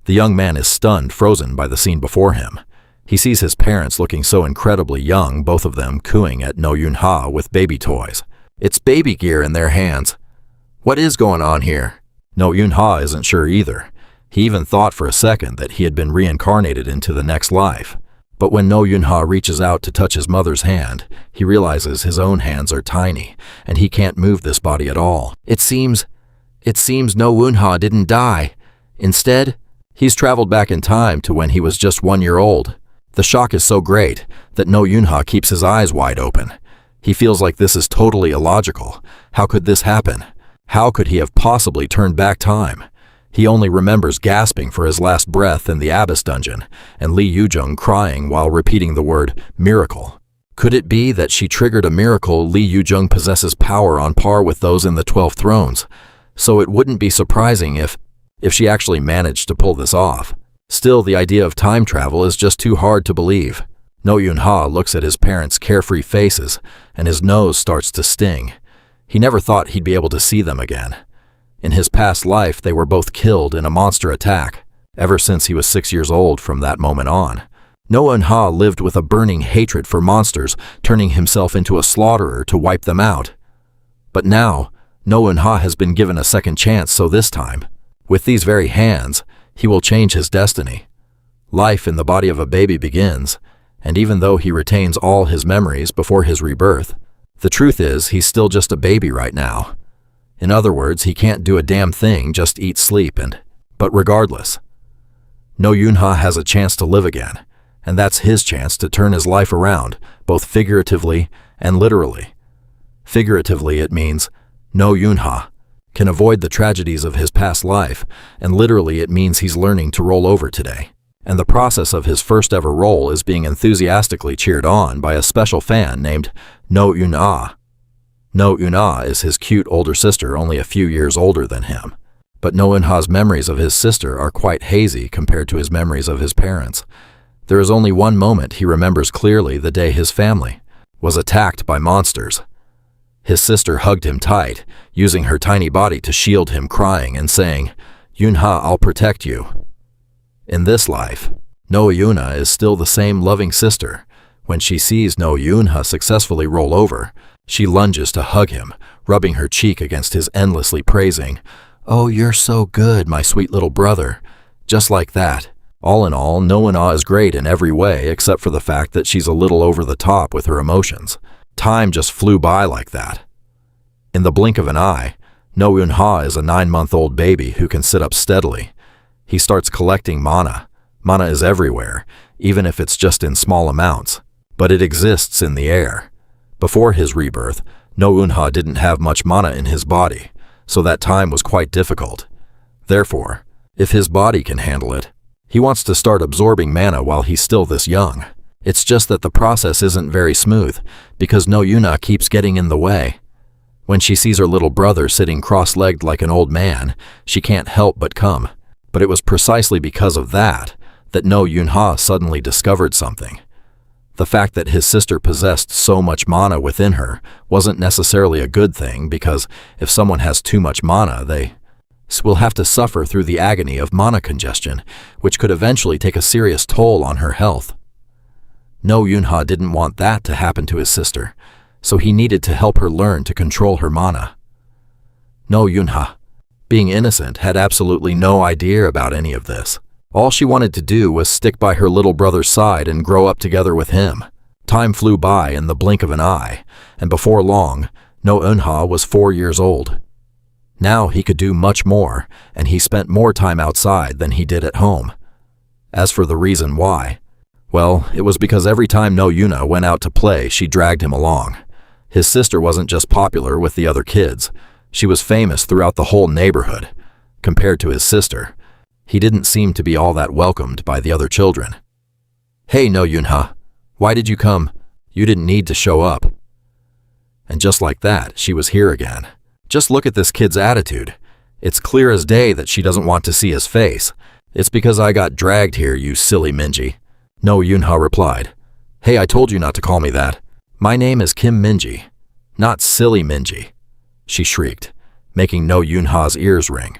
The young man is stunned, frozen by the scene before him. He sees his parents looking so incredibly young, both of them cooing at No Yunha with baby toys. It's baby gear in their hands. What is going on here? No Yunha isn't sure either. He even thought for a second that he had been reincarnated into the next life. But when No Yunha reaches out to touch his mother's hand, he realizes his own hands are tiny, and he can't move this body at all. It seems No Yunha didn't die. Instead, he's traveled back in time to when he was just 1 year old. The shock is so great that No Yunha keeps his eyes wide open. He feels like this is totally illogical. How could this happen? How could he have possibly turned back time? He only remembers gasping for his last breath in the Abyss dungeon and Lee Yujung crying while repeating the word miracle. Could it be that she triggered a miracle? Lee Yujung possesses power on par with those in the 12 thrones, so it wouldn't be surprising if she actually managed to pull this off. Still, the idea of time travel is just too hard to believe. No Yunha looks at his parents' carefree faces, and his nose starts to sting. He never thought he'd be able to see them again. In his past life, they were both killed in a monster attack. Ever since he was 6 years old from that moment on, No Yunha lived with a burning hatred for monsters, turning himself into a slaughterer to wipe them out. But now, No Yunha has been given a second chance, so this time, with these very hands, he will change his destiny. Life in the body of a baby begins, and even though he retains all his memories before his rebirth, the truth is he's still just a baby right now. In other words, he can't do a damn thing, just eat, sleep, but regardless, No Yunha has a chance to live again, and that's his chance to turn his life around, both figuratively and literally. Figuratively, it means No Yunha can avoid the tragedies of his past life, and literally it means he's learning to roll over today. And the process of his first ever roll is being enthusiastically cheered on by a special fan named No Yunha. No Yunha is his cute older sister, only a few years older than him. But No Yunha's memories of his sister are quite hazy compared to his memories of his parents. There is only one moment he remembers clearly: the day his family was attacked by monsters. His sister hugged him tight, using her tiny body to shield him, crying and saying, "Yunha, I'll protect you." In this life, No Yunha is still the same loving sister. When she sees No Yunha successfully roll over, she lunges to hug him, rubbing her cheek against his, endlessly praising, "Oh, you're so good, my sweet little brother." Just like that. All in all, No Yunha is great in every way except for the fact that she's a little over the top with her emotions. Time just flew by like that. In the blink of an eye, No Yunha is a 9-month-old baby who can sit up steadily. He starts collecting mana. Mana is everywhere, even if it's just in small amounts, but it exists in the air. Before his rebirth, No Yunha didn't have much mana in his body, so that time was quite difficult. Therefore, if his body can handle it, he wants to start absorbing mana while he's still this young. It's just that the process isn't very smooth, because No Yunha keeps getting in the way. When she sees her little brother sitting cross-legged like an old man, she can't help but come. But it was precisely because of that No Yunha suddenly discovered something. The fact that his sister possessed so much mana within her wasn't necessarily a good thing, because if someone has too much mana, they will have to suffer through the agony of mana congestion, which could eventually take a serious toll on her health. No Yunha didn't want that to happen to his sister, so he needed to help her learn to control her mana. No Yunha, being innocent, had absolutely no idea about any of this. All she wanted to do was stick by her little brother's side and grow up together with him. Time flew by in the blink of an eye, and before long, No Yunha was 4 years old. Now he could do much more, and he spent more time outside than he did at home. As for the reason why, well, it was because every time No Yunha went out to play, she dragged him along. His sister wasn't just popular with the other kids, she was famous throughout the whole neighborhood. Compared to his sister, he didn't seem to be all that welcomed by the other children. "Hey, No Yunha, why did you come? You didn't need to show up." And just like that, she was here again. Just look at this kid's attitude. It's clear as day that she doesn't want to see his face. "It's because I got dragged here, you silly Minji." No Yunha replied. "Hey, I told you not to call me that. My name is Kim Minji, not silly Minji," she shrieked, making No Yunha's ears ring.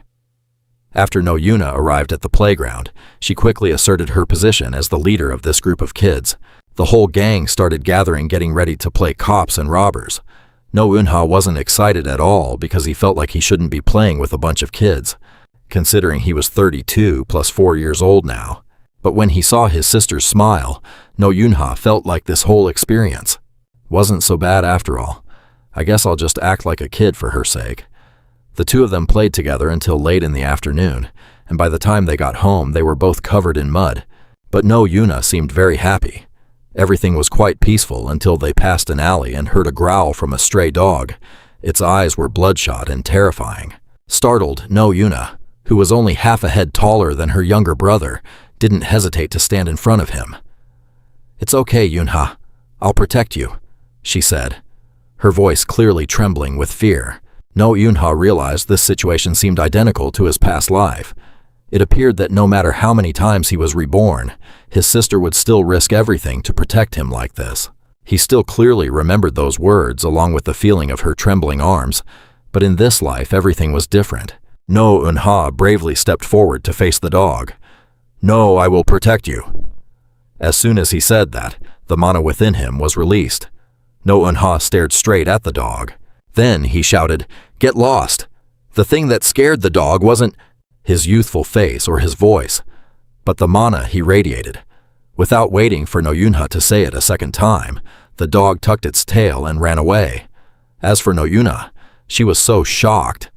After No Yuna arrived at the playground, she quickly asserted her position as the leader of this group of kids. The whole gang started gathering, getting ready to play cops and robbers. No Yunha wasn't excited at all because he felt like he shouldn't be playing with a bunch of kids, considering he was 32 plus 4 years old now. But when he saw his sister's smile, No Yunha felt like this whole experience wasn't so bad after all. I guess I'll just act like a kid for her sake. The two of them played together until late in the afternoon, and by the time they got home, they were both covered in mud. But No Yuna seemed very happy. Everything was quite peaceful until they passed an alley and heard a growl from a stray dog. Its eyes were bloodshot and terrifying. Startled, No Yuna, who was only half a head taller than her younger brother, didn't hesitate to stand in front of him. "It's okay, Yunha. I'll protect you," she said, her voice clearly trembling with fear. No Yunha realized this situation seemed identical to his past life. It appeared that no matter how many times he was reborn, his sister would still risk everything to protect him like this. He still clearly remembered those words along with the feeling of her trembling arms, but in this life everything was different. No Yunha bravely stepped forward to face the dog. "No, I will protect you." As soon as he said that, the mana within him was released. No Yunha stared straight at the dog. Then he shouted, "Get lost!" The thing that scared the dog wasn't his youthful face or his voice, but the mana he radiated. Without waiting for No Yunha to say it a second time, the dog tucked its tail and ran away. As for No Yuna, she was so shocked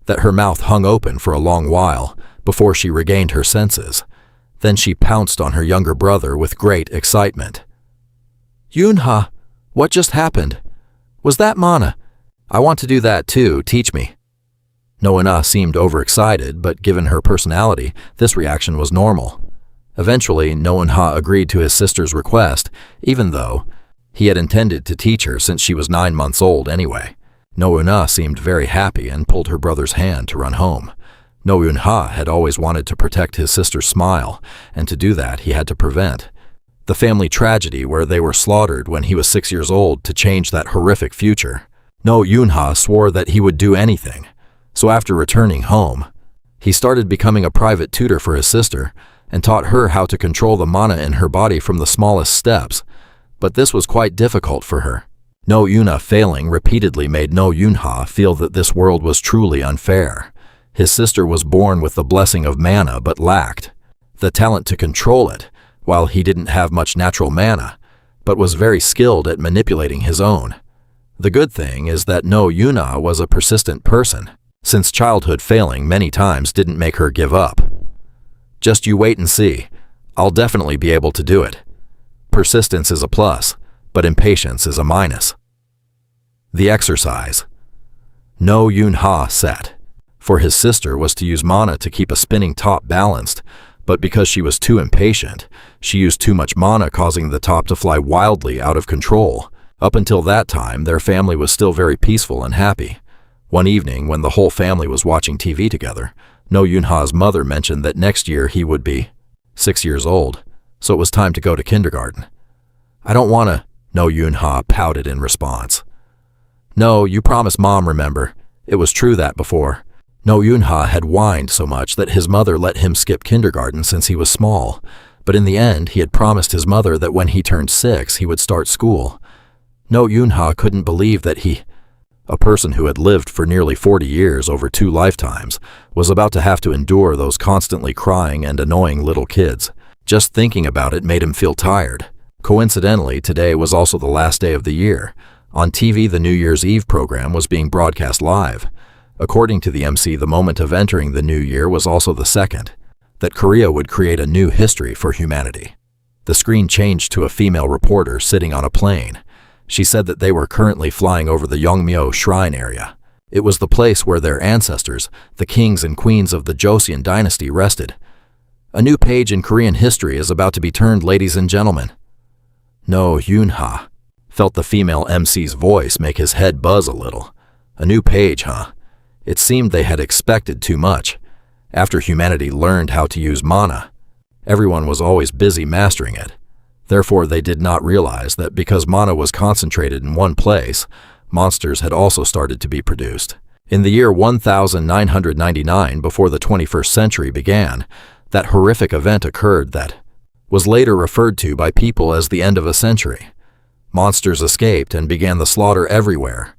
that her mouth hung open for a long while before she regained her senses. Then she pounced on her younger brother with great excitement. "Yunha, what just happened? Was that mana? I want to do that too, teach me." No Yuna seemed overexcited, but given her personality, this reaction was normal. Eventually, No Yunha agreed to his sister's request, even though he had intended to teach her since she was 9 months old anyway. No Yuna seemed very happy and pulled her brother's hand to run home. No Yunha had always wanted to protect his sister's smile, and to do that he had to prevent the family tragedy where they were slaughtered when he was 6 years old to change that horrific future. No Yunha swore that he would do anything. So after returning home, he started becoming a private tutor for his sister and taught her how to control the mana in her body from the smallest steps. But this was quite difficult for her. No Yuna failing repeatedly made No Yunha feel that this world was truly unfair. His sister was born with the blessing of mana but lacked the talent to control it, while he didn't have much natural mana, but was very skilled at manipulating his own. The good thing is that No Yuna was a persistent person, since childhood failing many times didn't make her give up. "Just you wait and see. I'll definitely be able to do it. Persistence is a plus, but impatience is a minus." The exercise. No Yunha set for his sister was to use mana to keep a spinning top balanced, but because she was too impatient, she used too much mana, causing the top to fly wildly out of control. Up until that time, their family was still very peaceful and happy. One evening, when the whole family was watching TV together, No Yunha's mother mentioned that next year he would be 6 years old, so it was time to go to kindergarten. "I don't want to," No Yunha pouted in response. "No, you promised Mom, remember? It was true that before." No Yunha had whined so much that his mother let him skip kindergarten since he was small, but in the end he had promised his mother that when he turned 6 he would start school. No Yunha couldn't believe that he, a person who had lived for nearly 40 years over 2 lifetimes, was about to have to endure those constantly crying and annoying little kids. Just thinking about it made him feel tired. Coincidentally, today was also the last day of the year. On TV, the New Year's Eve program was being broadcast live. According to the MC, the moment of entering the new year was also the second, that Korea would create a new history for humanity. The screen changed to a female reporter sitting on a plane. She said that they were currently flying over the Yongmyo Shrine area. It was the place where their ancestors, the kings and queens of the Joseon dynasty, rested. "A new page in Korean history is about to be turned, ladies and gentlemen." No Yunha felt the female MC's voice make his head buzz a little. A new page, huh? It seemed they had expected too much. After humanity learned how to use mana, everyone was always busy mastering it. Therefore, they did not realize that because mana was concentrated in one place, monsters had also started to be produced. In the year 1999, before the 21st century began, that horrific event occurred that was later referred to by people as the end of a century. Monsters escaped and began the slaughter everywhere.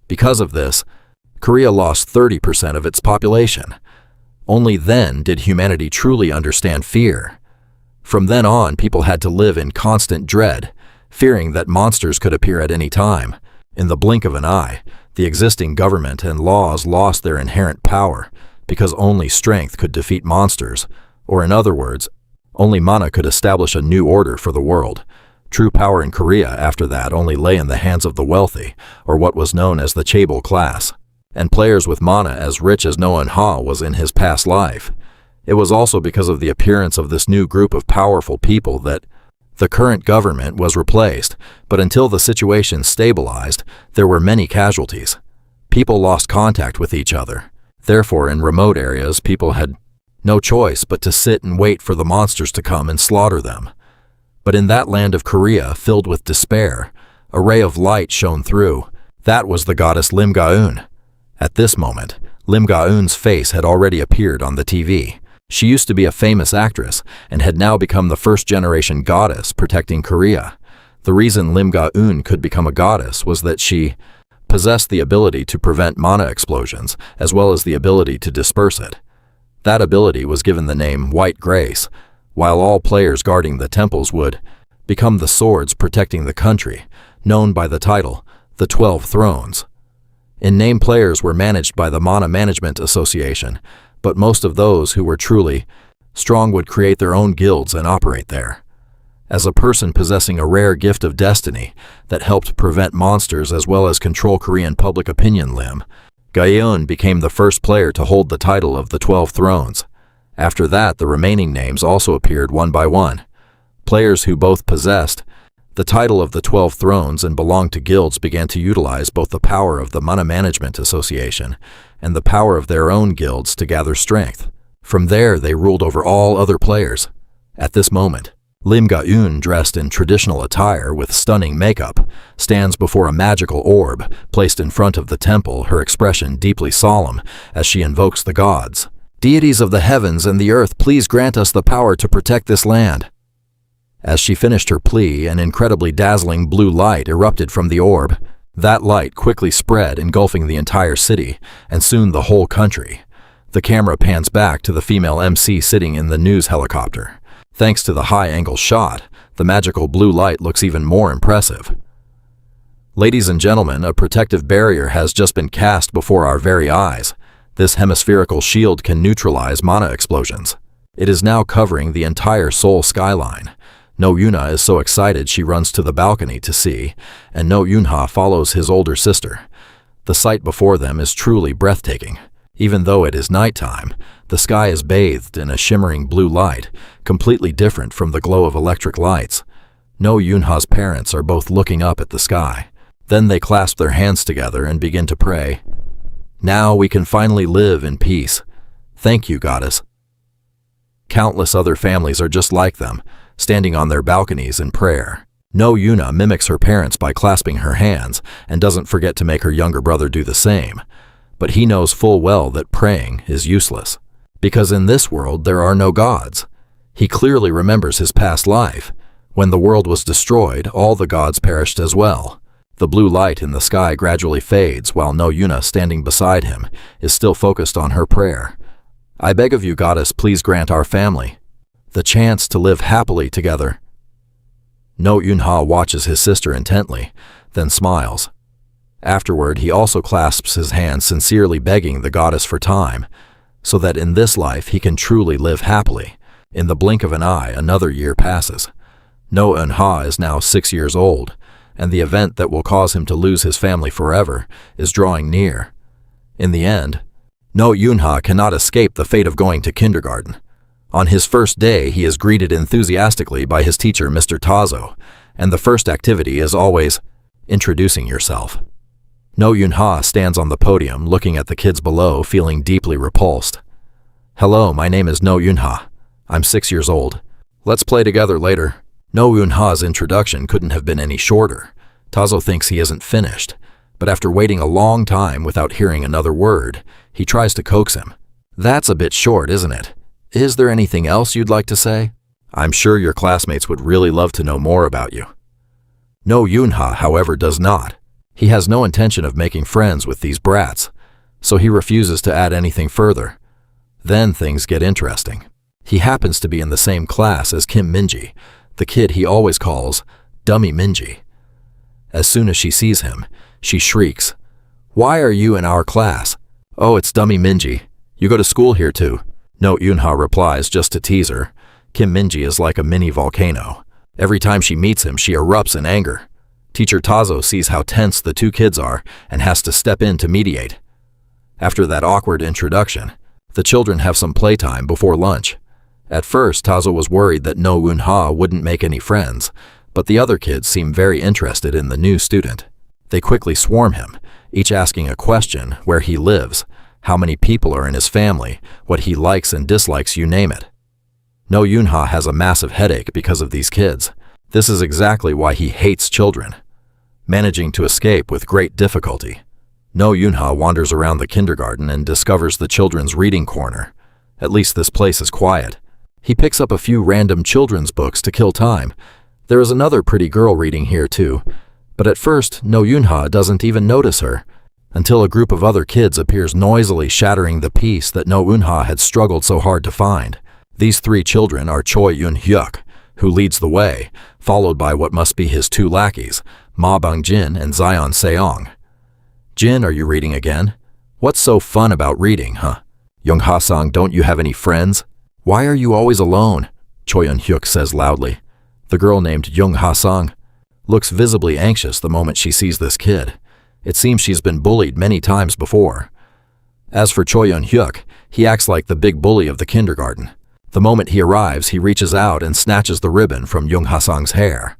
Because of this, Korea lost 30% of its population. Only then did humanity truly understand fear. From then on, people had to live in constant dread, fearing that monsters could appear at any time. In the blink of an eye, the existing government and laws lost their inherent power because only strength could defeat monsters, or in other words, only mana could establish a new order for the world. True power in Korea after that only lay in the hands of the wealthy, or what was known as the chaebol class, and players with mana as rich as No Ha was in his past life. It was also because of the appearance of this new group of powerful people that the current government was replaced, but until the situation stabilized, there were many casualties. People lost contact with each other. Therefore, in remote areas, people had no choice but to sit and wait for the monsters to come and slaughter them. But in that land of Korea, filled with despair, a ray of light shone through. That was the goddess Lim Ga-eun. At this moment, Lim Ga-eun's face had already appeared on the TV. She used to be a famous actress and had now become the first-generation goddess protecting Korea. The reason Lim Ga-eun could become a goddess was that she possessed the ability to prevent mana explosions as well as the ability to disperse it. That ability was given the name White Grace, while all players guarding the temples would become the swords protecting the country, known by the title, the 12 Thrones. In name, players were managed by the Mana Management Association, but most of those who were truly strong would create their own guilds and operate there. As a person possessing a rare gift of destiny that helped prevent monsters as well as control Korean public opinion, Lim Ga-eun became the first player to hold the title of the 12 Thrones. After that, the remaining names also appeared one by one. Players who both possessed the title of the 12 Thrones and belonged to guilds began to utilize both the power of the Mana Management Association and the power of their own guilds to gather strength. From there, they ruled over all other players. At this moment, Lim Ga-eun, dressed in traditional attire with stunning makeup, stands before a magical orb placed in front of the temple, her expression deeply solemn as she invokes the gods. "Deities of the heavens and the earth, please grant us the power to protect this land." As she finished her plea, an incredibly dazzling blue light erupted from the orb. That light quickly spread, engulfing the entire city, and soon the whole country. The camera pans back to the female MC sitting in the news helicopter. Thanks to the high-angle shot, the magical blue light looks even more impressive. Ladies and gentlemen, a protective barrier has just been cast before our very eyes. This hemispherical shield can neutralize mana explosions. It is now covering the entire Seoul skyline. No Yuna is so excited she runs to the balcony to see, and No Yunha follows his older sister. The sight before them is truly breathtaking. Even though it is nighttime, the sky is bathed in a shimmering blue light, completely different from the glow of electric lights. No Yunha's parents are both looking up at the sky. Then they clasp their hands together and begin to pray. "Now we can finally live in peace. Thank you, goddess." Countless other families are just like them, standing on their balconies in prayer. No Yuna mimics her parents by clasping her hands and doesn't forget to make her younger brother do the same. But he knows full well that praying is useless, because in this world there are no gods. He clearly remembers his past life. When the world was destroyed, all the gods perished as well. The blue light in the sky gradually fades while No Yuna, standing beside him, is still focused on her prayer. "I beg of you, goddess, please grant our family the chance to live happily together." No Yunha watches his sister intently, then smiles. Afterward, he also clasps his hands, sincerely begging the goddess for time, so that in this life he can truly live happily. In the blink of an eye, another year passes. No Yunha is now 6 years old, and the event that will cause him to lose his family forever is drawing near. In the end, No Yunha cannot escape the fate of going to kindergarten. On his first day, he is greeted enthusiastically by his teacher, Mr. Tazo, and the first activity is always introducing yourself. No Yunha stands on the podium, looking at the kids below, feeling deeply repulsed. "Hello, my name is No Yunha. I'm 6 years old. Let's play together later." No Yunha's introduction couldn't have been any shorter. Tazo thinks he isn't finished. but after waiting a long time without hearing another word, he tries to coax him. That's a bit short, isn't it? Is there anything else you'd like to say? I'm sure your classmates would really love to know more about you. No Yunha, however, does not. He has no intention of making friends with these brats, so he refuses to add anything further. Then things get interesting. He happens to be in the same class as Kim Minji, the kid he always calls Dummy Minji. As soon as she sees him, she shrieks, "Why are you in our class?" "Oh, it's Dummy Minji. You go to school here too." No Yunha replies just to tease her. Kim Minji is like a mini volcano. Every time she meets him, she erupts in anger. Teacher Tazo sees how tense the two kids are and has to step in to mediate. After that awkward introduction, the children have some playtime before lunch. At first, Tazo was worried that No Eun-ha wouldn't make any friends, but the other kids seem very interested in the new student. They quickly swarm him, each asking a question: where he lives, how many people are in his family, what he likes and dislikes, you name it. No Eun-ha has a massive headache because of these kids. This is exactly why he hates children. Managing to escape with great difficulty, No Eun-ha wanders around the kindergarten and discovers the children's reading corner. At least this place is quiet. He picks up a few random children's books to kill time. There is another pretty girl reading here too, but at first No Eun-ha doesn't even notice her, until a group of other kids appears noisily shattering the piece that No Eun-ha had struggled so hard to find. These three children are Choi Yun-hyuk, who leads the way, followed by what must be his two lackeys, Ma Bang-jin and Zion Seong. "Jin, are you reading again? What's so fun about reading, huh? Young-ha-sang, don't you have any friends? Why are you always alone?" Choi Yun-hyuk says loudly. The girl named Young-ha-sang looks visibly anxious the moment she sees this kid. It seems she's been bullied many times before. As for Choi Yun-hyuk, he acts like the big bully of the kindergarten. The moment he arrives, he reaches out and snatches the ribbon from Young-ha-sang's hair.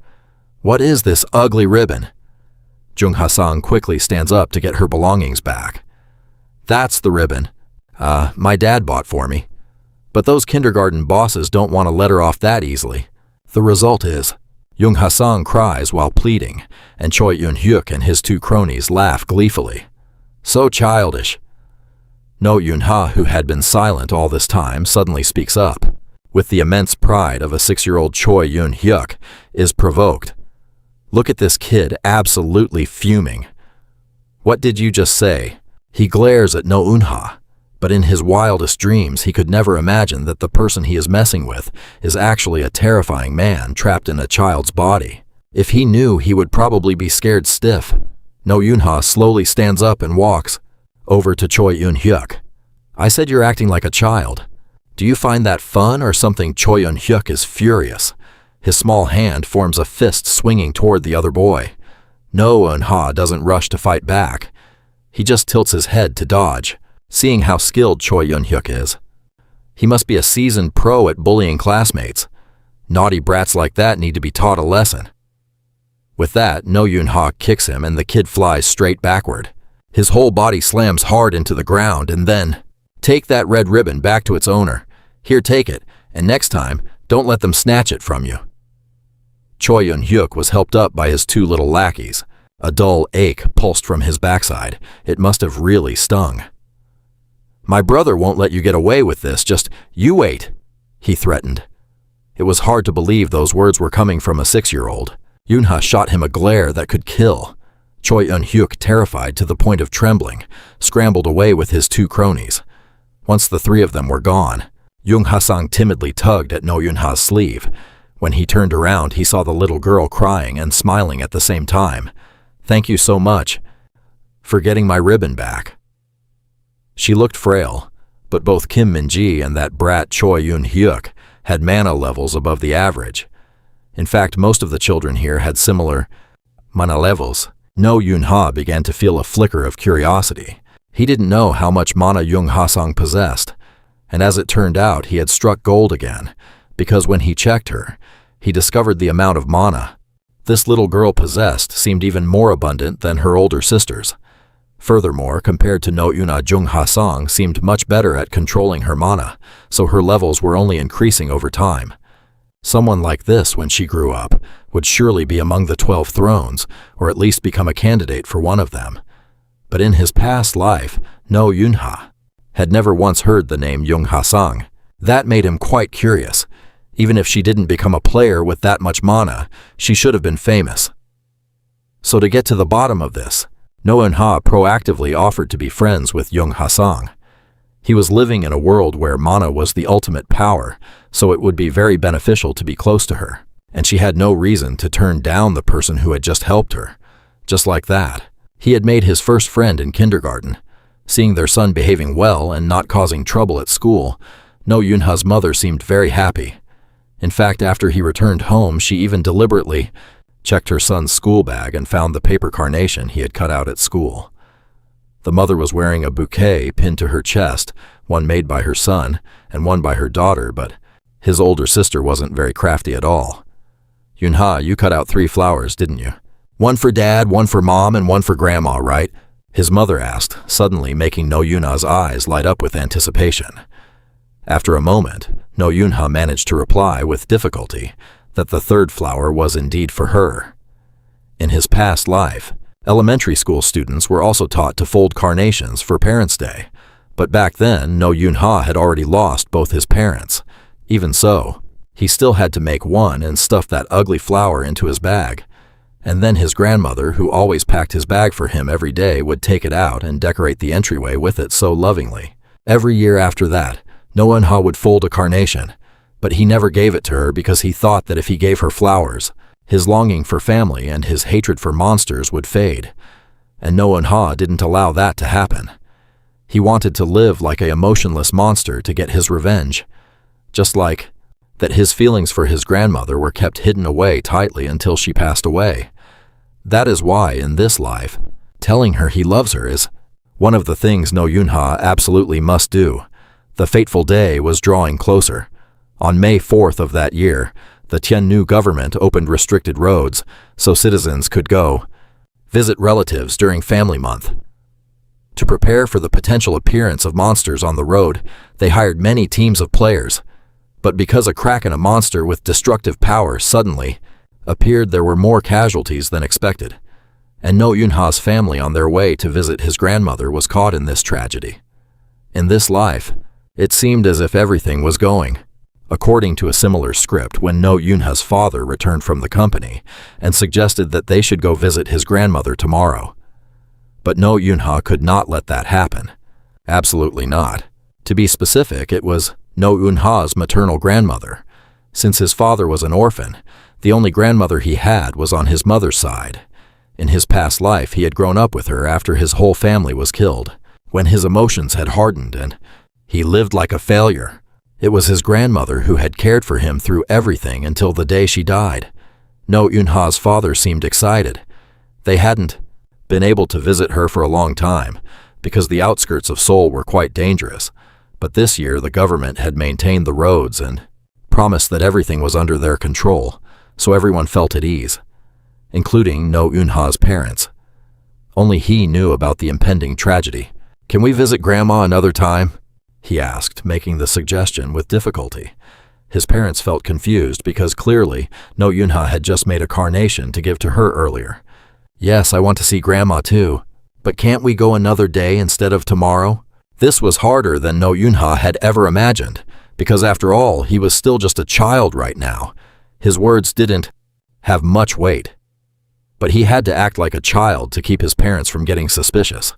"What is this ugly ribbon?" Jung-ha-sang quickly stands up to get her belongings back. "That's the ribbon. My dad bought for me. But those kindergarten bosses don't want to let her off that easily." The result is, Jung-ha-sang cries while pleading, and Choi Yun-hyuk and his two cronies laugh gleefully. So childish. No Yun-ha, who had been silent all this time, suddenly speaks up. With the immense pride of a 6-year-old, Choi Yun-hyuk is provoked. Look at this kid, absolutely fuming. "What did you just say?" He glares at No Eun-ha, but in his wildest dreams he could never imagine that the person he is messing with is actually a terrifying man trapped in a child's body. If he knew, he would probably be scared stiff. No Eun-ha slowly stands up and walks over to Choi Yun-hyuk. "I said you're acting like a child. Do you find that fun or something?" Choi Yun-hyuk is furious. His small hand forms a fist swinging toward the other boy. No Eun-ha doesn't rush to fight back. He just tilts his head to dodge, seeing how skilled Choi Yun-hyuk is. He must be a seasoned pro at bullying classmates. Naughty brats like that need to be taught a lesson. With that, No Eun-ha kicks him and the kid flies straight backward. His whole body slams hard into the ground and then, "Take that red ribbon back to its owner. Here, take it, and next time, don't let them snatch it from you." Choi Yun-hyuk was helped up by his two little lackeys. A dull ache pulsed from his backside. It must have really stung. "My brother won't let you get away with this, just you wait," he threatened. It was hard to believe those words were coming from a 6-year-old. Yun-ha shot him a glare that could kill. Choi Yun-hyuk, terrified to the point of trembling, scrambled away with his two cronies. Once the three of them were gone, Jung-ha-sang timidly tugged at No Eun-ha's sleeve. When he turned around, he saw the little girl crying and smiling at the same time. "Thank you so much for getting my ribbon back." She looked frail, but both Kim Min-ji and that brat Choi Yun-hyuk had mana levels above the average. In fact, most of the children here had similar mana levels. No Eun-ha began to feel a flicker of curiosity. He didn't know how much mana Jung-ha-sang possessed, and as it turned out, he had struck gold again, because when he checked her, he discovered the amount of mana this little girl possessed seemed even more abundant than her older sisters. Furthermore, compared to No Eun-ha, Jung-ha-sang seemed much better at controlling her mana, so her levels were only increasing over time. Someone like this, when she grew up, would surely be among the 12 thrones, or at least become a candidate for one of them. But in his past life, No Yunha had never once heard the name Yung Ha-sang. That made him quite curious. Even if she didn't become a player with that much mana, she should have been famous. So to get to the bottom of this, No Yunha proactively offered to be friends with Yung Ha-sang. He was living in a world where mana was the ultimate power, so it would be very beneficial to be close to her, and she had no reason to turn down the person who had just helped her. Just like that, he had made his first friend in kindergarten. Seeing their son behaving well and not causing trouble at school, No Yunha's mother seemed very happy. In fact, after he returned home, she even deliberately checked her son's school bag and found the paper carnation he had cut out at school. The mother was wearing a bouquet pinned to her chest, one made by her son and one by her daughter, but his older sister wasn't very crafty at all. "Yunha, you cut out 3 flowers, didn't you? One for Dad, one for Mom, and one for Grandma, right?" his mother asked, suddenly making No Yunha's eyes light up with anticipation. After a moment, No Yunha managed to reply with difficulty that the 3rd flower was indeed for her. In his past life, elementary school students were also taught to fold carnations for Parents' Day, but back then No Yunha had already lost both his parents. Even so, he still had to make one and stuff that ugly flower into his bag. And then his grandmother, who always packed his bag for him every day, would take it out and decorate the entryway with it so lovingly. Every year after that, No Yunha would fold a carnation, but he never gave it to her because he thought that if he gave her flowers, his longing for family and his hatred for monsters would fade. And No Yunha didn't allow that to happen. He wanted to live like a emotionless monster to get his revenge. Just like that his feelings for his grandmother were kept hidden away tightly until she passed away. That is why, in this life, telling her he loves her is one of the things No Yunha absolutely must do. The fateful day was drawing closer. On May 4th of that year, the Tiannu government opened restricted roads so citizens could go visit relatives during Family Month. To prepare for the potential appearance of monsters on the road, they hired many teams of players. But because a crack in a monster with destructive power suddenly appeared, there were more casualties than expected. And No Yunha's family on their way to visit his grandmother was caught in this tragedy. In this life, it seemed as if everything was going according to a similar script when No Yunha's father returned from the company and suggested that they should go visit his grandmother tomorrow. But No Yunha could not let that happen. Absolutely not. To be specific, it was No Yunha's maternal grandmother. Since his father was an orphan, the only grandmother he had was on his mother's side. In his past life, he had grown up with her after his whole family was killed, when his emotions had hardened and he lived like a failure. It was his grandmother who had cared for him through everything until the day she died. No Yunha's father seemed excited. They hadn't been able to visit her for a long time because the outskirts of Seoul were quite dangerous. But this year, the government had maintained the roads and promised that everything was under their control, so everyone felt at ease, including No Yunha's parents. Only he knew about the impending tragedy. "Can we visit Grandma another time?" he asked, making the suggestion with difficulty. His parents felt confused because clearly No Yunha had just made a carnation to give to her earlier. "Yes, I want to see Grandma too. But can't we go another day instead of tomorrow?" This was harder than No Yunha had ever imagined, because after all, he was still just a child right now. His words didn't have much weight. But he had to act like a child to keep his parents from getting suspicious.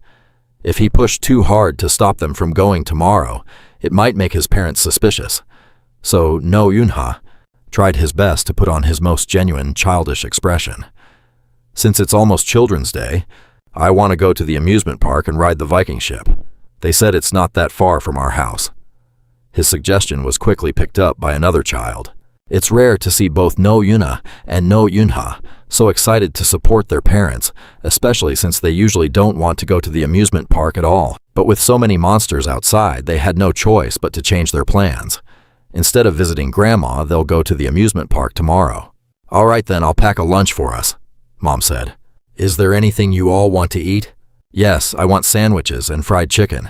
If he pushed too hard to stop them from going tomorrow, it might make his parents suspicious. So No Yunha tried his best to put on his most genuine, childish expression. "Since it's almost Children's Day, I want to go to the amusement park and ride the Viking ship. They said it's not that far from our house." His suggestion was quickly picked up by another child. It's rare to see both No Yunha and No Yunha so excited to support their parents, especially since they usually don't want to go to the amusement park at all. But with so many monsters outside, they had no choice but to change their plans. Instead of visiting Grandma, they'll go to the amusement park tomorrow. "All right then, I'll pack a lunch for us," Mom said. "Is there anything you all want to eat?" "Yes, I want sandwiches and fried chicken."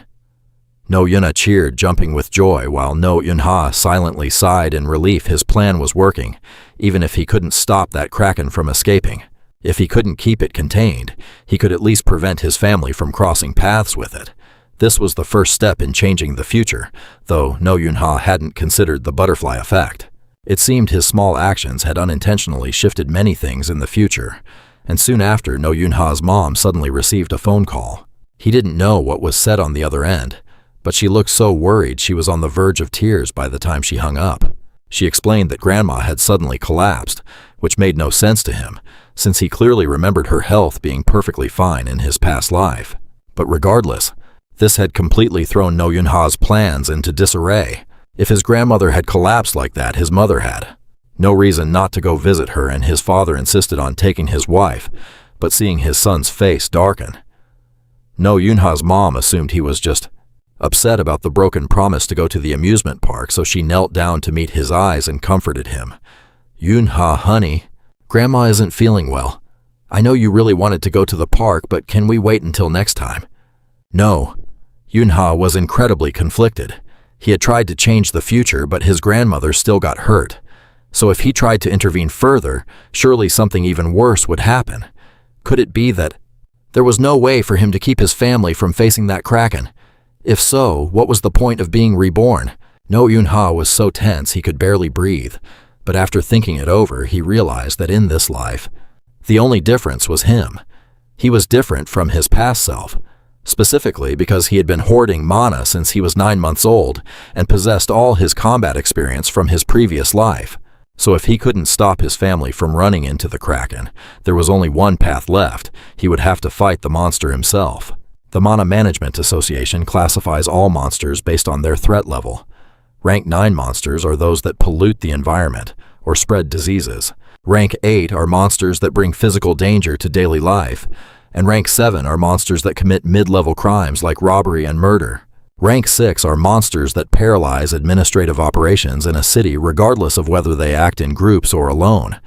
No Yuna cheered, jumping with joy, while No Yunha silently sighed in relief. His plan was working, even if he couldn't stop that kraken from escaping. If he couldn't keep it contained, he could at least prevent his family from crossing paths with it. This was the first step in changing the future, though No Yunha hadn't considered the butterfly effect. It seemed his small actions had unintentionally shifted many things in the future, and soon after, No Yunha's mom suddenly received a phone call. He didn't know what was said on the other end, but she looked so worried she was on the verge of tears by the time she hung up. She explained that Grandma had suddenly collapsed, which made no sense to him, since he clearly remembered her health being perfectly fine in his past life. But regardless, this had completely thrown No Yunha's plans into disarray. If his grandmother had collapsed like that, his mother had. No reason not to go visit her, and his father insisted on taking his wife, but seeing his son's face darken. No Yunha's mom assumed he was just upset about the broken promise to go to the amusement park, so she knelt down to meet his eyes and comforted him. Yunha, honey, Grandma isn't feeling well. I know you really wanted to go to the park, but can we wait until next time? No. Yunha was incredibly conflicted. He had tried to change the future, but his grandmother still got hurt. So if he tried to intervene further, surely something even worse would happen. Could it be that there was no way for him to keep his family from facing that kraken? If so, what was the point of being reborn? No Yunha was so tense he could barely breathe, but after thinking it over, he realized that in this life, the only difference was him. He was different from his past self, specifically because he had been hoarding mana since he was 9 months old and possessed all his combat experience from his previous life. So if he couldn't stop his family from running into the kraken, there was only one path left. He would have to fight the monster himself. The Mana Management Association classifies all monsters based on their threat level. Rank 9 monsters are those that pollute the environment or spread diseases. Rank 8 are monsters that bring physical danger to daily life, and Rank 7 are monsters that commit mid-level crimes like robbery and murder. Rank 6 are monsters that paralyze administrative operations in a city regardless of whether they act in groups or alone.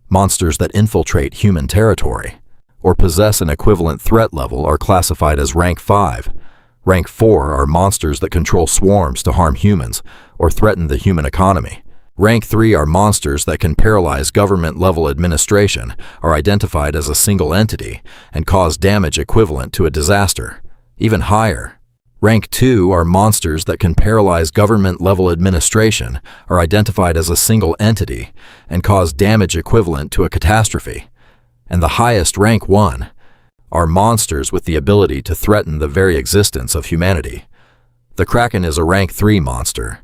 Monsters that infiltrate human territory or possess an equivalent threat level are classified as Rank 5. Rank 4 are monsters that control swarms to harm humans or threaten the human economy. Rank 3 are monsters that can paralyze government-level administration, are identified as a single entity, and cause damage equivalent to a disaster. Even higher, Rank 2 are monsters that can paralyze government-level administration, are identified as a single entity, and cause damage equivalent to a catastrophe. And the highest Rank 1 are monsters with the ability to threaten the very existence of humanity. The Kraken is a Rank 3 monster.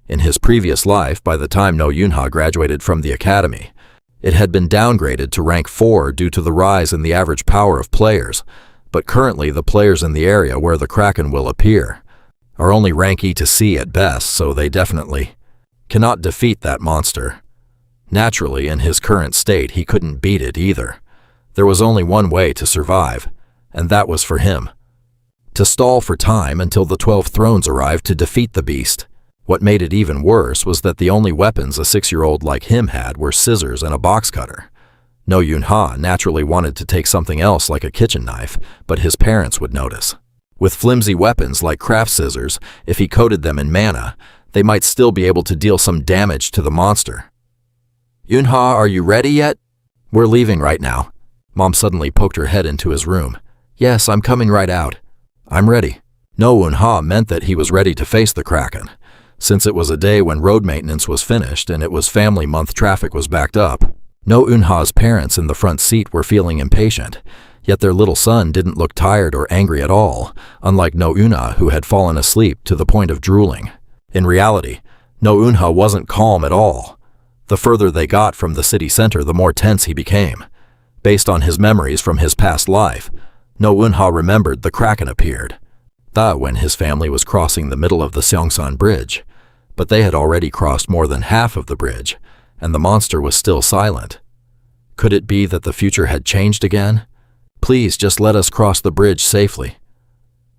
In his previous life, by the time No Yunha graduated from the academy, it had been downgraded to Rank 4 due to the rise in the average power of players, but currently the players in the area where the Kraken will appear are only Rank E to C at best, so they definitely cannot defeat that monster. Naturally, in his current state, he couldn't beat it either. There was only one way to survive, and that was for him to stall for time until the 12 thrones arrived to defeat the beast. What made it even worse was that the only weapons a 6-year-old like him had were scissors and a box cutter. No Yunha naturally wanted to take something else like a kitchen knife, but his parents would notice. With flimsy weapons like craft scissors, if he coated them in mana, they might still be able to deal some damage to the monster. Yunha, are you ready yet? We're leaving right now. Mom suddenly poked her head into his room. Yes, I'm coming right out. I'm ready. No Yunha meant that he was ready to face the Kraken. Since it was a day when road maintenance was finished and it was family month, traffic was backed up. No Yunha's parents in the front seat were feeling impatient, yet their little son didn't look tired or angry at all, unlike No Yunha, who had fallen asleep to the point of drooling. In reality, No Yunha wasn't calm at all. The further they got from the city center, the more tense he became. Based on his memories from his past life, No Yunha remembered the Kraken appeared. That when his family was crossing the middle of the Seongsan Bridge, but they had already crossed more than half of the bridge, and the monster was still silent. Could it be that the future had changed again? Please just let us cross the bridge safely.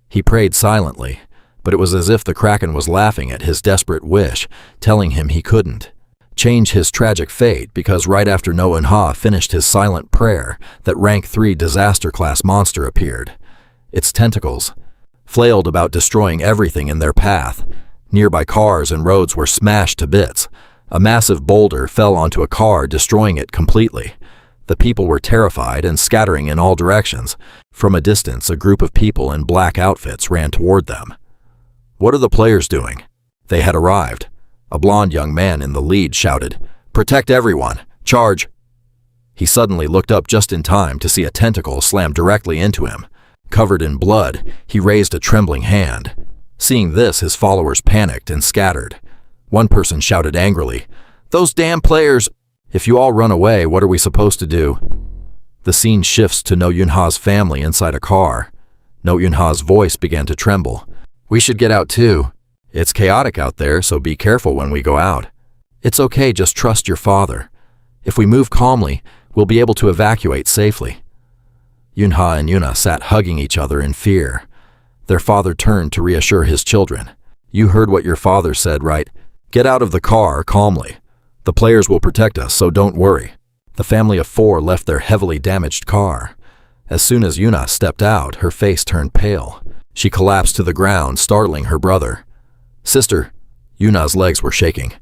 He prayed silently, but it was as if the Kraken was laughing at his desperate wish, telling him he couldn't change his tragic fate, because right after No Yunha finished his silent prayer, that Rank 3 disaster class monster appeared. Its tentacles, flailed about destroying everything in their path. Nearby cars and roads were smashed to bits. A massive boulder fell onto a car, destroying it completely. The people were terrified and scattering in all directions. From a distance, a group of people in black outfits ran toward them. "What are the players doing?" They had arrived. A blond young man in the lead shouted, "Protect everyone! Charge!" He suddenly looked up just in time to see a tentacle slam directly into him. Covered in blood, he raised a trembling hand. Seeing this, his followers panicked and scattered. One person shouted angrily, "Those damn players! If you all run away, what are we supposed to do?" The scene shifts to No Yunha's family inside a car. No Yunha's voice began to tremble. "We should get out too. It's chaotic out there, so be careful when we go out. It's okay, just trust your father. If we move calmly, we'll be able to evacuate safely." Yunha and Yuna sat hugging each other in fear. Their father turned to reassure his children. "You heard what your father said, right? Get out of the car calmly. The players will protect us, so don't worry." The family of 4 left their heavily damaged car. As soon as Yuna stepped out, her face turned pale. She collapsed to the ground, startling her brother. "Sister," Yuna's legs were shaking.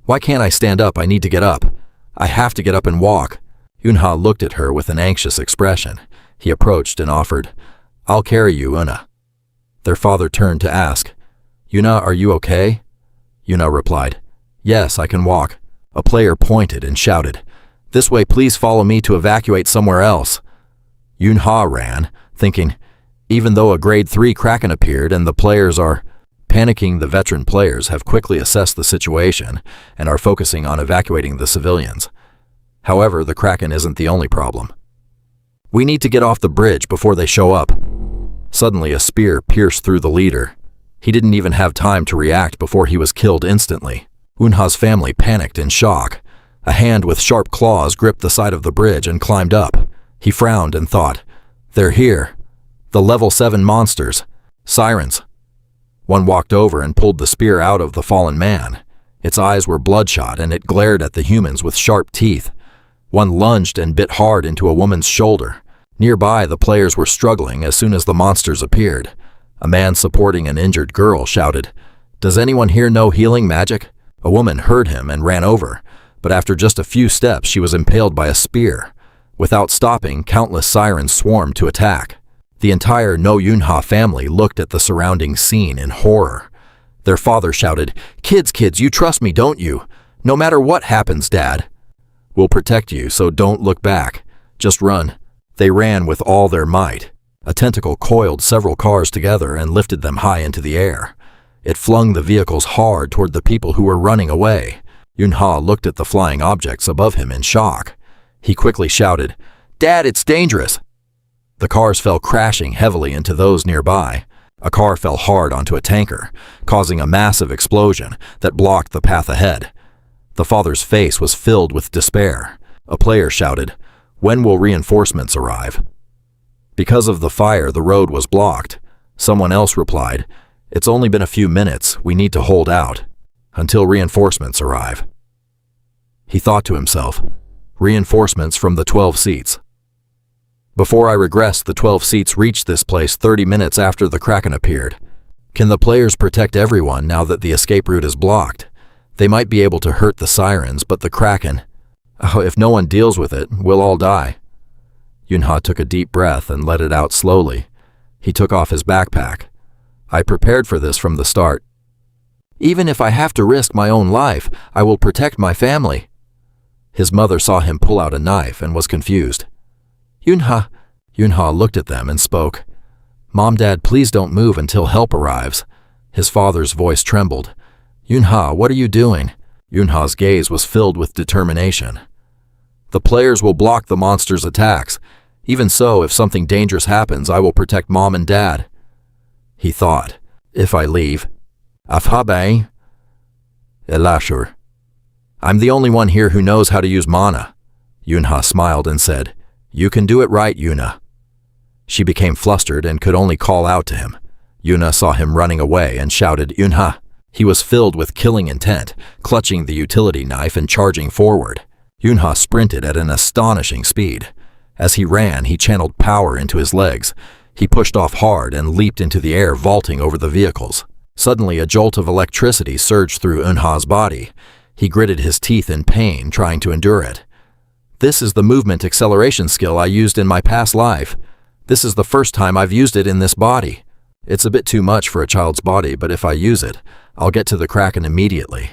"Why can't I stand up? I need to get up. I have to get up and walk." Yunha looked at her with an anxious expression. He approached and offered, "I'll carry you, Yuna." Their father turned to ask, "Yuna, are you okay?" Yuna replied, "Yes, I can walk." A player pointed and shouted, "This way, please follow me to evacuate somewhere else." Yunha ran, thinking, even though a grade 3 Kraken appeared and the players are panicking, the veteran players have quickly assessed the situation and are focusing on evacuating the civilians. However, the Kraken isn't the only problem. "We need to get off the bridge before they show up." Suddenly, a spear pierced through the leader. He didn't even have time to react before he was killed instantly. Yunha's family panicked in shock. A hand with sharp claws gripped the side of the bridge and climbed up. He frowned and thought, "They're here. The level 7 monsters. Sirens." One walked over and pulled the spear out of the fallen man. Its eyes were bloodshot and it glared at the humans with sharp teeth. One lunged and bit hard into a woman's shoulder. Nearby, the players were struggling as soon as the monsters appeared. A man supporting an injured girl shouted, "Does anyone here know healing magic?" A woman heard him and ran over, but after just a few steps she was impaled by a spear. Without stopping, countless sirens swarmed to attack. The entire No Yunha family looked at the surrounding scene in horror. Their father shouted, kids, you trust me, don't you? No matter what happens, Dad. We'll protect you, so don't look back. Just run." They ran with all their might. A tentacle coiled several cars together and lifted them high into the air. It flung the vehicles hard toward the people who were running away. Yunha looked at the flying objects above him in shock. He quickly shouted, "Dad, it's dangerous!" The cars fell crashing heavily into those nearby. A car fell hard onto a tanker, causing a massive explosion that blocked the path ahead. The father's face was filled with despair. A player shouted, "When will reinforcements arrive?" Because of the fire, the road was blocked. Someone else replied, "It's only been a few minutes. We need to hold out until reinforcements arrive." He thought to himself, "Reinforcements from the 12 seats. Before I regress, the 12 seats reached this place 30 minutes after the Kraken appeared. Can the players protect everyone now that the escape route is blocked? They might be able to hurt the sirens, but the Kraken... Oh, if no one deals with it, we'll all die." Yunha took a deep breath and let it out slowly. He took off his backpack. "I prepared for this from the start. Even if I have to risk my own life, I will protect my family." His mother saw him pull out a knife and was confused. Yunha looked at them and spoke. "Mom, Dad, please don't move until help arrives." His father's voice trembled. "Yunha, what are you doing?" Yunha's gaze was filled with determination. "The players will block the monsters' attacks. Even so, if something dangerous happens, I will protect Mom and Dad." He thought, "If I leave, Afhabang, Elashur. I'm the only one here who knows how to use mana." Yunha smiled and said, "You can do it right, Yuna." She became flustered and could only call out to him. Yuna saw him running away and shouted, "Yunha." He was filled with killing intent, clutching the utility knife and charging forward. Yunha sprinted at an astonishing speed. As he ran, he channeled power into his legs. He pushed off hard and leaped into the air, vaulting over the vehicles. Suddenly, a jolt of electricity surged through Eunha's body. He gritted his teeth in pain, trying to endure it. This is the movement acceleration skill I used in my past life. This is the first time I've used it in this body. It's a bit too much for a child's body, but if I use it, I'll get to the Kraken immediately.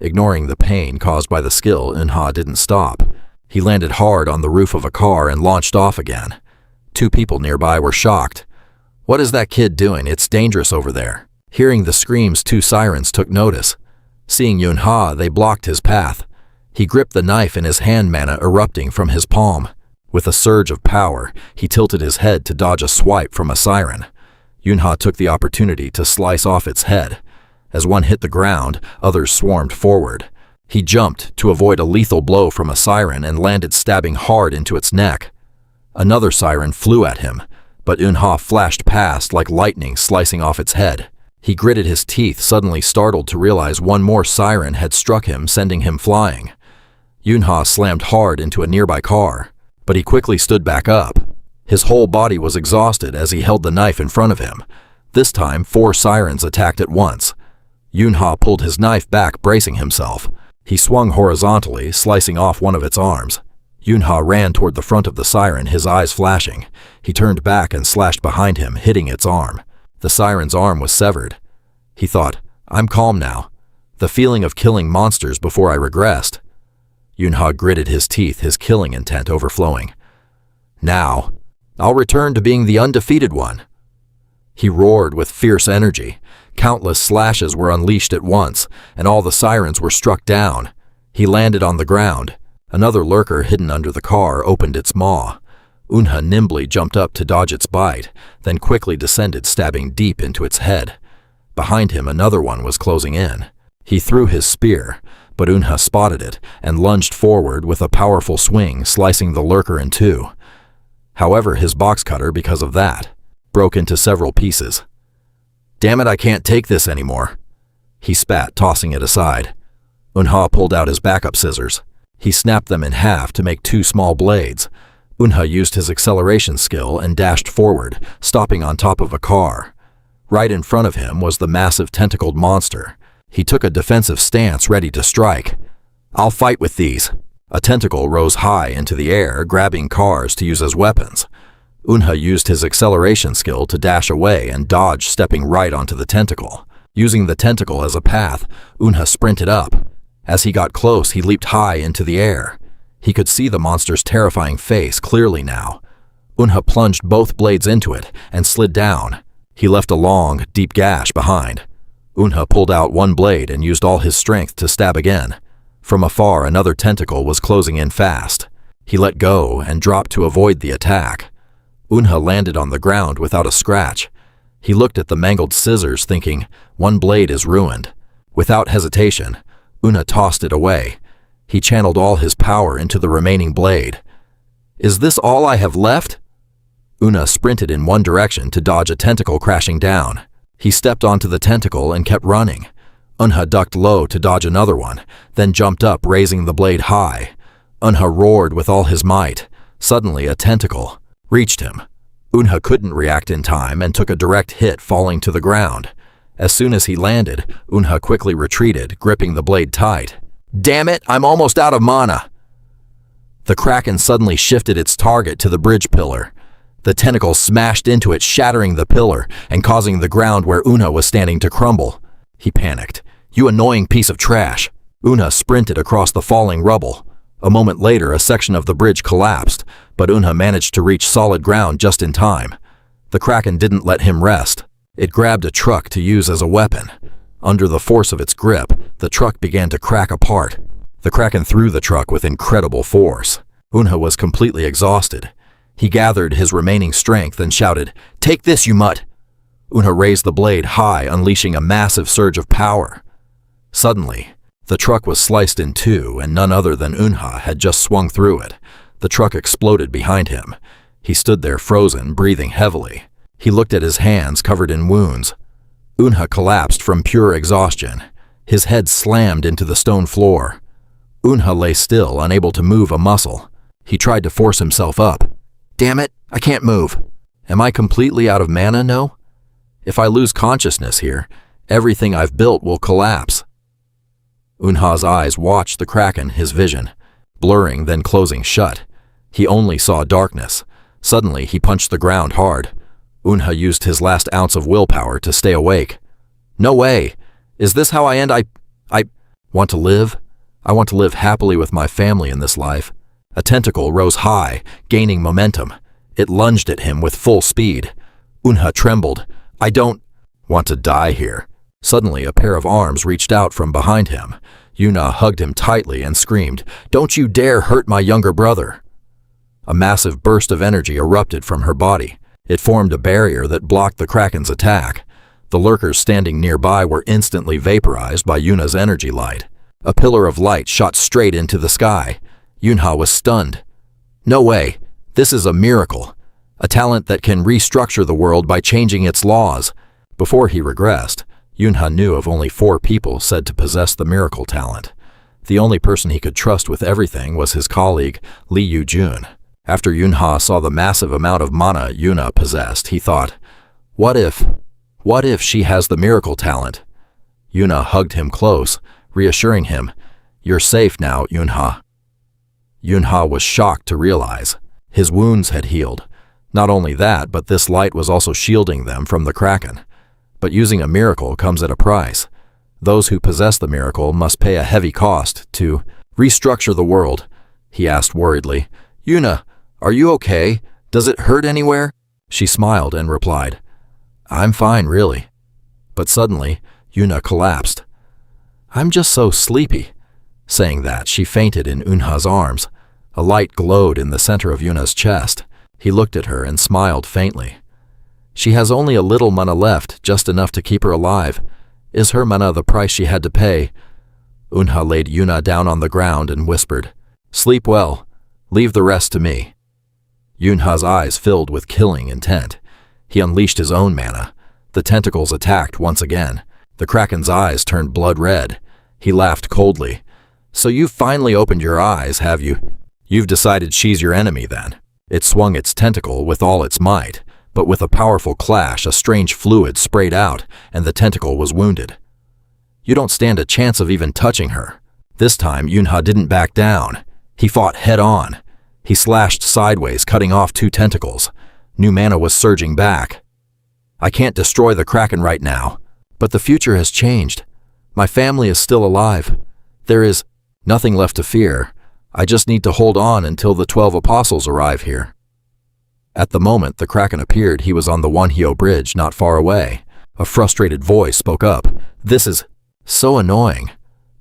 Ignoring the pain caused by the skill, Eunha didn't stop. He landed hard on the roof of a car and launched off again. 2 people nearby were shocked. What is that kid doing? It's dangerous over there. Hearing the screams, 2 sirens took notice. Seeing Eunha, they blocked his path. He gripped the knife in his hand, mana erupting from his palm. With a surge of power, he tilted his head to dodge a swipe from a siren. Eunha took the opportunity to slice off its head. As one hit the ground, others swarmed forward. He jumped to avoid a lethal blow from a siren and landed, stabbing hard into its neck. Another siren flew at him, but Eunha flashed past like lightning, slicing off its head. He gritted his teeth, suddenly startled to realize one more siren had struck him, sending him flying. Eunha slammed hard into a nearby car, but he quickly stood back up. His whole body was exhausted as he held the knife in front of him. This time, 4 sirens attacked at once. Eunha pulled his knife back, bracing himself. He swung horizontally, slicing off one of its arms. Eunha ran toward the front of the siren, his eyes flashing. He turned back and slashed behind him, hitting its arm. The siren's arm was severed. He thought, I'm calm now. The feeling of killing monsters before I regressed. Eunha gritted his teeth, his killing intent overflowing. Now, I'll return to being the undefeated one. He roared with fierce energy. Countless slashes were unleashed at once, and all the sirens were struck down. He landed on the ground. Another lurker hidden under the car opened its maw. Eunha nimbly jumped up to dodge its bite, then quickly descended, stabbing deep into its head. Behind him, another one was closing in. He threw his spear, but Eunha spotted it and lunged forward with a powerful swing, slicing the lurker in 2. However, his box cutter, because of that, broke into several pieces. Damn it, I can't take this anymore. He spat, tossing it aside. Eunha pulled out his backup scissors. He snapped them in half to make 2 small blades. Eunha used his acceleration skill and dashed forward, stopping on top of a car. Right in front of him was the massive tentacled monster. He took a defensive stance, ready to strike. I'll fight with these. A tentacle rose high into the air, grabbing cars to use as weapons. Eunha used his acceleration skill to dash away and dodge, stepping right onto the tentacle. Using the tentacle as a path, Eunha sprinted up. As he got close, he leaped high into the air. He could see the monster's terrifying face clearly now. Eunha plunged both blades into it and slid down. He left a long, deep gash behind. Eunha pulled out one blade and used all his strength to stab again. From afar, another tentacle was closing in fast. He let go and dropped to avoid the attack. Eunha landed on the ground without a scratch. He looked at the mangled scissors, thinking, one blade is ruined. Without hesitation, Eunha tossed it away. He channeled all his power into the remaining blade. Is this all I have left? Eunha sprinted in one direction to dodge a tentacle crashing down. He stepped onto the tentacle and kept running. Eunha ducked low to dodge another one, then jumped up, raising the blade high. Eunha roared with all his might. Suddenly, a tentacle reached him. Eunha couldn't react in time and took a direct hit, falling to the ground. As soon as he landed, Eunha quickly retreated, gripping the blade tight. Damn it, I'm almost out of mana! The Kraken suddenly shifted its target to the bridge pillar. The tentacle smashed into it, shattering the pillar and causing the ground where Eunha was standing to crumble. He panicked. You annoying piece of trash! Eunha sprinted across the falling rubble. A moment later, a section of the bridge collapsed, but Eunha managed to reach solid ground just in time. The Kraken didn't let him rest. It grabbed a truck to use as a weapon. Under the force of its grip, the truck began to crack apart. The Kraken threw the truck with incredible force. Eunha was completely exhausted. He gathered his remaining strength and shouted, "Take this, you mutt!" Eunha raised the blade high, unleashing a massive surge of power. Suddenly, the truck was sliced in 2, and none other than Eunha had just swung through it. The truck exploded behind him. He stood there frozen, breathing heavily. He looked at his hands covered in wounds. Eunha collapsed from pure exhaustion. His head slammed into the stone floor. Eunha lay still, unable to move a muscle. He tried to force himself up. Damn it, I can't move. Am I completely out of mana? No? If I lose consciousness here, everything I've built will collapse. Unha's eyes watched the Kraken, his vision, blurring then closing shut. He only saw darkness. Suddenly, he punched the ground hard. Unha used his last ounce of willpower to stay awake. No way! Is this how I end? I want to live? I want to live happily with my family in this life. A tentacle rose high, gaining momentum. It lunged at him with full speed. Unha trembled. I don't want to die here. Suddenly, a pair of arms reached out from behind him. Yuna hugged him tightly and screamed, "Don't you dare hurt my younger brother!" A massive burst of energy erupted from her body. It formed a barrier that blocked the Kraken's attack. The lurkers standing nearby were instantly vaporized by Yuna's energy light. A pillar of light shot straight into the sky. Yunha was stunned. No way! This is a miracle. A talent that can restructure the world by changing its laws. Before he regressed, Yunha knew of only 4 people said to possess the miracle talent. The only person he could trust with everything was his colleague, Li Yujun. After Yunha saw the massive amount of mana Yuna possessed, he thought, What if she has the miracle talent? Yuna hugged him close, reassuring him, "You're safe now, Yunha." Yunha was shocked to realize his wounds had healed. Not only that, but this light was also shielding them from the Kraken. But using a miracle comes at a price. Those who possess the miracle must pay a heavy cost to restructure the world. He asked worriedly, "Yuna, are you okay? Does it hurt anywhere?" She smiled and replied, "I'm fine, really." But suddenly, Yuna collapsed. "I'm just so sleepy." Saying that, she fainted in Unha's arms. A light glowed in the center of Yuna's chest. He looked at her and smiled faintly. "She has only a little mana left, just enough to keep her alive. Is her mana the price she had to pay?" Unha laid Yuna down on the ground and whispered, "Sleep well. Leave the rest to me." Yunha's eyes filled with killing intent. He unleashed his own mana. The tentacles attacked once again. The Kraken's eyes turned blood red. He laughed coldly. "So you've finally opened your eyes, have you? You've decided she's your enemy, then." It swung its tentacle with all its might, but with a powerful clash, a strange fluid sprayed out, and the tentacle was wounded. "You don't stand a chance of even touching her." This time, Yunha didn't back down. He fought head-on. He slashed sideways, cutting off 2 tentacles. New mana was surging back. "I can't destroy the Kraken right now, but the future has changed. My family is still alive. There is nothing left to fear. I just need to hold on until the 12 apostles arrive here." At the moment the Kraken appeared, he was on the Wonhyo Bridge not far away. A frustrated voice spoke up. "This is so annoying."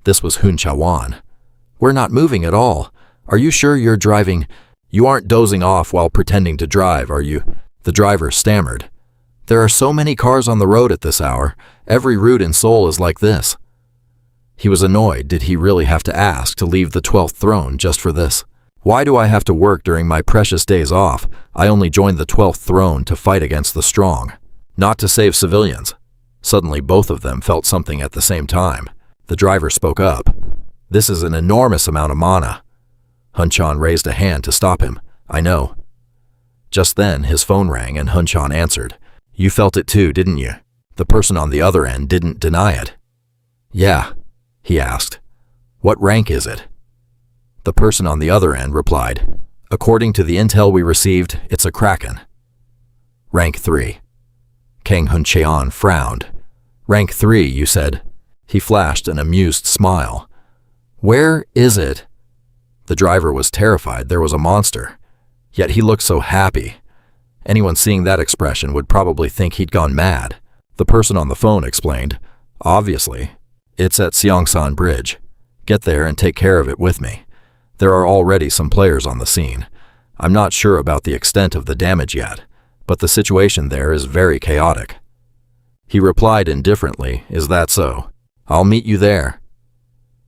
This was Hun Chawan. "We're not moving at all. Are you sure you're driving? You aren't dozing off while pretending to drive, are you?" The driver stammered. "There are so many cars on the road at this hour. Every route in Seoul is like this." He was annoyed. Did he really have to ask to leave the 12th throne just for this? "Why do I have to work during my precious days off? I only joined the 12th throne to fight against the strong, not to save civilians." Suddenly both of them felt something at the same time. The driver spoke up. "This is an enormous amount of mana." Hunchan raised a hand to stop him. "I know." Just then his phone rang and Hunchan answered. "You felt it too, didn't you?" The person on the other end didn't deny it. "Yeah," he asked. "What rank is it?" The person on the other end replied, "According to the intel we received, it's a Kraken." "Rank 3. Kang Huncheon frowned. "Rank 3, you said?" He flashed an amused smile. "Where is it?" The driver was terrified there was a monster. Yet he looked so happy. Anyone seeing that expression would probably think he'd gone mad. The person on the phone explained, "Obviously, it's at Seongsan Bridge. Get there and take care of it with me. There are already some players on the scene. I'm not sure about the extent of the damage yet, but the situation there is very chaotic." He replied indifferently, "Is that so? I'll meet you there."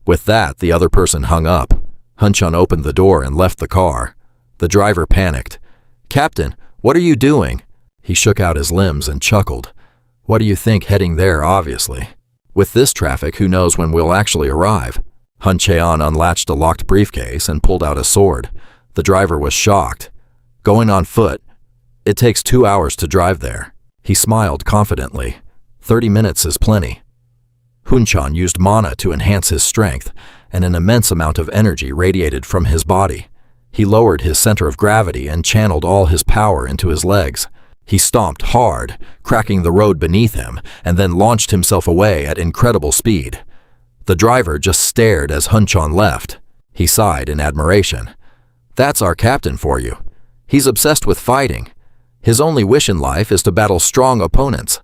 With that, the other person hung up. Hunchan opened the door and left the car. The driver panicked. "Captain, what are you doing?" He shook out his limbs and chuckled. "What do you think, heading there, obviously. With this traffic, who knows when we'll actually arrive?" Hun Cheon unlatched a locked briefcase and pulled out a sword. The driver was shocked. "Going on foot?" It takes 2 hours to drive there. He smiled confidently. 30 minutes is plenty. Hunchan used mana to enhance his strength, and an immense amount of energy radiated from his body. He lowered his center of gravity and channeled all his power into his legs. He stomped hard, cracking the road beneath him, and then launched himself away at incredible speed. The driver just stared as Hunchan left. He sighed in admiration. That's our captain for you. He's obsessed with fighting. His only wish in life is to battle strong opponents.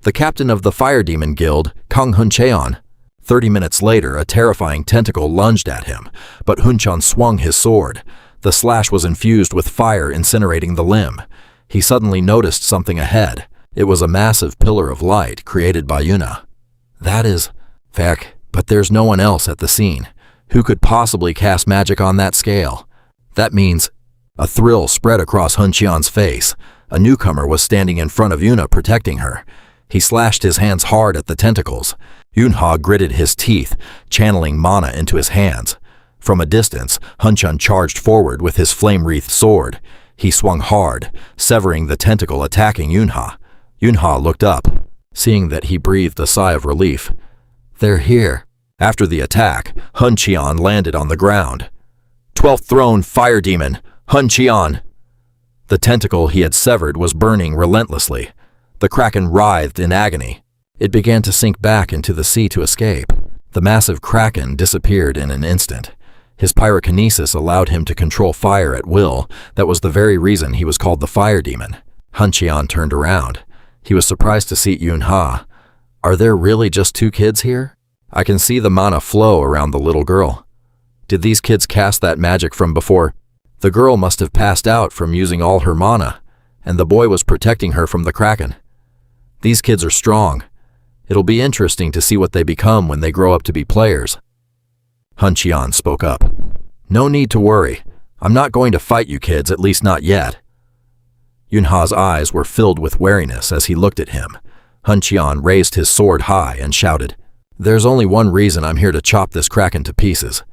The captain of the Fire Demon Guild, Kang Huncheon. 30 minutes later, a terrifying tentacle lunged at him, but Hunchan swung his sword. The slash was infused with fire, incinerating the limb. He suddenly noticed something ahead. It was a massive pillar of light created by Yuna. That is... Feck, but there's no one else at the scene. Who could possibly cast magic on that scale? That means... A thrill spread across Huncheon's face. A newcomer was standing in front of Yuna, protecting her. He slashed his hands hard at the tentacles. Yunha gritted his teeth, channeling mana into his hands. From a distance, Hunchan charged forward with his flame-wreathed sword. He swung hard, severing the tentacle attacking Yunha. Yunha looked up, seeing that he breathed a sigh of relief. They're here. After the attack, Huncheon landed on the ground. 12th Throne Fire Demon, Huncheon! The tentacle he had severed was burning relentlessly. The kraken writhed in agony. It began to sink back into the sea to escape. The massive kraken disappeared in an instant. His pyrokinesis allowed him to control fire at will. That was the very reason he was called the Fire Demon. Huncheon turned around. He was surprised to see Yunha. Are there really just 2 kids here? I can see the mana flow around the little girl. Did these kids cast that magic from before? The girl must have passed out from using all her mana, and the boy was protecting her from the kraken. These kids are strong. It'll be interesting to see what they become when they grow up to be players. Huncheon spoke up. No need to worry. I'm not going to fight you kids, at least not yet. Yunha's eyes were filled with wariness as he looked at him. Huncheon raised his sword high and shouted, There's only one reason I'm here to chop this kraken to pieces.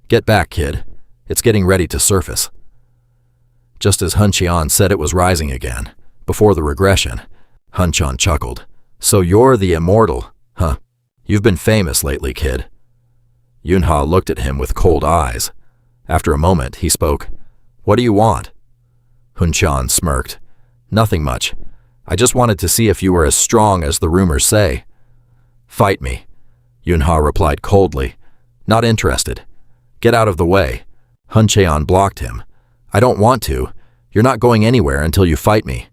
Get back, kid. It's getting ready to surface. Just as Huncheon said it was rising again, before the regression, Hunchan chuckled. So you're the immortal, huh? You've been famous lately, kid. Yunha looked at him with cold eyes. After a moment, he spoke. What do you want? Hunchan smirked. Nothing much. I just wanted to see if you were as strong as the rumors say. Fight me, Yunha replied coldly. Not interested. Get out of the way. Huncheon blocked him. I don't want to. You're not going anywhere until you fight me.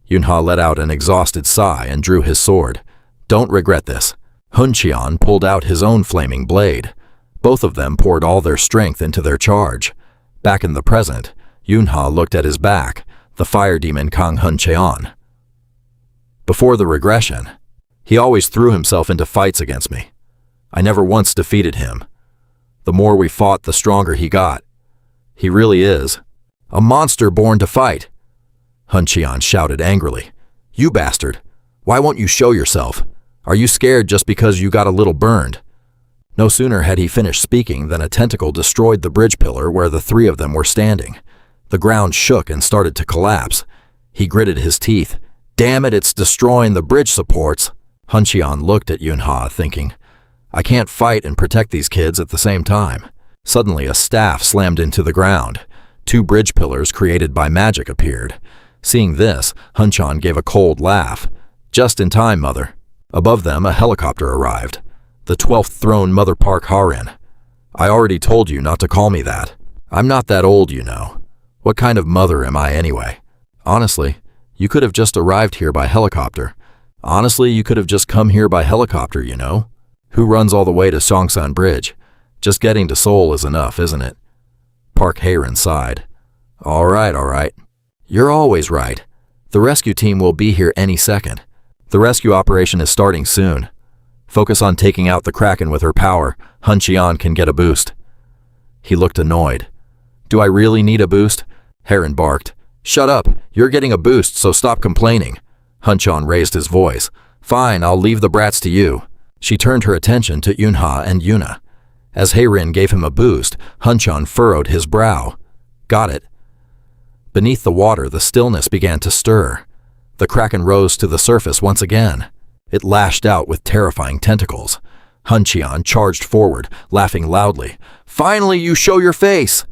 Yunha let out an exhausted sigh and drew his sword. Don't regret this. Huncheon pulled out his own flaming blade. Both of them poured all their strength into their charge. Back in the present, Yunha looked at his back, the fire demon Kang Huncheon. Before the regression, he always threw himself into fights against me. I never once defeated him. The more we fought, the stronger he got. He really is a monster born to fight. Huncheon shouted angrily. You bastard! Why won't you show yourself? Are you scared just because you got a little burned? No sooner had he finished speaking than a tentacle destroyed the bridge pillar where the 3 of them were standing. The ground shook and started to collapse. He gritted his teeth. Damn it, it's destroying the bridge supports. Huncheon looked at Yunha, thinking, I can't fight and protect these kids at the same time. Suddenly, a staff slammed into the ground. 2 bridge pillars created by magic appeared. Seeing this, Hunchan gave a cold laugh. Just in time, mother. Above them, a helicopter arrived. The 12th Throne Mother Park Harin. I already told you not to call me that. I'm not that old, you know. What kind of mother am I anyway? Honestly, you could have just arrived here by helicopter. Honestly, you could have just come here by helicopter, you know. Who runs all the way to Songsan Bridge? Just getting to Seoul is enough, isn't it? Park Haerin sighed. All right. You're always right. The rescue team will be here any second. The rescue operation is starting soon. Focus on taking out the kraken with her power. Huncheon can get a boost. He looked annoyed. Do I really need a boost? Haerin barked. Shut up. You're getting a boost, so stop complaining. Huncheon raised his voice. Fine, I'll leave the brats to you. She turned her attention to Yunha and Yuna. As Haerin gave him a boost, Huncheon furrowed his brow. Got it. Beneath the water, the stillness began to stir. The kraken rose to the surface once again. It lashed out with terrifying tentacles. Huncheon charged forward, laughing loudly. "Finally, you show your face!"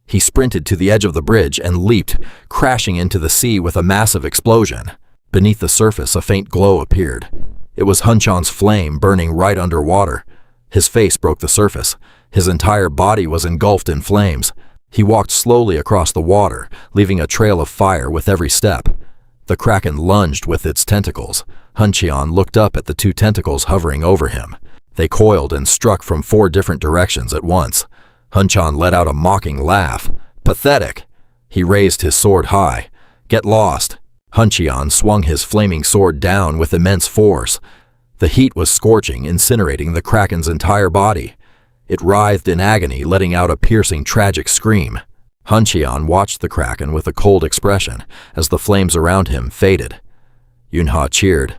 He sprinted to the edge of the bridge and leaped, crashing into the sea with a massive explosion. Beneath the surface, a faint glow appeared. It was Huncheon's flame burning right underwater. His face broke the surface. His entire body was engulfed in flames. He walked slowly across the water, leaving a trail of fire with every step. The kraken lunged with its tentacles. Huncheon looked up at the two tentacles hovering over him. They coiled and struck from 4 different directions at once. Huncheon let out a mocking laugh. "Pathetic!" He raised his sword high. "Get lost!" Huncheon swung his flaming sword down with immense force. The heat was scorching, incinerating the kraken's entire body. It writhed in agony, letting out a piercing, tragic scream. Huncheon watched the kraken with a cold expression as the flames around him faded. Yunha cheered.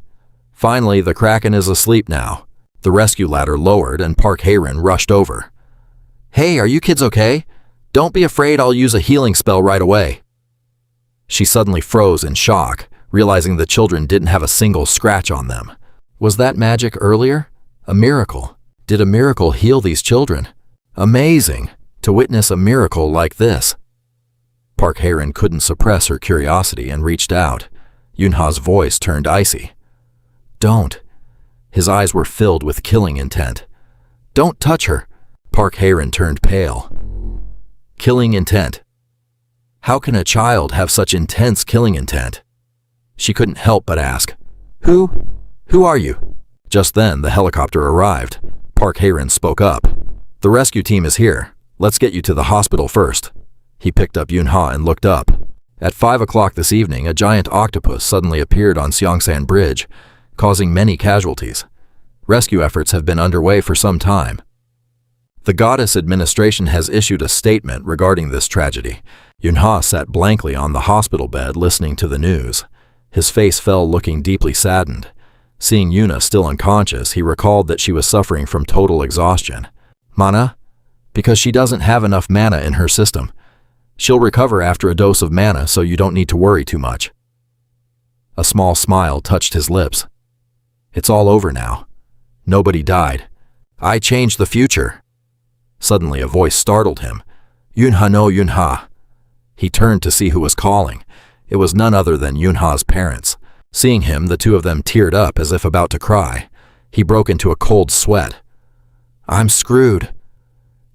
"Finally, the kraken is asleep now." The rescue ladder lowered and Park Hae-rin rushed over. "Hey, are you kids okay? Don't be afraid, I'll use a healing spell right away." She suddenly froze in shock, realizing the children didn't have a single scratch on them. Was that magic earlier? A miracle? Did a miracle heal these children? Amazing! To witness a miracle like this. Park Hae-rin couldn't suppress her curiosity and reached out. Yunha's voice turned icy. "Don't." His eyes were filled with killing intent. "Don't touch her." Park Hae-rin turned pale. Killing intent. How can a child have such intense killing intent? She couldn't help but ask, Who are you?" Just then, the helicopter arrived. Park Hae-rin spoke up. "The rescue team is here. Let's get you to the hospital first." He picked up Yunha and looked up. At 5 o'clock this evening, a giant octopus suddenly appeared on Seongsan Bridge, causing many casualties. Rescue efforts have been underway for some time. The goddess administration has issued a statement regarding this tragedy. Yunha sat blankly on the hospital bed listening to the news. His face fell, looking deeply saddened. Seeing Yuna still unconscious, he recalled that she was suffering from total exhaustion. "Mana?" "Because she doesn't have enough mana in her system. She'll recover after a dose of mana, so you don't need to worry too much." A small smile touched his lips. "It's all over now. Nobody died. I changed the future." Suddenly, a voice startled him. "Yunha no Yunha." He turned to see who was calling. It was none other than Yunha's parents. Seeing him, the two of them teared up as if about to cry. He broke into a cold sweat. "I'm screwed."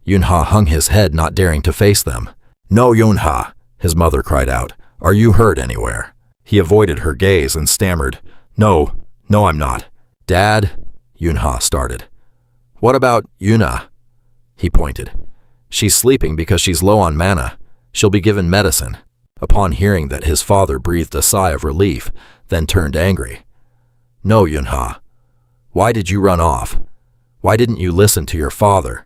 Yunha hung his head, not daring to face them. "No, Yunha," his mother cried out. "Are you hurt anywhere?" He avoided her gaze and stammered, No, I'm not." "Dad," Yunha started. "What about Yuna?" He pointed. "She's sleeping because she's low on mana. She'll be given medicine." Upon hearing that, his father breathed a sigh of relief, then turned angry. "No, Yunha. Why did you run off? Why didn't you listen to your father?"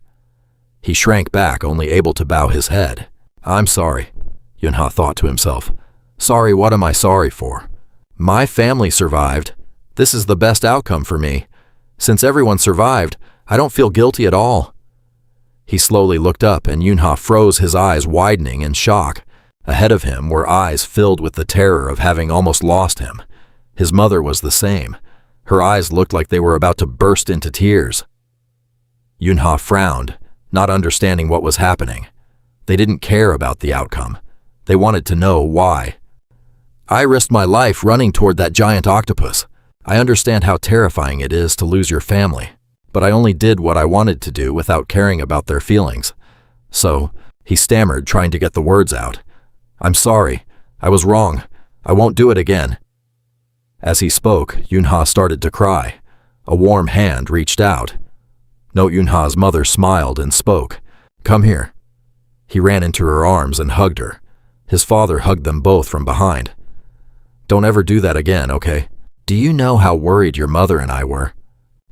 He shrank back, only able to bow his head. "I'm sorry," Yunha thought to himself. "Sorry, what am I sorry for? My family survived. This is the best outcome for me. Since everyone survived, I don't feel guilty at all." He slowly looked up, and Yunha froze, his eyes widening in shock. Ahead of him were eyes filled with the terror of having almost lost him. His mother was the same. Her eyes looked like they were about to burst into tears. Yunha frowned, not understanding what was happening. They didn't care about the outcome. They wanted to know why. "I risked my life running toward that giant octopus. I understand how terrifying it is to lose your family, but I only did what I wanted to do without caring about their feelings. So," he stammered, trying to get the words out. "I'm sorry. I was wrong. I won't do it again." As he spoke, Yunha started to cry. A warm hand reached out. No, Yunha's mother smiled and spoke. "Come here." He ran into her arms and hugged her. His father hugged them both from behind. "Don't ever do that again, okay? Do you know how worried your mother and I were?"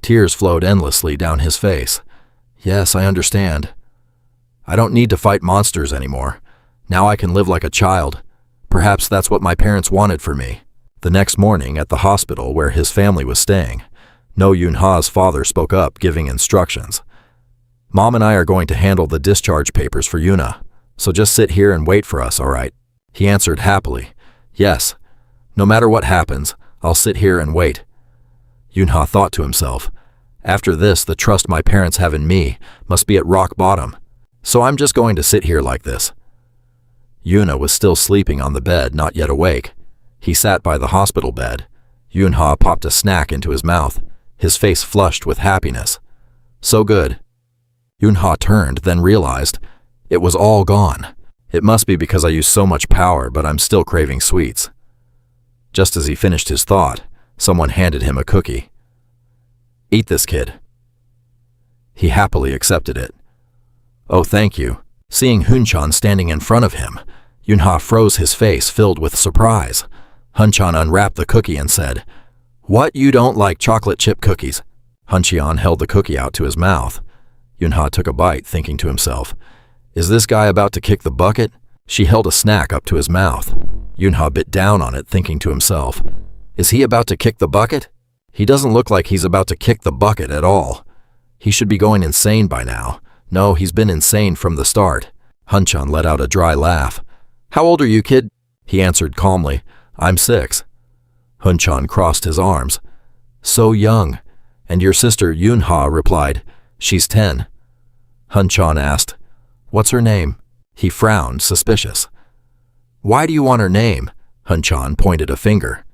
Tears flowed endlessly down his face. "Yes, I understand. I don't need to fight monsters anymore. Now I can live like a child. Perhaps that's what my parents wanted for me." The next morning, at the hospital where his family was staying, No Yunha's father spoke up, giving instructions. "Mom and I are going to handle the discharge papers for Yuna, so just sit here and wait for us, all right?" He answered happily, "Yes. No matter what happens, I'll sit here and wait." Yunha thought to himself, "After this, the trust my parents have in me must be at rock bottom, so I'm just going to sit here like this." Yuna was still sleeping on the bed, not yet awake. He sat by the hospital bed. Yunha popped a snack into his mouth, his face flushed with happiness. "So good." Yunha turned, then realized it was all gone. "It must be because I use so much power, but I'm still craving sweets." Just as he finished his thought, someone handed him a cookie. "Eat this, kid." He happily accepted it. "Oh, thank you." Seeing Hunchan standing in front of him, Yunha froze, his face filled with surprise. Hunchan unwrapped the cookie and said, "What, you don't like chocolate chip cookies?" Hunchan held the cookie out to his mouth. Yunha took a bite, thinking to himself, "Is this guy about to kick the bucket?" She held a snack up to his mouth. Yunha bit down on it, thinking to himself, "Is he about to kick the bucket? He doesn't look like he's about to kick the bucket at all. He should be going insane by now. No, he's been insane from the start." Hunchan let out a dry laugh. "How old are you, kid?" He answered calmly, "I'm 6. Hunchan crossed his arms. "So young." And your sister, Yunha, replied, "She's 10. Hunchan asked, "What's her name?" He frowned, suspicious. "Why do you want her name?" Hunchan pointed a finger.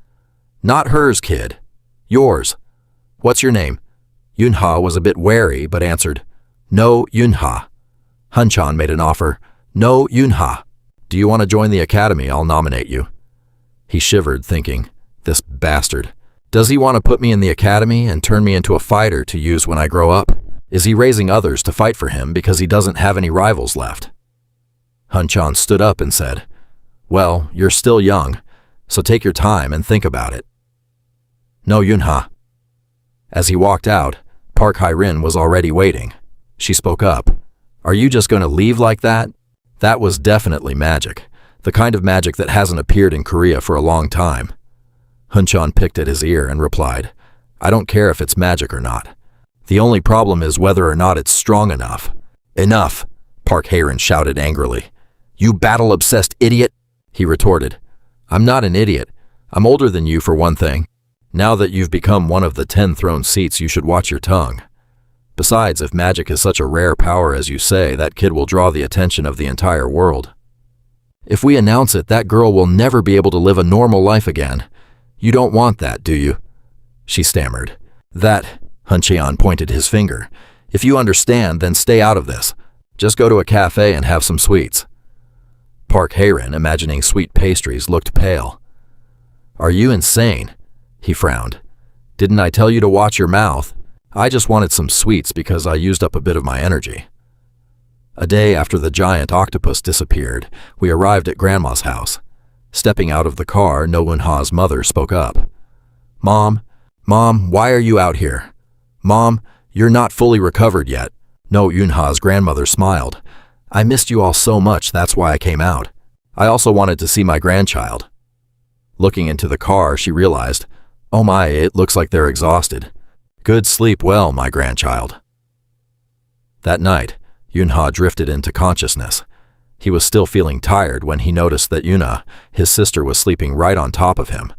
"Not hers, kid. Yours. What's your name?" Yunha was a bit wary, but answered, "No, Yunha." Hunchan made an offer. "No, Yunha. Do you want to join the academy? I'll nominate you." He shivered, thinking, "This bastard. Does he want to put me in the academy and turn me into a fighter to use when I grow up? Is he raising others to fight for him because he doesn't have any rivals left?" Hunchan stood up and said, "Well, you're still young, so take your time and think about it." "No, Yunha." As he walked out, Park Hye-rin was already waiting. She spoke up. "Are you just going to leave like that?" That was definitely magic, the kind of magic that hasn't appeared in Korea for a long time. Hunchan picked at his ear and replied, "I don't care if it's magic or not. The only problem is whether or not it's strong enough." "Enough!" Park Hye-rin shouted angrily. "You battle-obsessed idiot!" He retorted, "I'm not an idiot. I'm older than you for one thing. Now that you've become one of the 10 throne seats, you should watch your tongue. Besides, if magic is such a rare power as you say, that kid will draw the attention of the entire world. If we announce it, that girl will never be able to live a normal life again. You don't want that, do you?" She stammered. "That," Hunchan pointed his finger. "If you understand, then stay out of this. Just go to a cafe and have some sweets." Park Hye-rin, imagining sweet pastries, looked pale. "Are you insane?" He frowned. "Didn't I tell you to watch your mouth? I just wanted some sweets because I used up a bit of my energy." A day after the giant octopus disappeared, we arrived at Grandma's house. Stepping out of the car, No Eun-ha's mother spoke up. Mom, why are you out here? Mom, you're not fully recovered yet." No Eun-ha's grandmother smiled. "I missed you all so much, that's why I came out. I also wanted to see my grandchild." Looking into the car, she realized, "Oh my, it looks like they're exhausted. Good sleep well, my grandchild." That night, Eun-ha drifted into consciousness. He was still feeling tired when he noticed that Yuna, his sister, was sleeping right on top of him.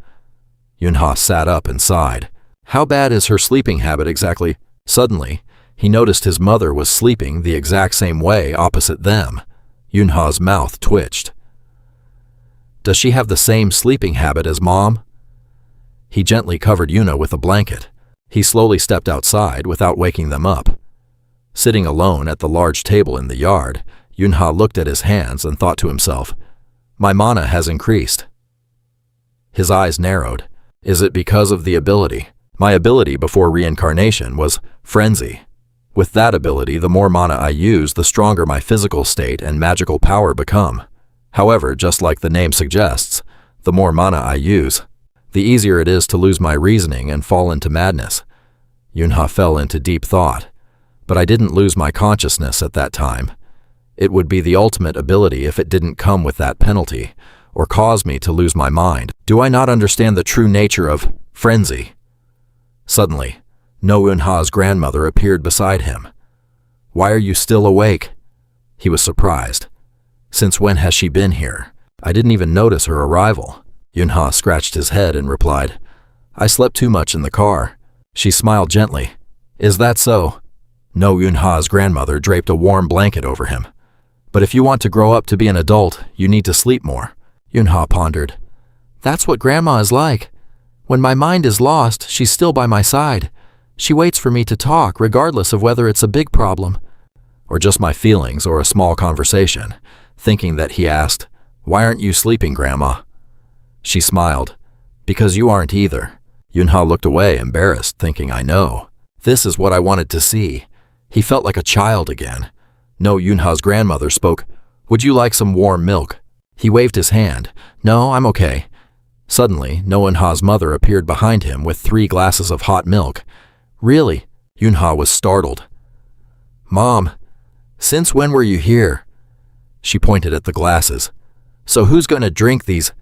Eun-ha sat up and sighed. How bad is her sleeping habit exactly? Suddenly, he noticed his mother was sleeping the exact same way opposite them. Eun-ha's mouth twitched. Does she have the same sleeping habit as Mom? He gently covered Yuna with a blanket. He slowly stepped outside without waking them up. Sitting alone at the large table in the yard, Eun-ha looked at his hands and thought to himself, "My mana has increased." His eyes narrowed. Is it because of the ability? My ability before reincarnation was Frenzy. With that ability, the more mana I use, the stronger my physical state and magical power become. However, just like the name suggests, the more mana I use, the easier it is to lose my reasoning and fall into madness. Eun-ha fell into deep thought. But I didn't lose my consciousness at that time. It would be the ultimate ability if it didn't come with that penalty, or cause me to lose my mind. Do I not understand the true nature of frenzy? Suddenly, No Eun-ha's grandmother appeared beside him. Why are you still awake? He was surprised. Since when has she been here? I didn't even notice her arrival. Yunha scratched his head and replied, I slept too much in the car. She smiled gently. Is that so? No, Yunha's grandmother draped a warm blanket over him. But if you want to grow up to be an adult, you need to sleep more. Yunha pondered. That's what Grandma is like. When my mind is lost, she's still by my side. She waits for me to talk, regardless of whether it's a big problem or just my feelings or a small conversation, thinking that he asked, Why aren't you sleeping, Grandma? She smiled. Because you aren't either. Yunha looked away, embarrassed, thinking, I know. This is what I wanted to see. He felt like a child again. No, Yunha's grandmother spoke, Would you like some warm milk? He waved his hand. No, I'm okay. Suddenly, No-Eunha's mother appeared behind him with 3 glasses of hot milk. Really? Yunha was startled. Mom, since when were you here? She pointed at the glasses. So who's going to drink these?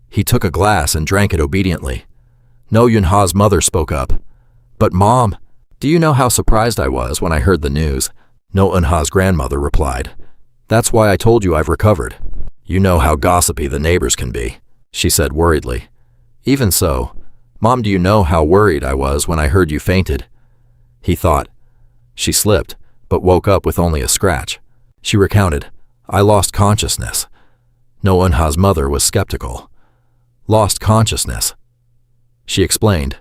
He took a glass and drank it obediently. No-Eunha's mother spoke up. But Mom, do you know how surprised I was when I heard the news? No-Eunha's grandmother replied. That's why I told you I've recovered. You know how gossipy the neighbors can be, she said worriedly. Even so, Mom, do you know how worried I was when I heard you fainted? He thought. She slipped, but woke up with only a scratch. She recounted, I lost consciousness. No-Eunha's mother was skeptical. Lost consciousness. She explained,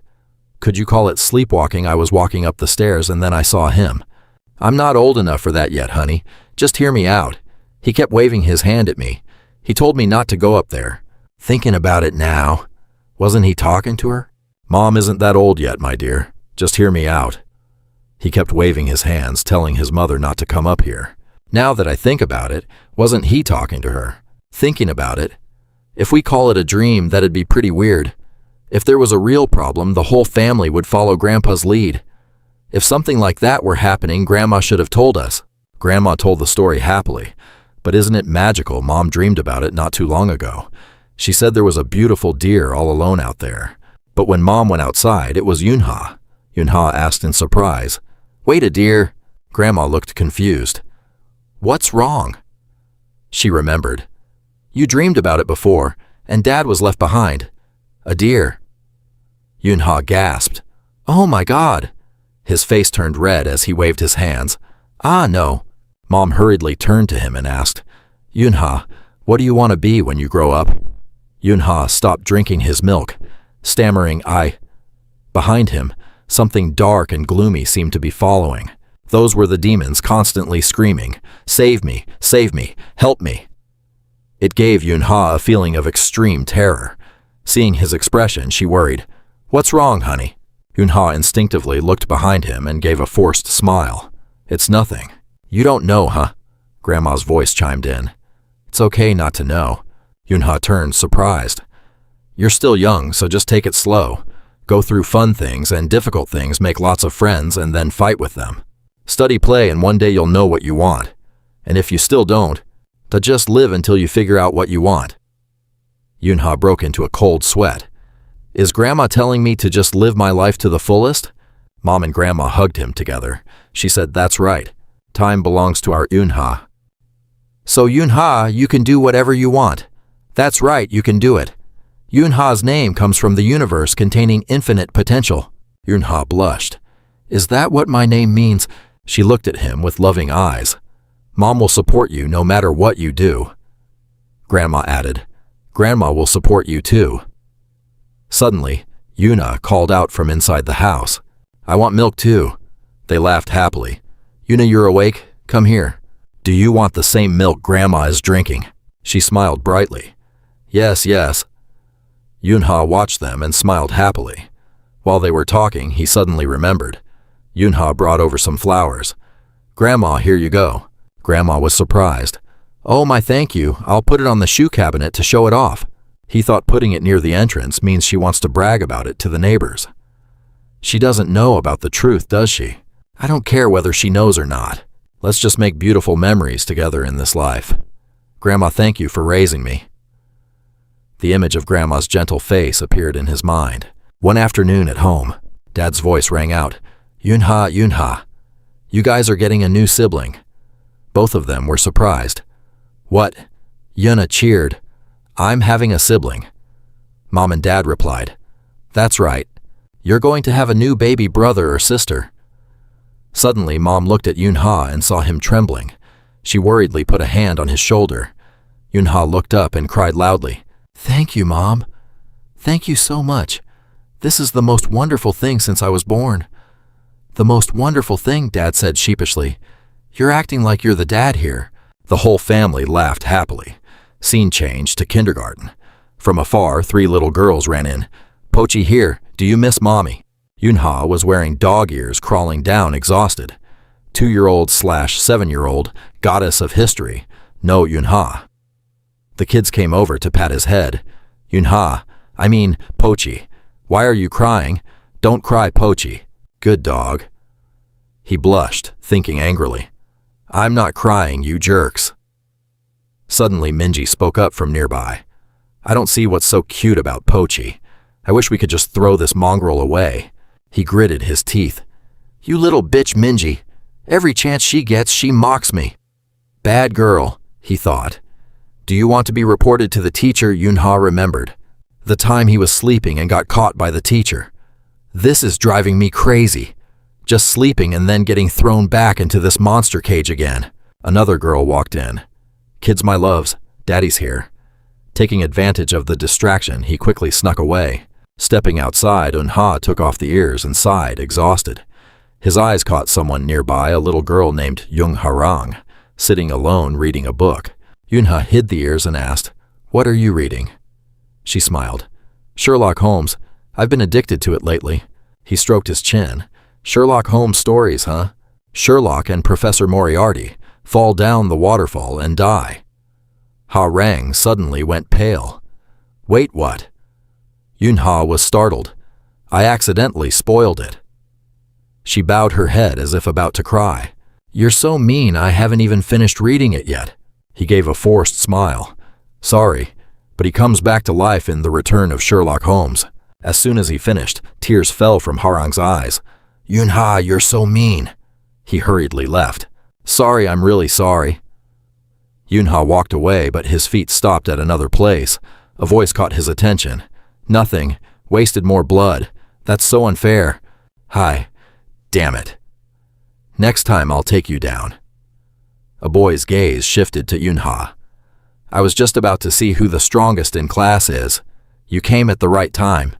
Could you call it sleepwalking? I was walking up the stairs and then I saw him. I'm not old enough for that yet, honey. Just hear me out. He kept waving his hand at me. He told me not to go up there. Thinking about it now. Wasn't he talking to her? Mom isn't that old yet, my dear. Just hear me out. He kept waving his hands, telling his mother not to come up here. Now that I think about it, wasn't he talking to her? Thinking about it. If we call it a dream, that'd be pretty weird. If there was a real problem, the whole family would follow Grandpa's lead. If something like that were happening, Grandma should have told us. Grandma told the story happily. But isn't it magical? Mom dreamed about it not too long ago. She said there was a beautiful deer all alone out there. But when Mom went outside, it was Yunha. Yunha asked in surprise, Wait, a deer? Grandma looked confused. What's wrong? She remembered. You dreamed about it before, and Dad was left behind. A deer. Yunha gasped. Oh my God. His face turned red as he waved his hands. Ah, no. Mom hurriedly turned to him and asked, Yunha, what do you want to be when you grow up? Yunha stopped drinking his milk, stammering, I. Behind him, something dark and gloomy seemed to be following. Those were the demons constantly screaming, Save me, help me. It gave Yunha a feeling of extreme terror. Seeing his expression, she worried, What's wrong, honey? Yunha instinctively looked behind him and gave a forced smile. It's nothing. You don't know, huh? Grandma's voice chimed in. It's okay not to know. Yunha turned, surprised. You're still young, so just take it slow. Go through fun things and difficult things, make lots of friends, and then fight with them. Study play, and one day you'll know what you want. And if you still don't, then just live until you figure out what you want. Yunha broke into a cold sweat. Is Grandma telling me to just live my life to the fullest? Mom and Grandma hugged him together. She said, That's right. Time belongs to our Yunha. So Yunha, you can do whatever you want. That's right, you can do it. Yunha's name comes from the universe containing infinite potential. Yunha blushed. Is that what my name means? She looked at him with loving eyes. Mom will support you no matter what you do. Grandma added, Grandma will support you too. Suddenly, Yuna called out from inside the house. I want milk too. They laughed happily. Yuna, you're awake? Come here. Do you want the same milk Grandma is drinking? She smiled brightly. Yes, yes. Yunha watched them and smiled happily. While they were talking, he suddenly remembered. Yunha brought over some flowers. Grandma, here you go. Grandma was surprised. Oh, my thank you. I'll put it on the shoe cabinet to show it off. He thought putting it near the entrance means she wants to brag about it to the neighbors. She doesn't know about the truth, does she? I don't care whether she knows or not. Let's just make beautiful memories together in this life. Grandma, thank you for raising me. The image of Grandma's gentle face appeared in his mind. One afternoon at home, Dad's voice rang out. Yunha, Yunha, you guys are getting a new sibling. Both of them were surprised. What? Yuna cheered. I'm having a sibling. Mom and Dad replied, That's right. You're going to have a new baby brother or sister. Suddenly, Mom looked at Yunha and saw him trembling. She worriedly put a hand on his shoulder. Yunha looked up and cried loudly, Thank you, Mom. Thank you so much. This is the most wonderful thing since I was born. The most wonderful thing, Dad said sheepishly. You're acting like you're the dad here. The whole family laughed happily. Scene changed to kindergarten. From afar, 3 little girls ran in. Pochi here, do you miss Mommy? Yunha was wearing dog ears, crawling down exhausted. 2-year-old/7-year-old, goddess of history, no Yunha. The kids came over to pat his head. Pochi, why are you crying? Don't cry, Pochi. Good dog. He blushed, thinking angrily. I'm not crying, you jerks. Suddenly, Minji spoke up from nearby. I don't see what's so cute about Pochi. I wish we could just throw this mongrel away. He gritted his teeth. You little bitch, Minji. Every chance she gets, she mocks me. Bad girl, he thought. Do you want to be reported to the teacher? Yunha remembered. The time he was sleeping and got caught by the teacher. This is driving me crazy. Just sleeping and then getting thrown back into this monster cage again. Another girl walked in. Kids, my loves, Daddy's here. Taking advantage of the distraction, he quickly snuck away. Stepping outside, Unha took off the ears and sighed, exhausted. His eyes caught someone nearby, a little girl named Jung Harang, sitting alone reading a book. Yunha hid the ears and asked, What are you reading? She smiled. Sherlock Holmes. I've been addicted to it lately. He stroked his chin. Sherlock Holmes stories, huh? Sherlock and Professor Moriarty fall down the waterfall and die. Harang suddenly went pale. Wait, what? Yunha was startled. I accidentally spoiled it. She bowed her head as if about to cry. You're so mean, I haven't even finished reading it yet. He gave a forced smile. Sorry, but he comes back to life in The Return of Sherlock Holmes. As soon as he finished, tears fell from Harang's eyes. Yunha, you're so mean. He hurriedly left. Sorry, I'm really sorry. Yunha walked away, but his feet stopped at another place. A voice caught his attention. Nothing. Wasted more blood. That's so unfair. Hi. Damn it. Next time I'll take you down. A boy's gaze shifted to Yunha. I was just about to see who the strongest in class is. You came at the right time.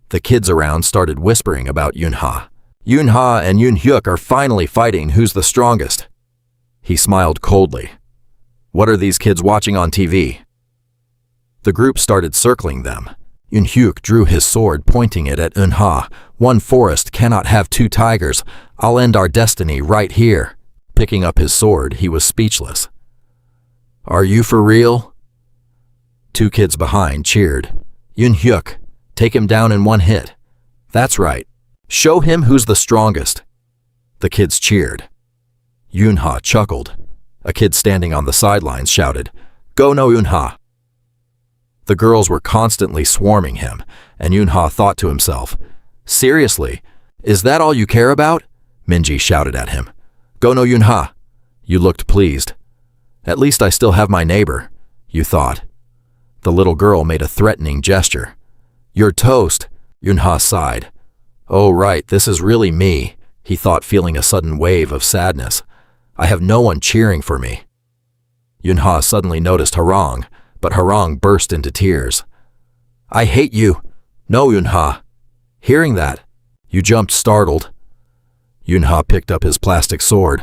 The kids around started whispering about Yunha. Yunha and Yunhyuk are finally fighting who's the strongest. He smiled coldly. What are these kids watching on TV? The group started circling them. Yunhyuk drew his sword, pointing it at Yunha. One forest cannot have 2 tigers. I'll end our destiny right here. Picking up his sword, he was speechless. Are you for real? 2 kids behind cheered. Yunhyuk, take him down in 1 hit. That's right. Show him who's the strongest. The kids cheered. Yunha chuckled. A kid standing on the sidelines shouted, Go no Yunha. The girls were constantly swarming him, and Yunha thought to himself, Seriously, is that all you care about? Minji shouted at him. Go no Yunha. You looked pleased. At least I still have my neighbor, you thought. The little girl made a threatening gesture. You're toast, Yunha sighed. Oh right, this is really me, he thought, feeling a sudden wave of sadness. I have no one cheering for me. Yunha suddenly noticed Harang, but Harang burst into tears. I hate you. No, Yunha. Hearing that, you jumped startled. Yunha picked up his plastic sword.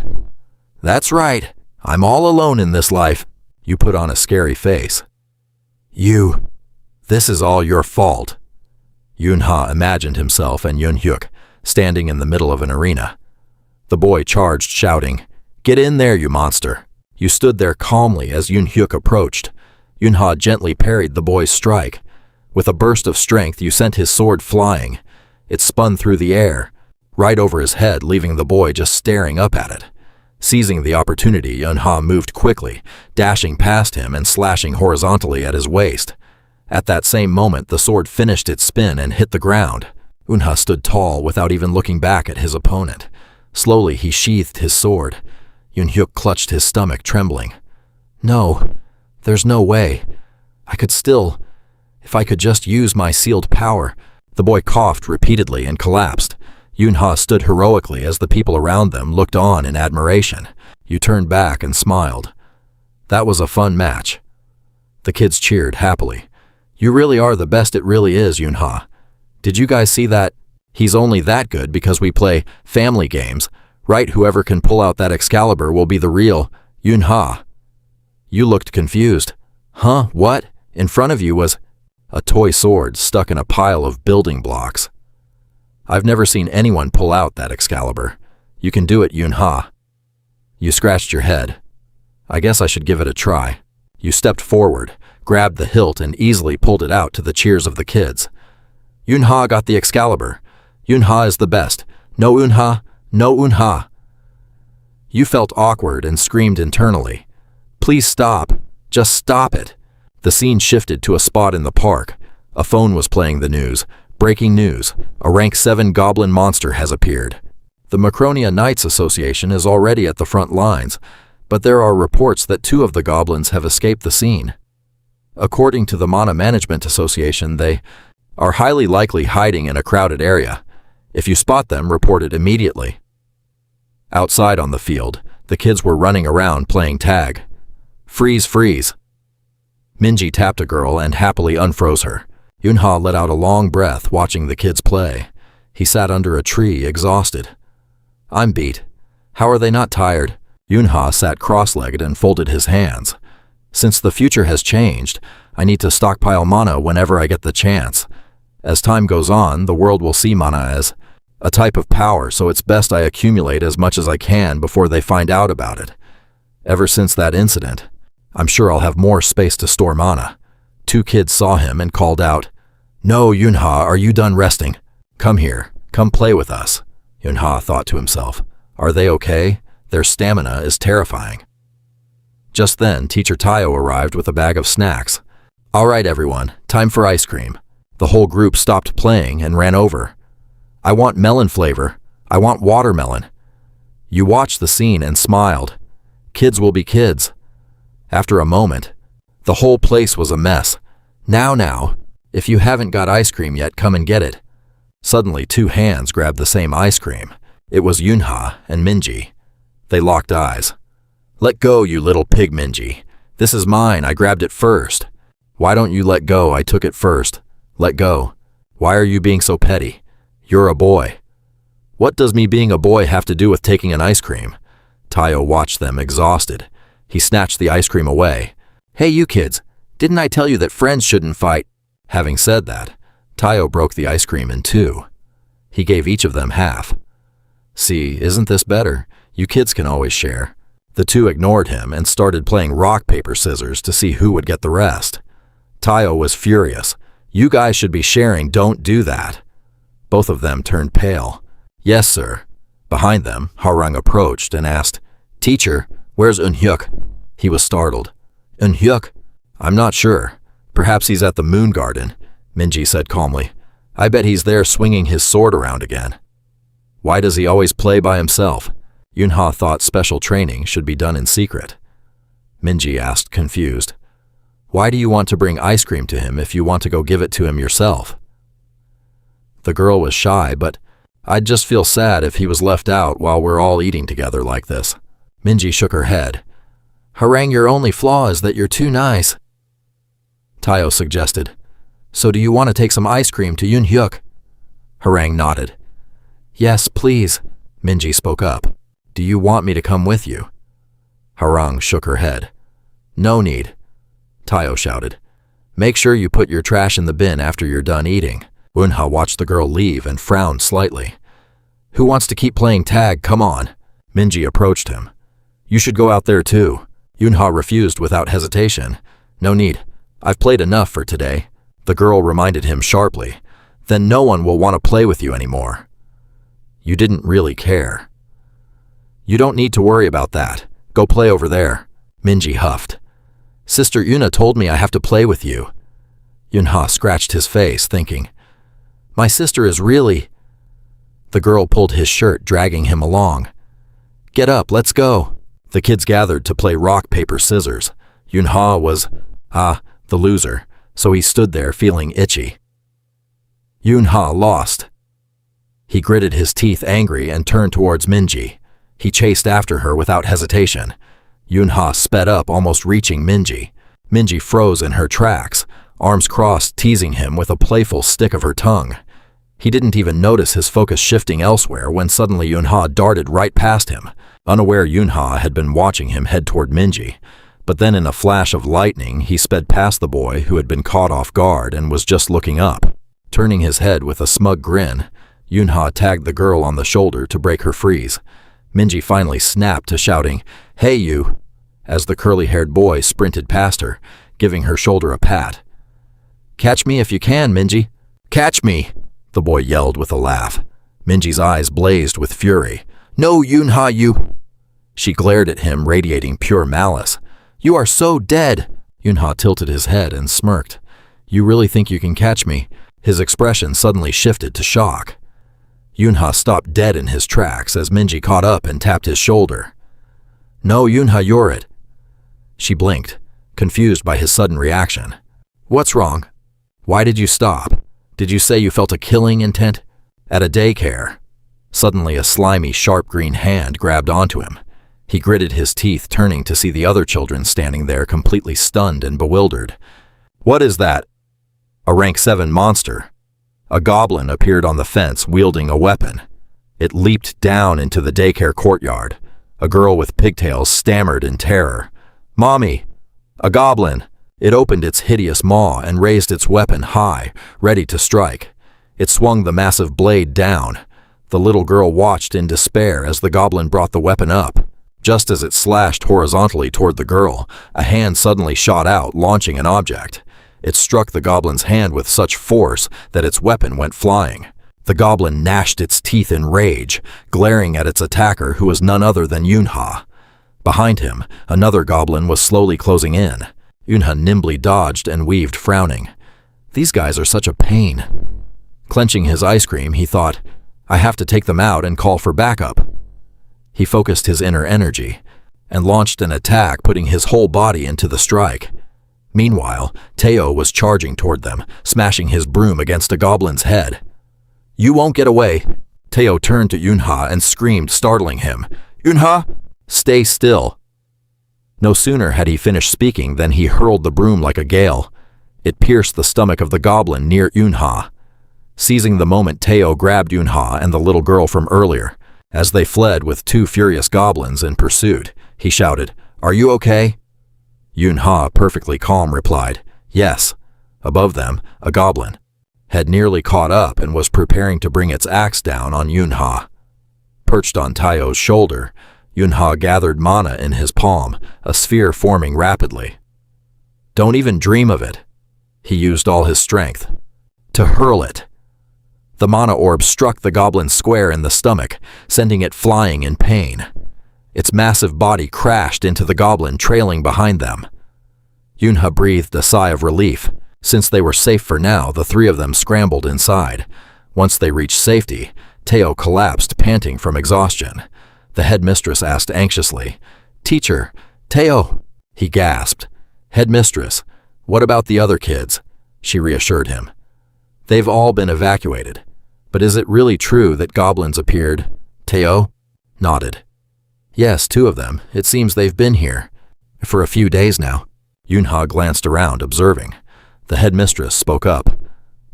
That's right. I'm all alone in this life. You put on a scary face. This is all your fault. Yunha imagined himself and Yunhyuk standing in the middle of an arena. The boy charged, shouting, Get in there, you monster. You stood there calmly as Yunhyuk approached. Yunha gently parried the boy's strike. With a burst of strength, you sent his sword flying. It spun through the air, right over his head, leaving the boy just staring up at it. Seizing the opportunity, Yunha moved quickly, dashing past him and slashing horizontally at his waist. At that same moment, the sword finished its spin and hit the ground. Yunha stood tall without even looking back at his opponent. Slowly, he sheathed his sword. Yunhyuk clutched his stomach, trembling. No, there's no way. If I could just use my sealed power. The boy coughed repeatedly and collapsed. Yunha stood heroically as the people around them looked on in admiration. You turned back and smiled. That was a fun match. The kids cheered happily. You really are the best, it really is, Yunha. Did you guys see that? He's only that good because we play family games, right? Whoever can pull out that Excalibur will be the real Yunha. You looked confused. Huh? What? In front of you was a toy sword stuck in a pile of building blocks. I've never seen anyone pull out that Excalibur. You can do it, Yunha. You scratched your head. I guess I should give it a try. You stepped forward, grabbed the hilt, and easily pulled it out to the cheers of the kids. Yunha got the Excalibur. Yunha is the best. No Yunha, no Yunha. You felt awkward and screamed internally. Please stop. Just stop it. The scene shifted to a spot in the park. A phone was playing the news. Breaking news. A rank 7 goblin monster has appeared. The Macronia Knights Association is already at the front lines, but there are reports that 2 of the goblins have escaped the scene. According to the Mana Management Association, they are highly likely hiding in a crowded area. If you spot them, report it immediately. Outside on the field, the kids were running around playing tag. Freeze, freeze. Minji tapped a girl and happily unfroze her. Yunha let out a long breath watching the kids play. He sat under a tree, exhausted. I'm beat. How are they not tired? Yunha sat cross-legged and folded his hands. Since the future has changed, I need to stockpile mana whenever I get the chance. As time goes on, the world will see mana as a type of power, so it's best I accumulate as much as I can before they find out about it. Ever since that incident, I'm sure I'll have more space to store mana. 2 kids saw him and called out, No, Yunha, are you done resting? Come here, come play with us. Yunha thought to himself, Are they okay? Their stamina is terrifying. Just then, Teacher Tayo arrived with a bag of snacks. All right, everyone, time for ice cream. The whole group stopped playing and ran over. I want melon flavor. I want watermelon. You watched the scene and smiled. Kids will be kids. After a moment, the whole place was a mess. Now, if you haven't got ice cream yet, come and get it. Suddenly, 2 hands grabbed the same ice cream. It was Yunha and Minji. They locked eyes. Let go, you little pig, Minji. This is mine, I grabbed it first. Why don't you let go? I took it first. Let go. Why are you being so petty? You're a boy. What does me being a boy have to do with taking an ice cream? Tayo watched them, exhausted. He snatched the ice cream away. Hey, you kids, didn't I tell you that friends shouldn't fight? Having said that, Tayo broke the ice cream in 2. He gave each of them half. See, isn't this better? You kids can always share. The 2 ignored him and started playing rock, paper, scissors to see who would get the rest. Tayo was furious. You guys should be sharing, don't do that. Both of them turned pale. Yes, sir. Behind them, Harang approached and asked, Teacher, where's Eunhyuk? He was startled. Eunhyuk? I'm not sure. Perhaps he's at the Moon Garden, Minji said calmly. I bet he's there swinging his sword around again. Why does he always play by himself? Yunha thought special training should be done in secret. Minji asked, confused. Why do you want to bring ice cream to him if you want to go give it to him yourself? The girl was shy, but I'd just feel sad if he was left out while we're all eating together like this. Minji shook her head. Harang, your only flaw is that you're too nice. Tayo suggested. So do you want to take some ice cream to Eunhyuk? Harang nodded. Yes, please, Minji spoke up. Do you want me to come with you? Harang shook her head. No need. Tayo shouted. Make sure you put your trash in the bin after you're done eating. Eunha watched the girl leave and frowned slightly. Who wants to keep playing tag? Come on. Minji approached him. You should go out there too. Eunha refused without hesitation. No need. I've played enough for today. The girl reminded him sharply. Then no one will want to play with you anymore. You didn't really care. You don't need to worry about that. Go play over there. Minji huffed. Sister Yuna told me I have to play with you. Yunha scratched his face, thinking, My sister is really... The girl pulled his shirt, dragging him along. Get up, let's go. The kids gathered to play rock, paper, scissors. Yunha was, the loser, so he stood there feeling itchy. Yunha lost. He gritted his teeth angry and turned towards Minji. He chased after her without hesitation. Yunha sped up, almost reaching Minji. Minji froze in her tracks, arms crossed, teasing him with a playful stick of her tongue. He didn't even notice his focus shifting elsewhere when suddenly Yunha darted right past him. Unaware, Yunha had been watching him head toward Minji. But then in a flash of lightning, he sped past the boy who had been caught off guard and was just looking up. Turning his head with a smug grin, Yunha tagged the girl on the shoulder to break her freeze. Minji finally snapped to shouting, "Hey you," as the curly-haired boy sprinted past her, giving her shoulder a pat. "Catch me if you can, Minji. Catch me," the boy yelled with a laugh. Minji's eyes blazed with fury. "No, Yunha, you." She glared at him, radiating pure malice. "You are so dead." Yunha tilted his head and smirked. "You really think you can catch me?" His expression suddenly shifted to shock. Yunha stopped dead in his tracks as Minji caught up and tapped his shoulder. "No, Yunha, you're it." She blinked, confused by his sudden reaction. "What's wrong? Why did you stop? Did you say you felt a killing intent? At a daycare?" Suddenly a slimy, sharp green hand grabbed onto him. He gritted his teeth, turning to see the other children standing there completely stunned and bewildered. "What is that?" A rank 7 monster. A goblin appeared on the fence wielding a weapon. It leaped down into the daycare courtyard. A girl with pigtails stammered in terror. "Mommy!" A goblin! It opened its hideous maw and raised its weapon high, ready to strike. It swung the massive blade down. The little girl watched in despair as the goblin brought the weapon up. Just as it slashed horizontally toward the girl, a hand suddenly shot out, launching an object. It struck the goblin's hand with such force that its weapon went flying. The goblin gnashed its teeth in rage, glaring at its attacker, who was none other than Yunha. Behind him, another goblin was slowly closing in. Yunha nimbly dodged and weaved, frowning. These guys are such a pain. Clenching his ice cream, he thought, I have to take them out and call for backup. He focused his inner energy and launched an attack, putting his whole body into the strike. Meanwhile, Teo was charging toward them, smashing his broom against a goblin's head. "You won't get away." Teo turned to Yunha and screamed, startling him. "Yunha, stay still." No sooner had he finished speaking than he hurled the broom like a gale. It pierced the stomach of the goblin near Yunha. Seizing the moment, Teo grabbed Yunha and the little girl from earlier. As they fled with 2 furious goblins in pursuit, he shouted, "Are you okay?" Yunha, perfectly calm, replied, "Yes." Above them, a goblin had nearly caught up and was preparing to bring its axe down on Yunha. Perched on Teo's shoulder, Yunha gathered mana in his palm, a sphere forming rapidly. Don't even dream of it. He used all his strength to hurl it. The mana orb struck the goblin square in the stomach, sending it flying in pain. Its massive body crashed into the goblin, trailing behind them. Yunha breathed a sigh of relief. Since they were safe for now, the 3 of them scrambled inside. Once they reached safety, Teo collapsed, panting from exhaustion. The headmistress asked anxiously, "Teacher, Teo," he gasped. "Headmistress, what about the other kids?" She reassured him. "They've all been evacuated. But is it really true that goblins appeared?" Teo nodded. "Yes, 2 of them. It seems they've been here for a few days now." Yunha glanced around, observing. The headmistress spoke up.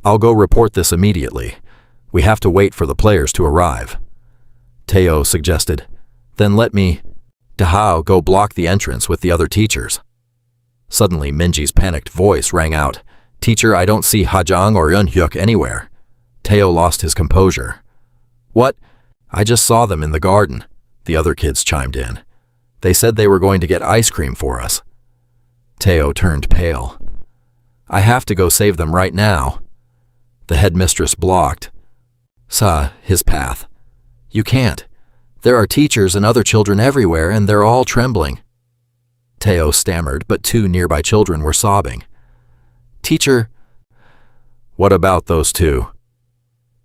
"I'll go report this immediately. We have to wait for the players to arrive." Teo suggested, "Then let me, Dahao, go block the entrance with the other teachers." Suddenly, Minji's panicked voice rang out, "Teacher, I don't see Hajang or Yunhyuk anywhere." Teo lost his composure. "What? I just saw them in the garden," the other kids chimed in. "They said they were going to get ice cream for us." Teo turned pale. "I have to go save them right now." The headmistress blocked his path. "You can't. There are teachers and other children everywhere, and they're all trembling." Teo stammered, but 2 nearby children were sobbing. "Teacher." "What about those 2?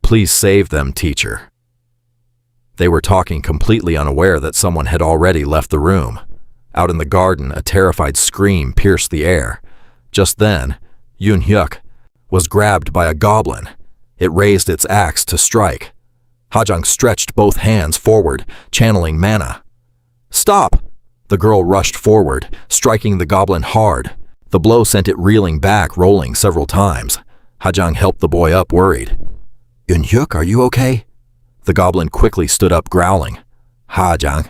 Please save them, teacher." They were talking, completely unaware that someone had already left the room. Out in the garden, a terrified scream pierced the air. Just then, Yoon-hyuk was grabbed by a goblin. It raised its axe to strike. Ha-jung stretched both hands forward, channeling mana. "Stop!" The girl rushed forward, striking the goblin hard. The blow sent it reeling back, rolling several times. Ha-jung helped the boy up, worried. "Yoon-hyuk, are you okay?" The goblin quickly stood up, growling. Ha-jung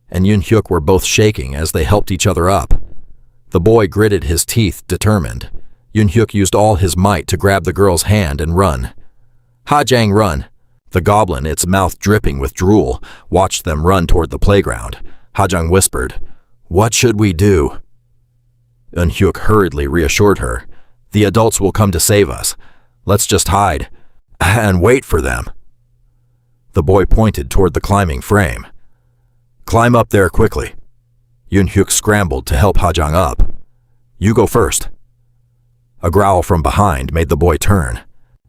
and Yoon-hyuk were both shaking as they helped each other up. The boy gritted his teeth, determined. Yoon-hyuk used all his might to grab the girl's hand and run. "Ha-jang, run!" The goblin, its mouth dripping with drool, watched them run toward the playground. Ha-jung whispered, "What should we do?" Yoon-hyuk hurriedly reassured her. "The adults will come to save us. Let's just hide and wait for them." The boy pointed toward the climbing frame. "Climb up there quickly." Yoon-hyuk scrambled to help Ha-jung up. "You go first." A growl from behind made the boy turn.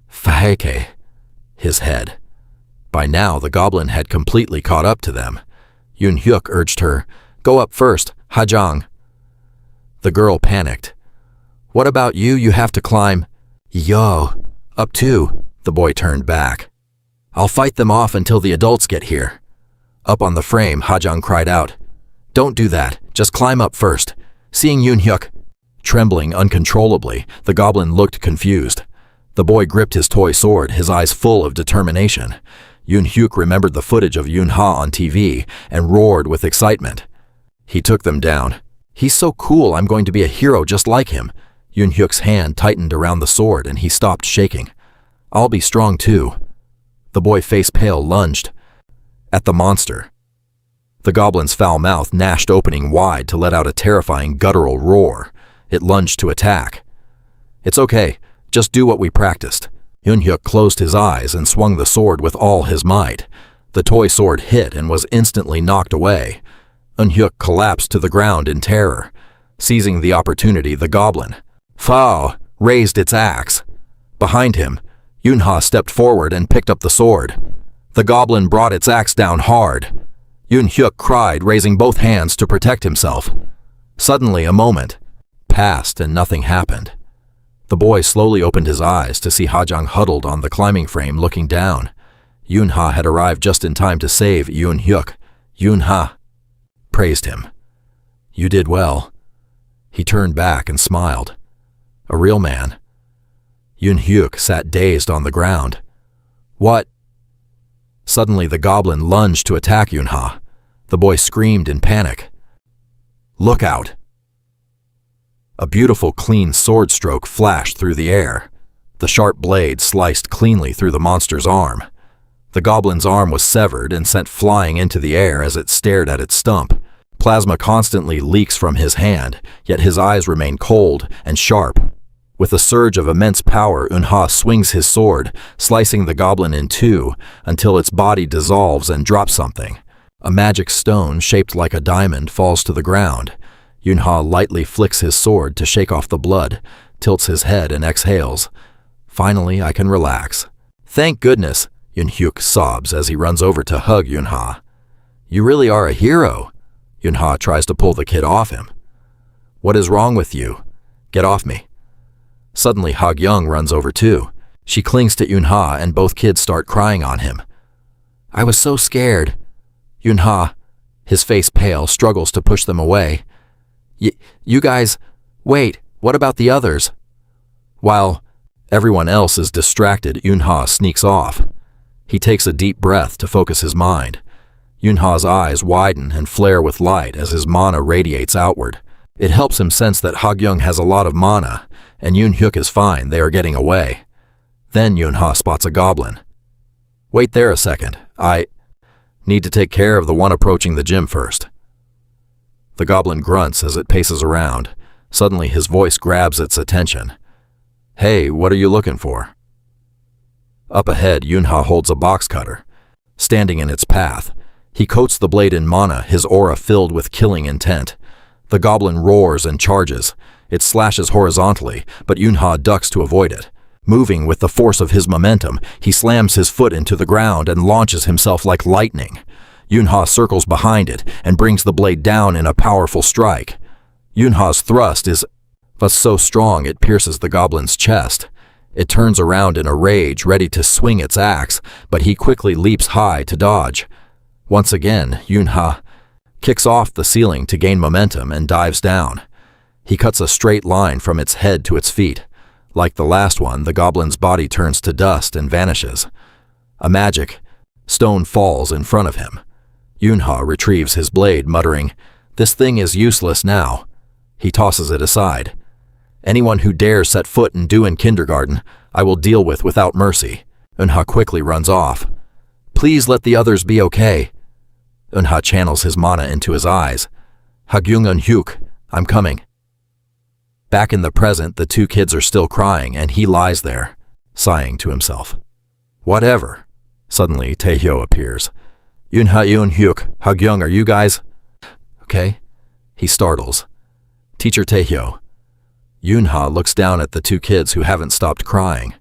"Faheke," his head. By now, the goblin had completely caught up to them. Yoon-hyuk urged her, "Go up first, Ha-jung." The girl panicked. "What about you? You have to climb." "Yo, up too." The boy turned back. "I'll fight them off until the adults get here." Up on the frame, Ha-jung cried out, "Don't do that. Just climb up first." Seeing Yoon-hyuk trembling uncontrollably, the goblin looked confused. The boy gripped his toy sword, his eyes full of determination. Yoon-hyuk remembered the footage of Yoon-ha on TV and roared with excitement. He took them down. "He's so cool, I'm going to be a hero just like him." Yoon-hyuk's hand tightened around the sword and he stopped shaking. "I'll be strong too." The boy, face pale, lunged at the monster. The goblin's foul mouth gnashed, opening wide to let out a terrifying guttural roar. It lunged to attack. "It's okay. Just do what we practiced." Yoon-hyuk closed his eyes and swung the sword with all his might. The toy sword hit and was instantly knocked away. Yoon-hyuk collapsed to the ground in terror. Seizing the opportunity, the goblin, Fao, raised its axe. Behind him, Yoon-ha stepped forward and picked up the sword. The goblin brought its axe down hard. Yoon-hyuk cried, raising both hands to protect himself. Suddenly, a moment passed and nothing happened. The boy slowly opened his eyes to see Ha-jung huddled on the climbing frame looking down. Yoon-ha had arrived just in time to save Yoon-hyuk. Yoon-ha praised him. "You did well." He turned back and smiled. "A real man." Yoon-hyuk sat dazed on the ground. "What?" Suddenly the goblin lunged to attack Yoon-ha. The boy screamed in panic. "Look out!" A beautiful, clean sword stroke flashed through the air. The sharp blade sliced cleanly through the monster's arm. The goblin's arm was severed and sent flying into the air as it stared at its stump. Plasma constantly leaks from his hand, yet his eyes remain cold and sharp. With a surge of immense power, Yoon-ha swings his sword, slicing the goblin in two until its body dissolves and drops something. A magic stone shaped like a diamond falls to the ground. Yoon-ha lightly flicks his sword to shake off the blood, tilts his head and exhales. "Finally, I can relax." "Thank goodness," Yoon-hyuk sobs as he runs over to hug Yoon-ha. "You really are a hero." Yoon-ha tries to pull the kid off him. "What is wrong with you? Get off me." Suddenly, Ha-gyung runs over too. She clings to Yoon-ha and both kids start crying on him. "I was so scared." Yoon-ha, his face pale, struggles to push them away. You guys, wait, what about the others?" While everyone else is distracted, Yoon-ha sneaks off. He takes a deep breath to focus his mind. Yoon-ha's eyes widen and flare with light as his mana radiates outward. It helps him sense that Ha-gyung has a lot of mana, and Yoon-hyuk is fine, they are getting away. Then Yoon-ha spots a goblin. "Wait there a second. I need to take care of the one approaching the gym first." The goblin grunts as it paces around. Suddenly his voice grabs its attention. "Hey, what are you looking for?" Up ahead, Yoon-ha holds a box cutter. Standing in its path, he coats the blade in mana, his aura filled with killing intent. The goblin roars and charges. It slashes horizontally, but Yoon-ha ducks to avoid it. Moving with the force of his momentum, he slams his foot into the ground and launches himself like lightning. Yoon-ha circles behind it and brings the blade down in a powerful strike. Yoon-ha's thrust is but so strong it pierces the goblin's chest. It turns around in a rage, ready to swing its axe, but he quickly leaps high to dodge. Once again, Yunha kicks off the ceiling to gain momentum and dives down. He cuts a straight line from its head to its feet. Like the last one, the goblin's body turns to dust and vanishes. A magic stone falls in front of him. Yunha retrieves his blade, muttering, "This thing is useless now." He tosses it aside. "Anyone who dares set foot in Duin kindergarten, I will deal with without mercy." Yunha quickly runs off. "Please let the others be okay." Yunha channels his mana into his eyes. "Hagyung Unhyuk, I'm coming." Back in the present, the two kids are still crying, and he lies there, sighing to himself. "Whatever." Suddenly, Taehyo appears. "Yunha Unhyuk, Hagyung, are you guys okay?" He startles. "Teacher Taehyo." Yunha looks down at the two kids who haven't stopped crying.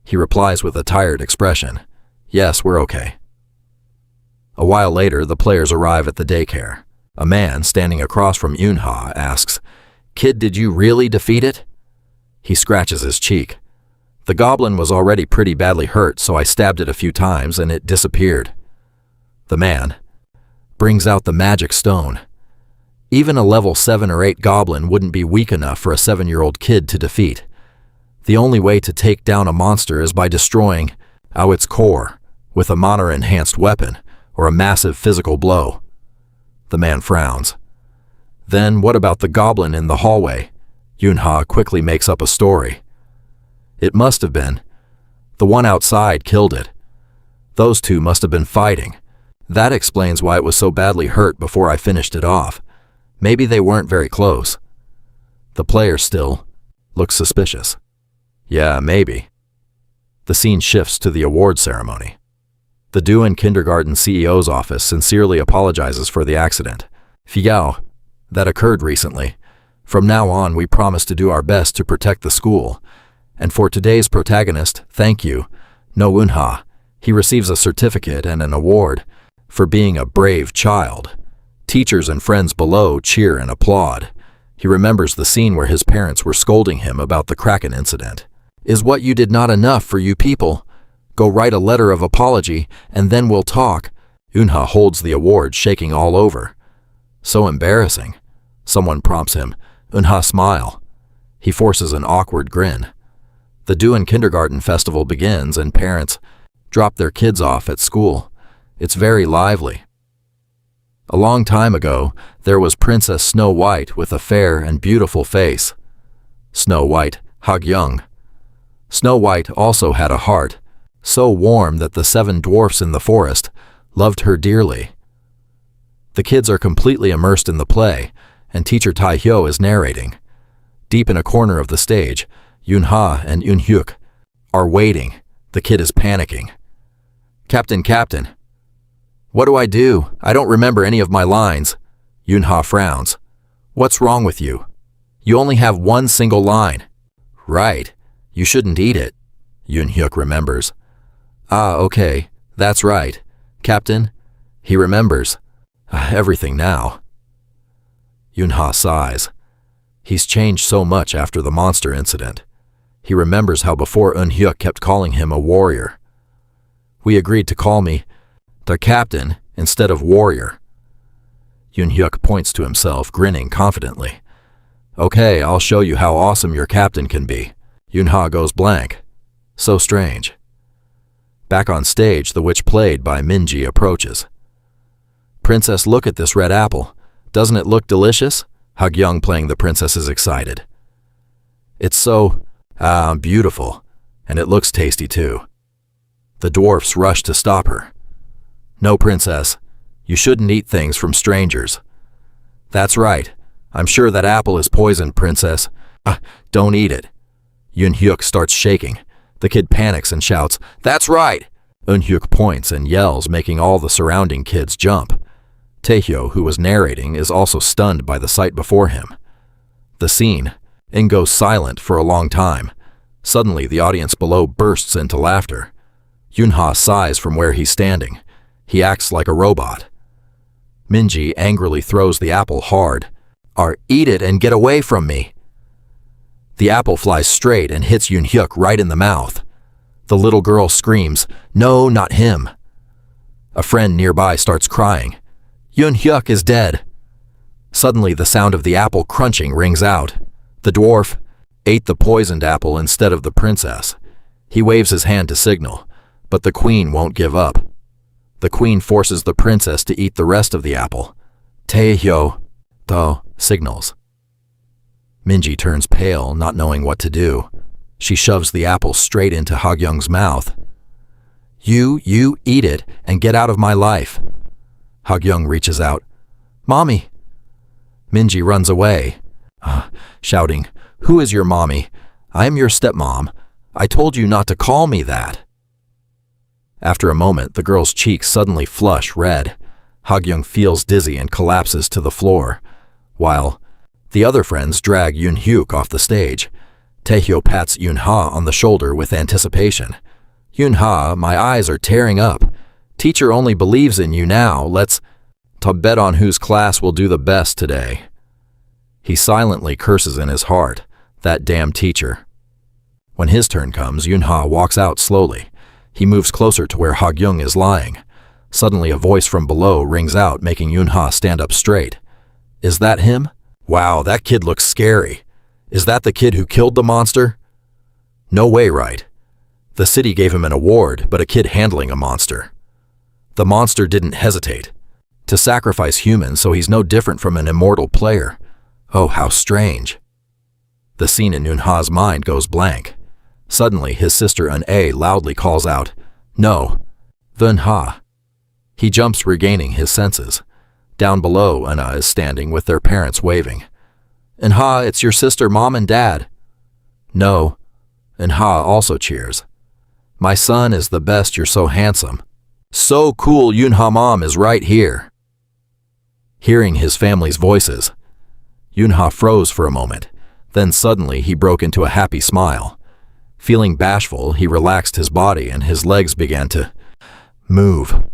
He replies with a tired expression, "Yes, we're okay." A while later, the players arrive at the daycare. A man standing across from Yunha asks, "Kid, did you really defeat it?" He scratches his cheek. "The goblin was already pretty badly hurt, so I stabbed it a few times and it disappeared." The man brings out the magic stone. Even a level 7 or 8 goblin wouldn't be weak enough for a 7-year-old kid to defeat. The only way to take down a monster is by destroying its core with a mana-enhanced weapon or a massive physical blow. The man frowns. "Then what about the goblin in the hallway?" Yunha quickly makes up a story. "It must have been. The one outside killed it. Those two must have been fighting. That explains why it was so badly hurt before I finished it off. Maybe they weren't very close." The player still looks suspicious. "Yeah, maybe." The scene shifts to the award ceremony. The Duin kindergarten CEO's office sincerely apologizes for the accident. "Fiao, that occurred recently. From now on, we promise to do our best to protect the school. And for today's protagonist, thank you, No Unha. He receives a certificate and an award for being a brave child." Teachers and friends below cheer and applaud. He remembers the scene where his parents were scolding him about the Kraken incident. "Is what you did not enough for you people? Go write a letter of apology, and then we'll talk." Unha holds the award, shaking all over. "So embarrassing." Someone prompts him. Unha smile. He forces an awkward grin. The Duin kindergarten festival begins, and parents drop their kids off at school. It's very lively. A long time ago, there was Princess Snow White with a fair and beautiful face. Snow White, Hagyung. Snow White also had a heart, so warm that the 7 dwarfs in the forest loved her dearly. The kids are completely immersed in the play, and teacher Taehyo is narrating. Deep in a corner of the stage, Yunha and Unhyuk are waiting. The kid is panicking. Captain. What do I do? I don't remember any of my lines." Yunha frowns. "What's wrong with you? You only have one single line." "Right. You shouldn't eat it." Unhyuk remembers. Okay. That's right. Captain." He remembers. Everything now. Yunha sighs. He's changed so much after the monster incident. He remembers how before Unhyuk kept calling him a warrior. "We agreed to call me the captain instead of warrior." Unhyuk points to himself, grinning confidently. "Okay, I'll show you how awesome your captain can be." Yunha goes blank. So strange. Back on stage, the witch played by Minji approaches. "Princess, look at this red apple. Doesn't it look delicious?" Hagyung, playing the princess, is excited. "It's so, beautiful, and it looks tasty too." The dwarfs rush to stop her. "No, princess. You shouldn't eat things from strangers." "That's right. I'm sure that apple is poisoned, princess." Don't eat it." Unhyuk starts shaking. The kid panics and shouts, "That's right!" Unhyuk points and yells, making all the surrounding kids jump. Taehyo, who was narrating, is also stunned by the sight before him. The scene goes silent for a long time. Suddenly, the audience below bursts into laughter. Yunha sighs from where he's standing. He acts like a robot. Minji angrily throws the apple hard. "Eat it and get away from me." The apple flies straight and hits Yoon-hyuk right in the mouth. The little girl screams, "No, not him." A friend nearby starts crying. Yoon-hyuk is dead. Suddenly, the sound of the apple crunching rings out. The dwarf ate the poisoned apple instead of the princess. He waves his hand to signal, but the queen won't give up. The queen forces the princess to eat the rest of the apple. Taehyo, though, signals. Minji turns pale, not knowing what to do. She shoves the apple straight into Ha-kyung's mouth. You eat it and get out of my life." Ha-kyung reaches out. "Mommy." Minji runs away, shouting, "Who is your mommy? I am your stepmom. I told you not to call me that." After a moment, the girl's cheeks suddenly flush red. Ha-kyung feels dizzy and collapses to the floor, while the other friends drag Yoon-hyuk off the stage. Taehyo pats Yoon-ha on the shoulder with anticipation. "Yoon-ha, my eyes are tearing up. Teacher only believes in you now. Let's bet on whose class will do the best today." He silently curses in his heart, "That damn teacher." When his turn comes, Yoon-ha walks out slowly. He moves closer to where Ha-kyung is lying. Suddenly a voice from below rings out, making Yoon-ha stand up straight. "Is that him? Wow, that kid looks scary. Is that the kid who killed the monster?" "No way, right? The city gave him an award, but a kid handling a monster. The monster didn't hesitate to sacrifice humans, so he's no different from an immortal player. Oh, how strange." The scene in Yoon-ha's mind goes blank. Suddenly, his sister Eun-a loudly calls out, "No, Eun-ha." He jumps, regaining his senses. Down below, Eun-a is standing with their parents waving. "Eun-ha, it's your sister, Mom and Dad." "No." Eun-ha also cheers. "My son is the best, you're so handsome." "So cool, Yoon-ha Mom is right here." Hearing his family's voices, Yoon-ha froze for a moment. Then suddenly he broke into a happy smile. Feeling bashful, he relaxed his body and his legs began to move.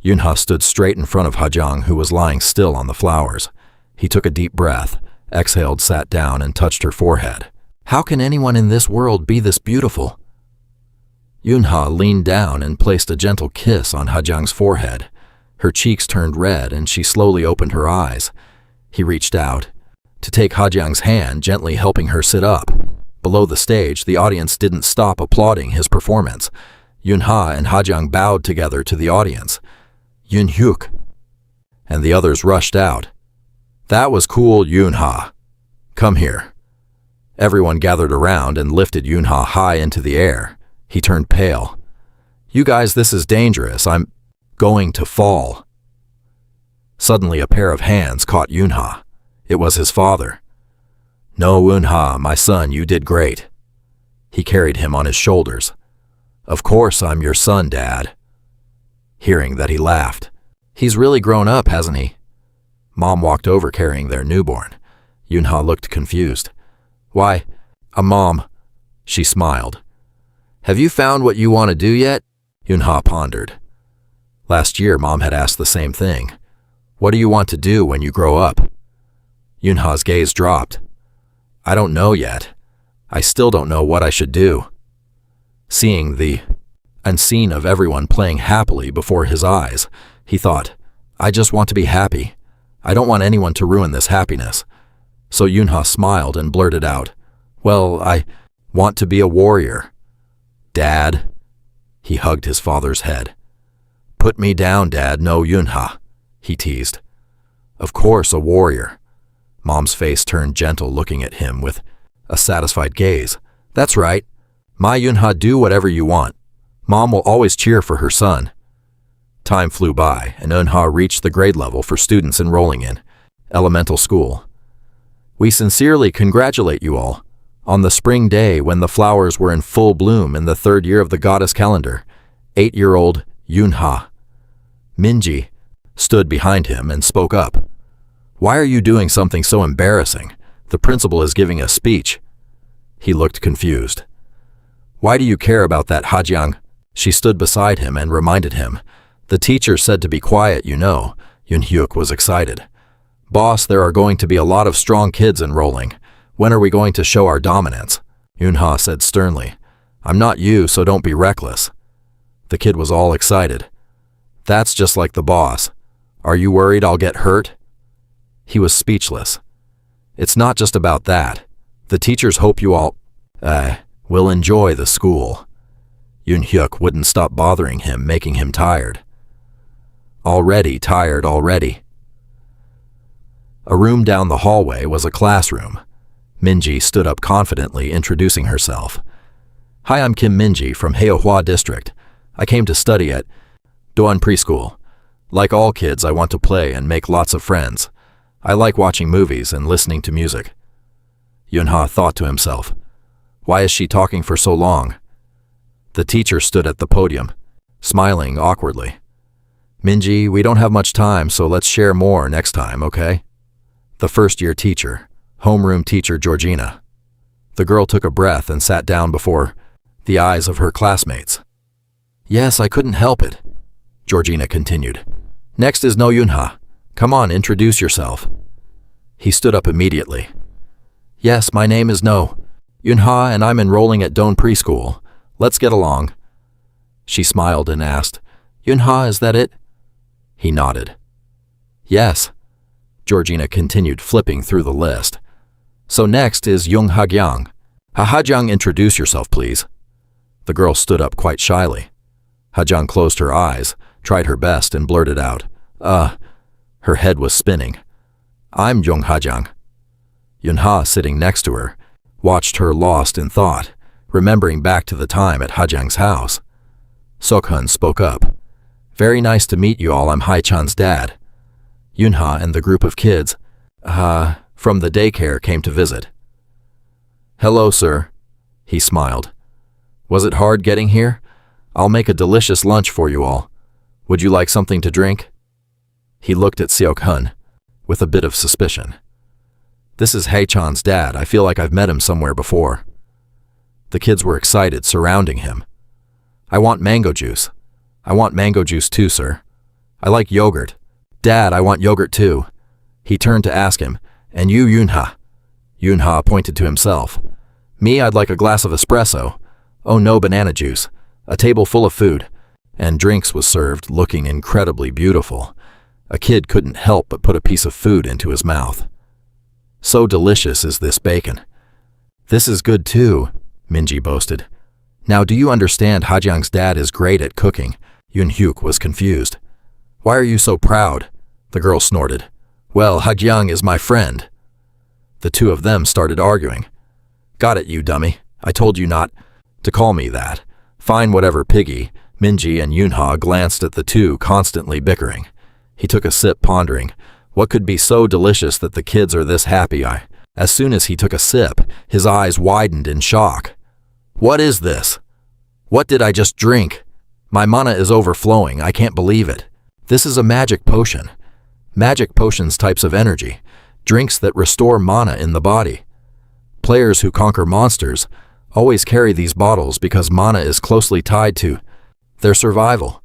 Yoon-ha stood straight in front of Ha-kyung, who was lying still on the flowers. He took a deep breath, exhaled, sat down, and touched her forehead. "How can anyone in this world be this beautiful?" Yoon-ha leaned down and placed a gentle kiss on Ha-kyung's forehead. Her cheeks turned red and she slowly opened her eyes. He reached out to take Ha-kyung's hand, gently helping her sit up. Below the stage, the audience didn't stop applauding his performance. Yoon-ha and Ha-kyung bowed together to the audience. "Yoon-hyuk," and the others rushed out. "That was cool, Yoon-ha. Come here." Everyone gathered around and lifted Yoon-ha high into the air. He turned pale. "You guys, this is dangerous. I'm going to fall." Suddenly, a pair of hands caught Yoon-ha. It was his father. "No, Yoon-ha, my son, you did great." He carried him on his shoulders. "Of course I'm your son, Dad." Hearing that, he laughed. "He's really grown up, hasn't he?" Mom walked over carrying their newborn. Yoon-ha looked confused. "Why, Mom," she smiled. "Have you found what you want to do yet?" Yoon-ha pondered. Last year, Mom had asked the same thing. "What do you want to do when you grow up?" Yoon-ha's gaze dropped. "I don't know yet. I still don't know what I should do." Seeing the unseen of everyone playing happily before his eyes, he thought, "I just want to be happy. I don't want anyone to ruin this happiness." So Yoon-ha smiled and blurted out, "Well, I want to be a warrior." "Dad?" He hugged his father's head. "Put me down, Dad, no Yoon-ha," he teased. "Of course, a warrior." Mom's face turned gentle, looking at him with a satisfied gaze. "That's right. My Yoon-ha, do whatever you want. Mom will always cheer for her son." Time flew by, and Eun-ha reached the grade level for students enrolling in elemental school. "We sincerely congratulate you all on the spring day when the flowers were in full bloom in the 3rd year of the goddess calendar. 8-year-old Yoon-ha." Minji stood behind him and spoke up. "Why are you doing something so embarrassing? The principal is giving a speech." He looked confused. "Why do you care about that, Ha-kyung?" She stood beside him and reminded him. "The teacher said to be quiet, you know." Yoon-hyuk was excited. "Boss, there are going to be a lot of strong kids enrolling. When are we going to show our dominance? Yunha said sternly. I'm not you, so don't be reckless. The kid was all excited. That's just like the boss. Are you worried I'll get hurt? He was speechless. It's not just about that. The teachers hope you all, will enjoy the school. Yoon-hyuk wouldn't stop bothering him, making him tired. Already tired already. A room down the hallway was a classroom. Minji stood up confidently, introducing herself. Hi, I'm Kim Minji from Haehwa District. I came to study at Doan Preschool. Like all kids, I want to play and make lots of friends. I like watching movies and listening to music. Yunha thought to himself, why is she talking for so long? The teacher stood at the podium, smiling awkwardly. Minji, we don't have much time, so let's share more next time, okay? The first-year teacher, homeroom teacher Georgina. The girl took a breath and sat down before the eyes of her classmates. Yes, I couldn't help it, Georgina continued. Next is No Yunha. Come on, introduce yourself. He stood up immediately. Yes, my name is No Yunha, and I'm enrolling at Doan Preschool. Let's get along. She smiled and asked, Yunha, is that it? He nodded. Yes. Georgina continued, flipping through the list. So next is Jung Hagyang. Hajang, introduce yourself, please. The girl stood up quite shyly. Hajang closed her eyes, tried her best, and blurted out, Her head was spinning. I'm Jung Hajang. Yunha, sitting next to her, watched her lost in thought, remembering back to the time at Hajang's house. Sokhun spoke up. Very nice to meet you all, I'm Hai-chan's dad. Yunha and the group of kids, from the daycare came to visit. Hello, sir. He smiled. Was it hard getting here? I'll make a delicious lunch for you all. Would you like something to drink? He looked at Seok-hun with a bit of suspicion. This is Hai-chan's dad. I feel like I've met him somewhere before. The kids were excited, surrounding him. I want mango juice. I want mango juice too, sir. I like yogurt. Dad, I want yogurt too. He turned to ask him, and you, Yunha? Yunha pointed to himself. Me, I'd like a glass of espresso. Oh no, banana juice. A table full of food. And drinks was served, looking incredibly beautiful. A kid couldn't help but put a piece of food into his mouth. So delicious is this bacon. This is good too, Minji boasted. Now do you understand Hajang's dad is great at cooking? Yoon-hyuk was confused. Why are you so proud? The girl snorted. Well, Hajang is my friend. The two of them started arguing. Got it, you dummy. I told you not to call me that. Fine, whatever, piggy. Minji and Yunha glanced at the two, constantly bickering. He took a sip, pondering. What could be so delicious that the kids are this happy? As soon as he took a sip, his eyes widened in shock. What is this? What did I just drink? My mana is overflowing. I can't believe it. This is a magic potion. Magic potions types of energy. Drinks that restore mana in the body. Players who conquer monsters always carry these bottles because mana is closely tied to their survival.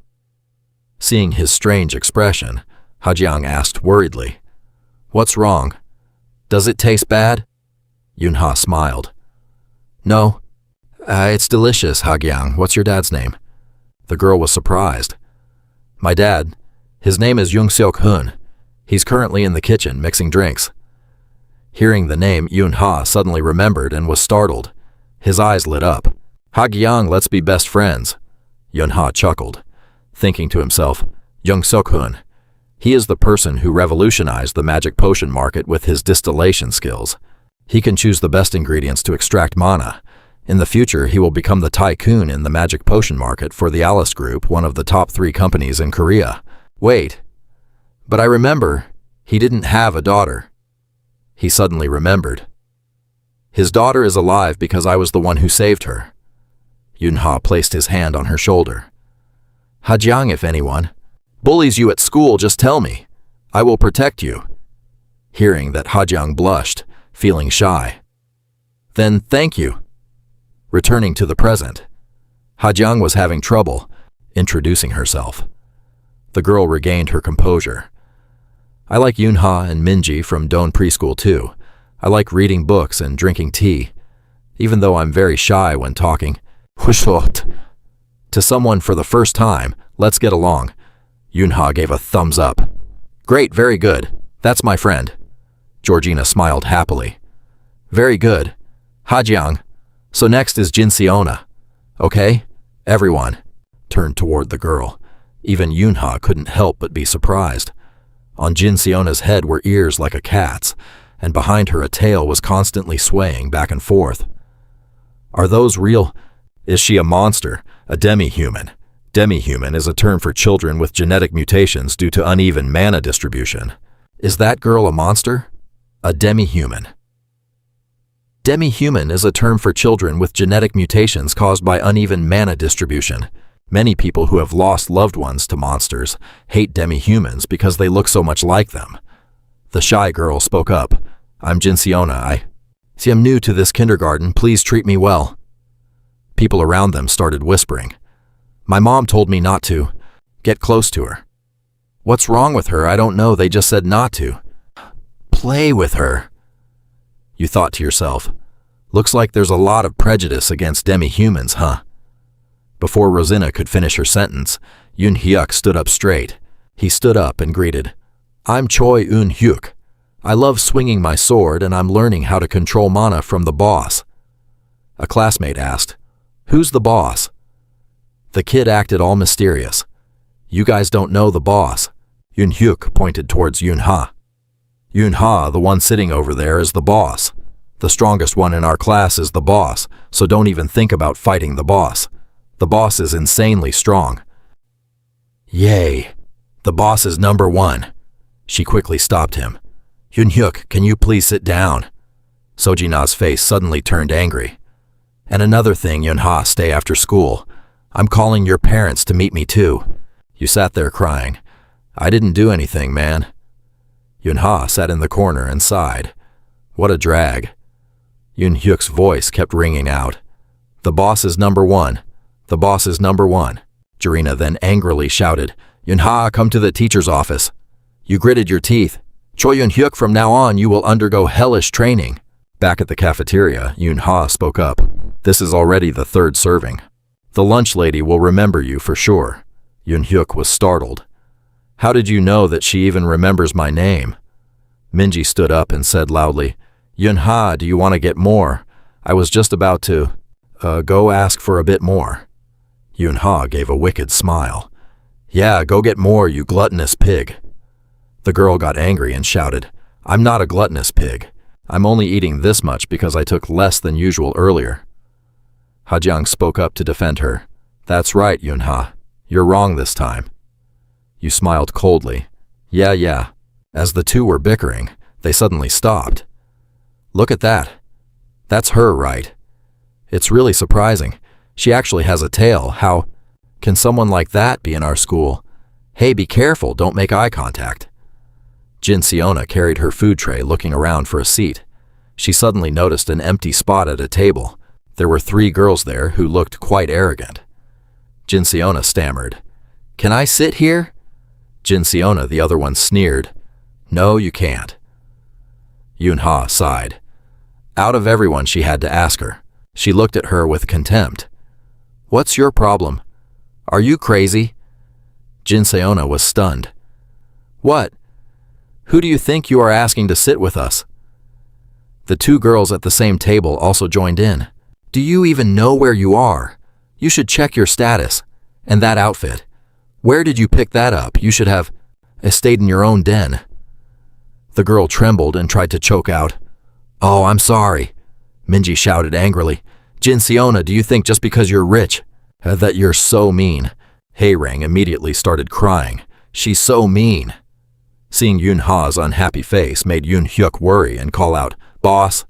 Seeing his strange expression, Hajiang asked worriedly, What's wrong? Does it taste bad? Yunha smiled. No. It's delicious, Hajiang. What's your dad's name? The girl was surprised. My dad, his name is Jung Seok-hun. He's currently in the kitchen mixing drinks. Hearing the name, Yunha suddenly remembered and was startled. His eyes lit up. Hagyang, let's be best friends. Yunha chuckled, thinking to himself, Jung Seok-hun. He is the person who revolutionized the magic potion market with his distillation skills. He can choose the best ingredients to extract mana. In the future, he will become the tycoon in the magic potion market for the Alice Group, one of the top 3 companies in Korea. Wait, but I remember, he didn't have a daughter. He suddenly remembered. His daughter is alive because I was the one who saved her. Yunha placed his hand on her shoulder. Hajiang, if anyone bullies you at school, just tell me. I will protect you. Hearing that, Hajiang blushed, feeling shy. Then thank you. Returning to the present, Hajiang was having trouble introducing herself. The girl regained her composure. I like Yunha and Minji from Doan Preschool too. I like reading books and drinking tea, even though I'm very shy when talking. To someone for the first time, let's get along. Yunha gave a thumbs up. Great, very good. That's my friend. Georgina smiled happily. Very good. Hajiang. So next is Jin Seona. Okay? Everyone turned toward the girl. Even Yunha couldn't help but be surprised. On Jin Seona's head were ears like a cat's, and behind her a tail was constantly swaying back and forth. Are those real? Is she a monster? A demi-human? Demi-human is a term for children with genetic mutations due to uneven mana distribution. Is that girl a monster? A demi-human. Demi-human is a term for children with genetic mutations caused by uneven mana distribution. Many people who have lost loved ones to monsters hate demi-humans because they look so much like them. The shy girl spoke up. I'm Jin Seona. I'm new to this kindergarten. Please treat me well. People around them started whispering. My mom told me not to. Get close to her. What's wrong with her? I don't know. They just said not to. Play with her. You thought to yourself, looks like there's a lot of prejudice against demi-humans, huh? Before Rosina could finish her sentence, Yoon Hyuk stood up straight. He stood up and greeted. I'm Choi Eun Hyuk. I love swinging my sword and I'm learning how to control mana from the boss. A classmate asked, Who's the boss? The kid acted all mysterious. You guys don't know the boss. Yoon Hyuk pointed towards Yoon Ha. Yoon Ha, the one sitting over there, is the boss. The strongest one in our class is the boss, so don't even think about fighting the boss. The boss is insanely strong. Yay. The boss is number one. She quickly stopped him. Yoon Hyuk, can you please sit down? Sojina's face suddenly turned angry. And another thing, Yoon Ha, stay after school. I'm calling your parents to meet me too. You sat there crying. I didn't do anything, man. Yoon Ha sat in the corner and sighed. What a drag. Yoon Hyuk's voice kept ringing out. The boss is number one. The boss is number one. Jarina then angrily shouted, Yoon Ha, come to the teacher's office. You gritted your teeth. Choi Yoon Hyuk, from now on you will undergo hellish training. Back at the cafeteria, Yoon Ha spoke up. This is already the third serving. The lunch lady will remember you for sure. Yoon Hyuk was startled. How did you know that she even remembers my name? Minji stood up and said loudly, Yoon Ha, do you want to get more? I was just about to, go ask for a bit more. Yoon Ha gave a wicked smile. Yeah, go get more, you gluttonous pig. The girl got angry and shouted, I'm not a gluttonous pig. I'm only eating this much because I took less than usual earlier. Hajiang spoke up to defend her. That's right, Yoon Ha. You're wrong this time. You smiled coldly. Yeah. As the two were bickering, they suddenly stopped. Look at that. That's her, right? It's really surprising. She actually has a tail. How can someone like that be in our school? Hey, be careful, don't make eye contact. Jin Seona carried her food tray looking around for a seat. She suddenly noticed an empty spot at a table. There were 3 girls there who looked quite arrogant. Jin Seona stammered, Can I sit here? Jin Seona, the other one, sneered, No, you can't. Yoon Ha sighed. Out of everyone, she had to ask her. She looked at her with contempt. What's your problem? Are you crazy? Jin Seona was stunned. What? Who do you think you are asking to sit with us? The 2 girls at the same table also joined in. Do you even know where you are? You should check your status. And that outfit. Where did you pick that up? You should have stayed in your own den. The girl trembled and tried to choke out. Oh, I'm sorry. Minji shouted angrily. Jin Seona, do you think just because you're rich, that you're so mean? Hae-rang immediately started crying. She's so mean. Seeing Yoon Ha's unhappy face made Yoon Hyuk worry and call out, Boss.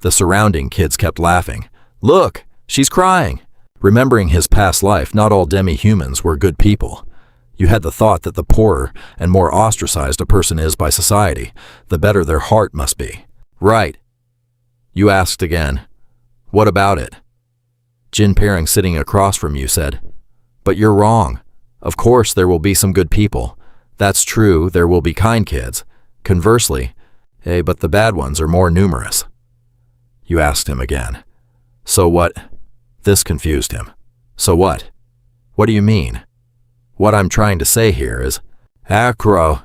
The surrounding kids kept laughing. Look, she's crying. Remembering his past life, not all demi-humans were good people. You had the thought that the poorer and more ostracized a person is by society, the better their heart must be. Right. You asked again. What about it? Jin Parang, sitting across from you, said, But you're wrong. Of course there will be some good people. That's true, there will be kind kids. Conversely, Hey, but the bad ones are more numerous. You asked him again. So what? This confused him. So what? What do you mean? What I'm trying to say here is, Acro.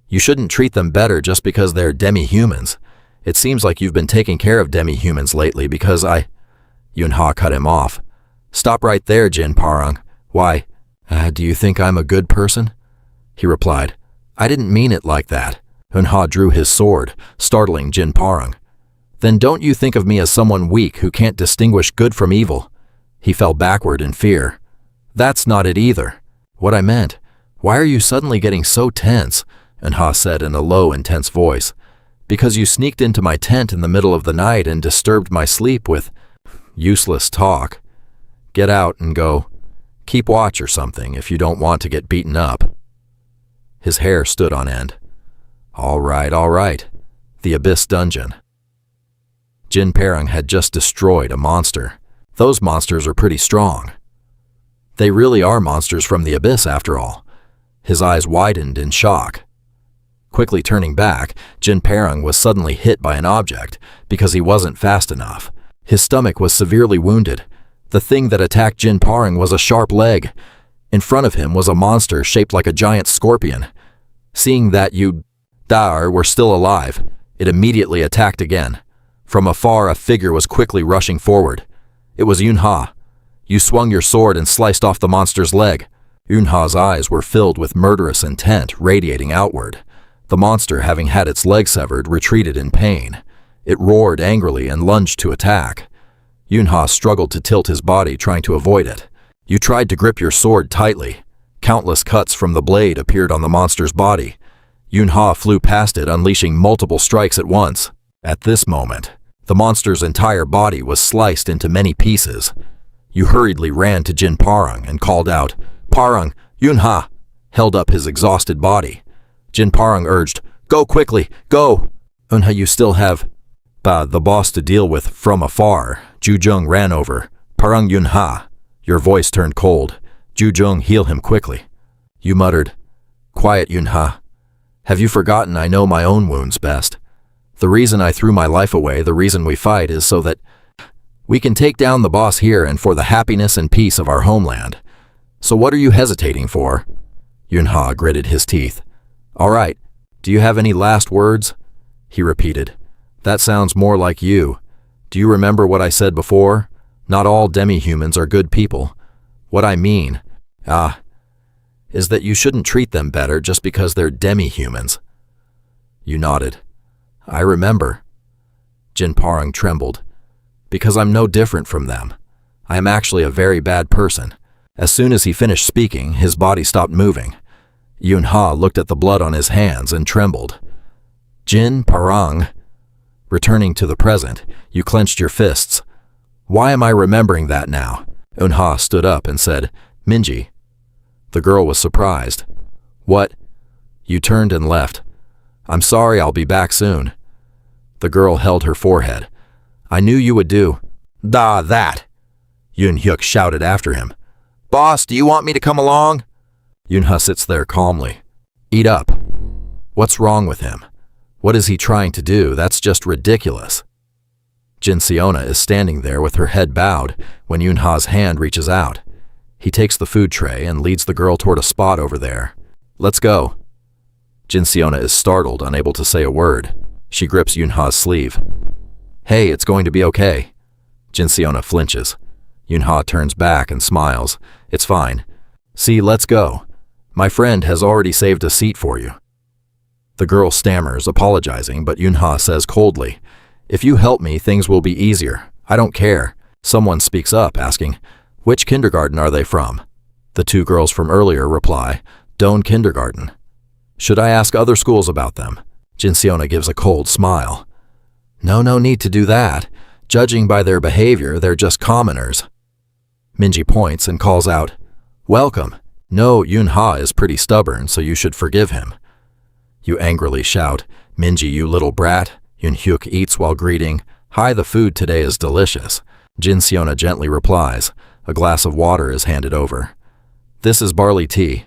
You shouldn't treat them better just because they're demi-humans. It seems like you've been taking care of demi-humans lately because Yunha cut him off. Stop right there, Jin Parang. Why, do you think I'm a good person? He replied, I didn't mean it like that. Yunha drew his sword, startling Jin Parang. Then don't you think of me as someone weak who can't distinguish good from evil? He fell backward in fear. That's not it either. What I meant. Why are you suddenly getting so tense? Yunha said in a low, intense voice. Because you sneaked into my tent in the middle of the night and disturbed my sleep with useless talk. Get out and go. Keep watch or something if you don't want to get beaten up. His hair stood on end. All right. The Abyss Dungeon. Jin Parang had just destroyed a monster. Those monsters are pretty strong. They really are monsters from the Abyss after all. His eyes widened in shock. Quickly turning back, Jin Parang was suddenly hit by an object because he wasn't fast enough. His stomach was severely wounded. The thing that attacked Jin Parang was a sharp leg. In front of him was a monster shaped like a giant scorpion. Seeing that Dar were still alive, it immediately attacked again. From afar, a figure was quickly rushing forward. It was Yunha. You swung your sword and sliced off the monster's leg. Yunha's eyes were filled with murderous intent radiating outward. The monster, having had its leg severed, retreated in pain. It roared angrily and lunged to attack. Yunha struggled to tilt his body, trying to avoid it. You tried to grip your sword tightly. Countless cuts from the blade appeared on the monster's body. Yunha flew past it, unleashing multiple strikes at once. At this moment, the monster's entire body was sliced into many pieces. You hurriedly ran to Jin Parang and called out, Parang, Yunha, held up his exhausted body. Jin Parang urged, Go quickly, go! Yunha, you still have the boss to deal with from afar. Jujung ran over. Parang Yunha. Your voice turned cold. Jujung, heal him quickly. You muttered, Quiet, Yunha. Have you forgotten I know my own wounds best? The reason I threw my life away, the reason we fight, is so that we can take down the boss here and for the happiness and peace of our homeland. So what are you hesitating for? Yunha gritted his teeth. All right, do you have any last words? He repeated. That sounds more like you. Do you remember what I said before? Not all demi-humans are good people. What I mean, is that you shouldn't treat them better just because they're demi-humans. You nodded. I remember. Jin Parang trembled. Because I'm no different from them. I am actually a very bad person. As soon as he finished speaking, his body stopped moving. Yunha looked at the blood on his hands and trembled. Jin Parang. Returning to the present, you clenched your fists. Why am I remembering that now? Yunha stood up and said, Minji. The girl was surprised. What? You turned and left. I'm sorry, I'll be back soon. The girl held her forehead. I knew you would do. That! Yun Hyuk shouted after him. Boss, do you want me to come along? Yunha sits there calmly. Eat up. What's wrong with him? What is he trying to do? That's just ridiculous. Jin Seona is standing there with her head bowed when Yunha's hand reaches out. He takes the food tray and leads the girl toward a spot over there. Let's go. Jin Seona is startled, unable to say a word. She grips Yunha's sleeve. Hey, it's going to be okay. Jin Seona flinches. Yunha turns back and smiles. It's fine. See, let's go. My friend has already saved a seat for you. The girl stammers, apologizing, but Yunha says coldly, If you help me, things will be easier. I don't care. Someone speaks up, asking, Which kindergarten are they from? The two girls from earlier reply, Doan Kindergarten. Should I ask other schools about them? Jin Seona gives a cold smile. No need to do that. Judging by their behavior, they're just commoners. Minji points and calls out, Welcome. No, Yunha is pretty stubborn, so you should forgive him. You angrily shout, Minji, you little brat. Yun Hyuk eats while greeting, Hi, the food today is delicious. Jin Seona gently replies. A glass of water is handed over. This is barley tea.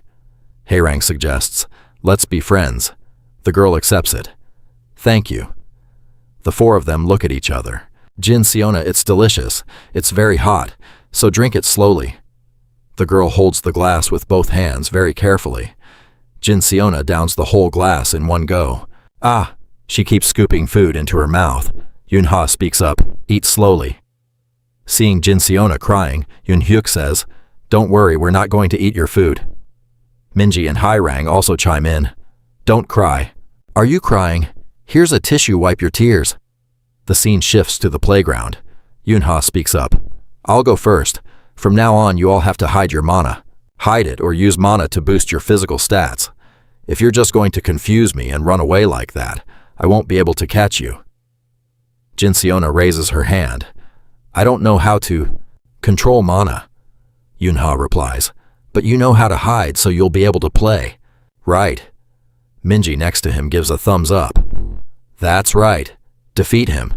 Haerang suggests, Let's be friends. The girl accepts it. Thank you. The four of them look at each other. Jin Siona, it's delicious. It's very hot, so drink it slowly. The girl holds the glass with both hands very carefully. Jin Siona downs the whole glass in one go. Ah, she keeps scooping food into her mouth. Yunha speaks up, eat slowly. Seeing Jin Siona crying, Yunhyuk says, don't worry, we're not going to eat your food. Minji and Hairang also chime in. Don't cry. Are you crying? Here's a tissue, wipe your tears. The scene shifts to the playground. Yunha speaks up. I'll go first. From now on, you all have to hide your mana. Hide it or use mana to boost your physical stats. If you're just going to confuse me and run away like that, I won't be able to catch you. Jin Siona raises her hand. I don't know how to control mana. Yunha replies. But you know how to hide, so you'll be able to play. Right. Minji next to him gives a thumbs up. That's right. Defeat him.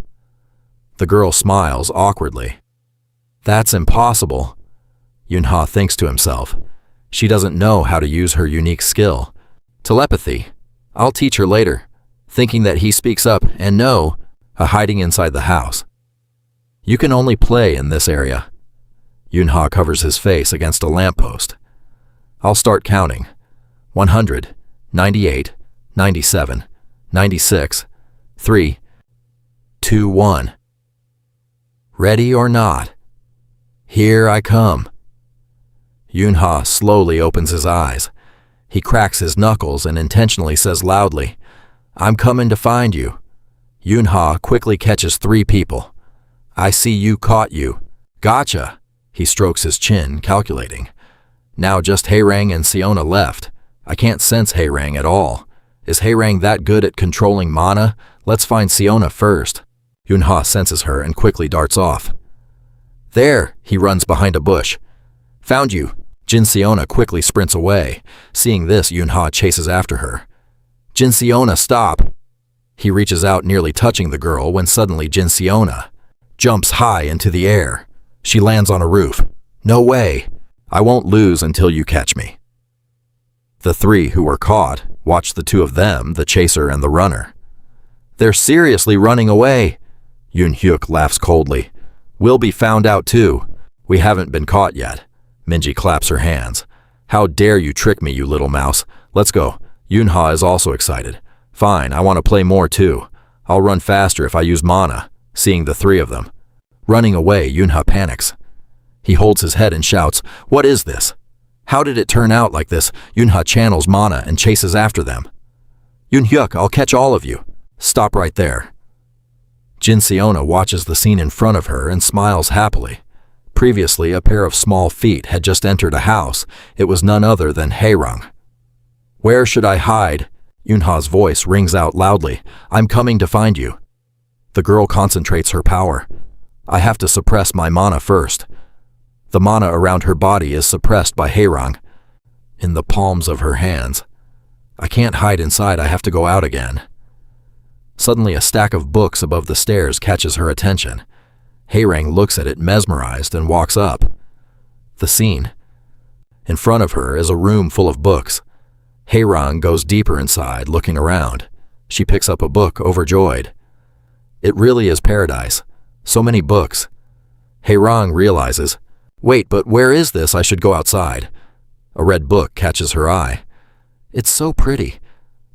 The girl smiles awkwardly. That's impossible. Yunha thinks to himself. She doesn't know how to use her unique skill. Telepathy. I'll teach her later. Thinking that he speaks up and no, hiding inside the house. You can only play in this area. Yunha covers his face against a lamppost. I'll start counting. 100, 98, 97, 96, 3, 2, 1. Ready or not? Here I come. Yunha slowly opens his eyes. He cracks his knuckles and intentionally says loudly, I'm coming to find you. Yunha quickly catches 3 people. I see you, caught you. Gotcha. He strokes his chin, calculating. Now just Hairang and Siona left. I can't sense Hairang at all. Is Hairang that good at controlling mana? Let's find Siona first. Yunha senses her and quickly darts off. There, he runs behind a bush. Found you. Jin Siona quickly sprints away. Seeing this, Yunha chases after her. Jin Siona, stop! He reaches out, nearly touching the girl, when suddenly Jin Siona jumps high into the air. She lands on a roof. No way! I won't lose until you catch me. The 3 who were caught watch the 2 of them, the chaser and the runner. They're seriously running away. Yunhyuk laughs coldly. We'll be found out too. We haven't been caught yet. Minji claps her hands. How dare you trick me, you little mouse. Let's go. Yunha is also excited. Fine, I want to play more too. I'll run faster if I use mana. Seeing the 3 of them running away, Yunha panics. He holds his head and shouts, what is this? How did it turn out like this? Yunha channels mana and chases after them. Yunhyuk, I'll catch all of you. Stop right there. Jin Siona watches the scene in front of her and smiles happily. Previously, a pair of small feet had just entered a house. It was none other than Hairang. Where should I hide? Yunha's voice rings out loudly. I'm coming to find you. The girl concentrates her power. I have to suppress my mana first. The mana around her body is suppressed by Hairang in the palms of her hands. I can't hide inside, I have to go out again. Suddenly, a stack of books above the stairs catches her attention. Hairang looks at it mesmerized and walks up. The scene. In front of her is a room full of books. Hairang goes deeper inside, looking around. She picks up a book, overjoyed. It really is paradise. So many books. Hairang realizes, wait, but where is this? I should go outside. A red book catches her eye. It's so pretty.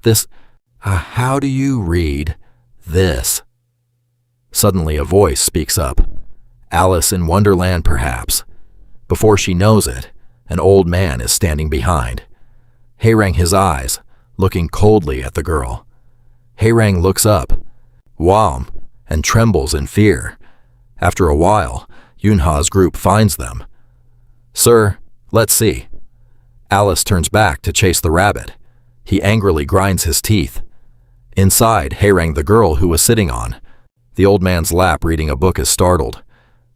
This, how do you read this? Suddenly a voice speaks up. Alice in Wonderland, perhaps. Before she knows it, an old man is standing behind. Hairang his eyes, looking coldly at the girl. Hairang looks up, wham, and trembles in fear. After a while, Yunha's group finds them. Sir, let's see. Alice turns back to chase the rabbit. He angrily grinds his teeth. Inside, Hairang, the girl who was sitting on the old man's lap reading a book, is startled.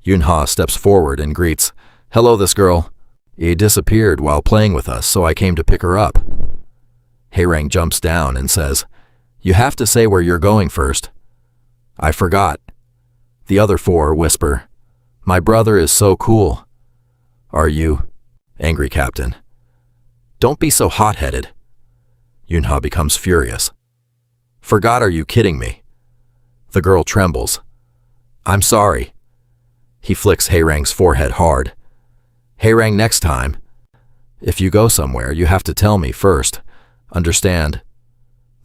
Yunha steps forward and greets, Hello, this girl. She disappeared while playing with us, so I came to pick her up. Hairang jumps down and says, You have to say where you're going first. I forgot. The other 4 whisper, My brother is so cool. Are you? Angry captain. Don't be so hot-headed. Yunha becomes furious. Forgot, are you kidding me? The girl trembles. I'm sorry. He flicks Haerang's forehead hard. Haerang, next time. If you go somewhere, you have to tell me first. Understand?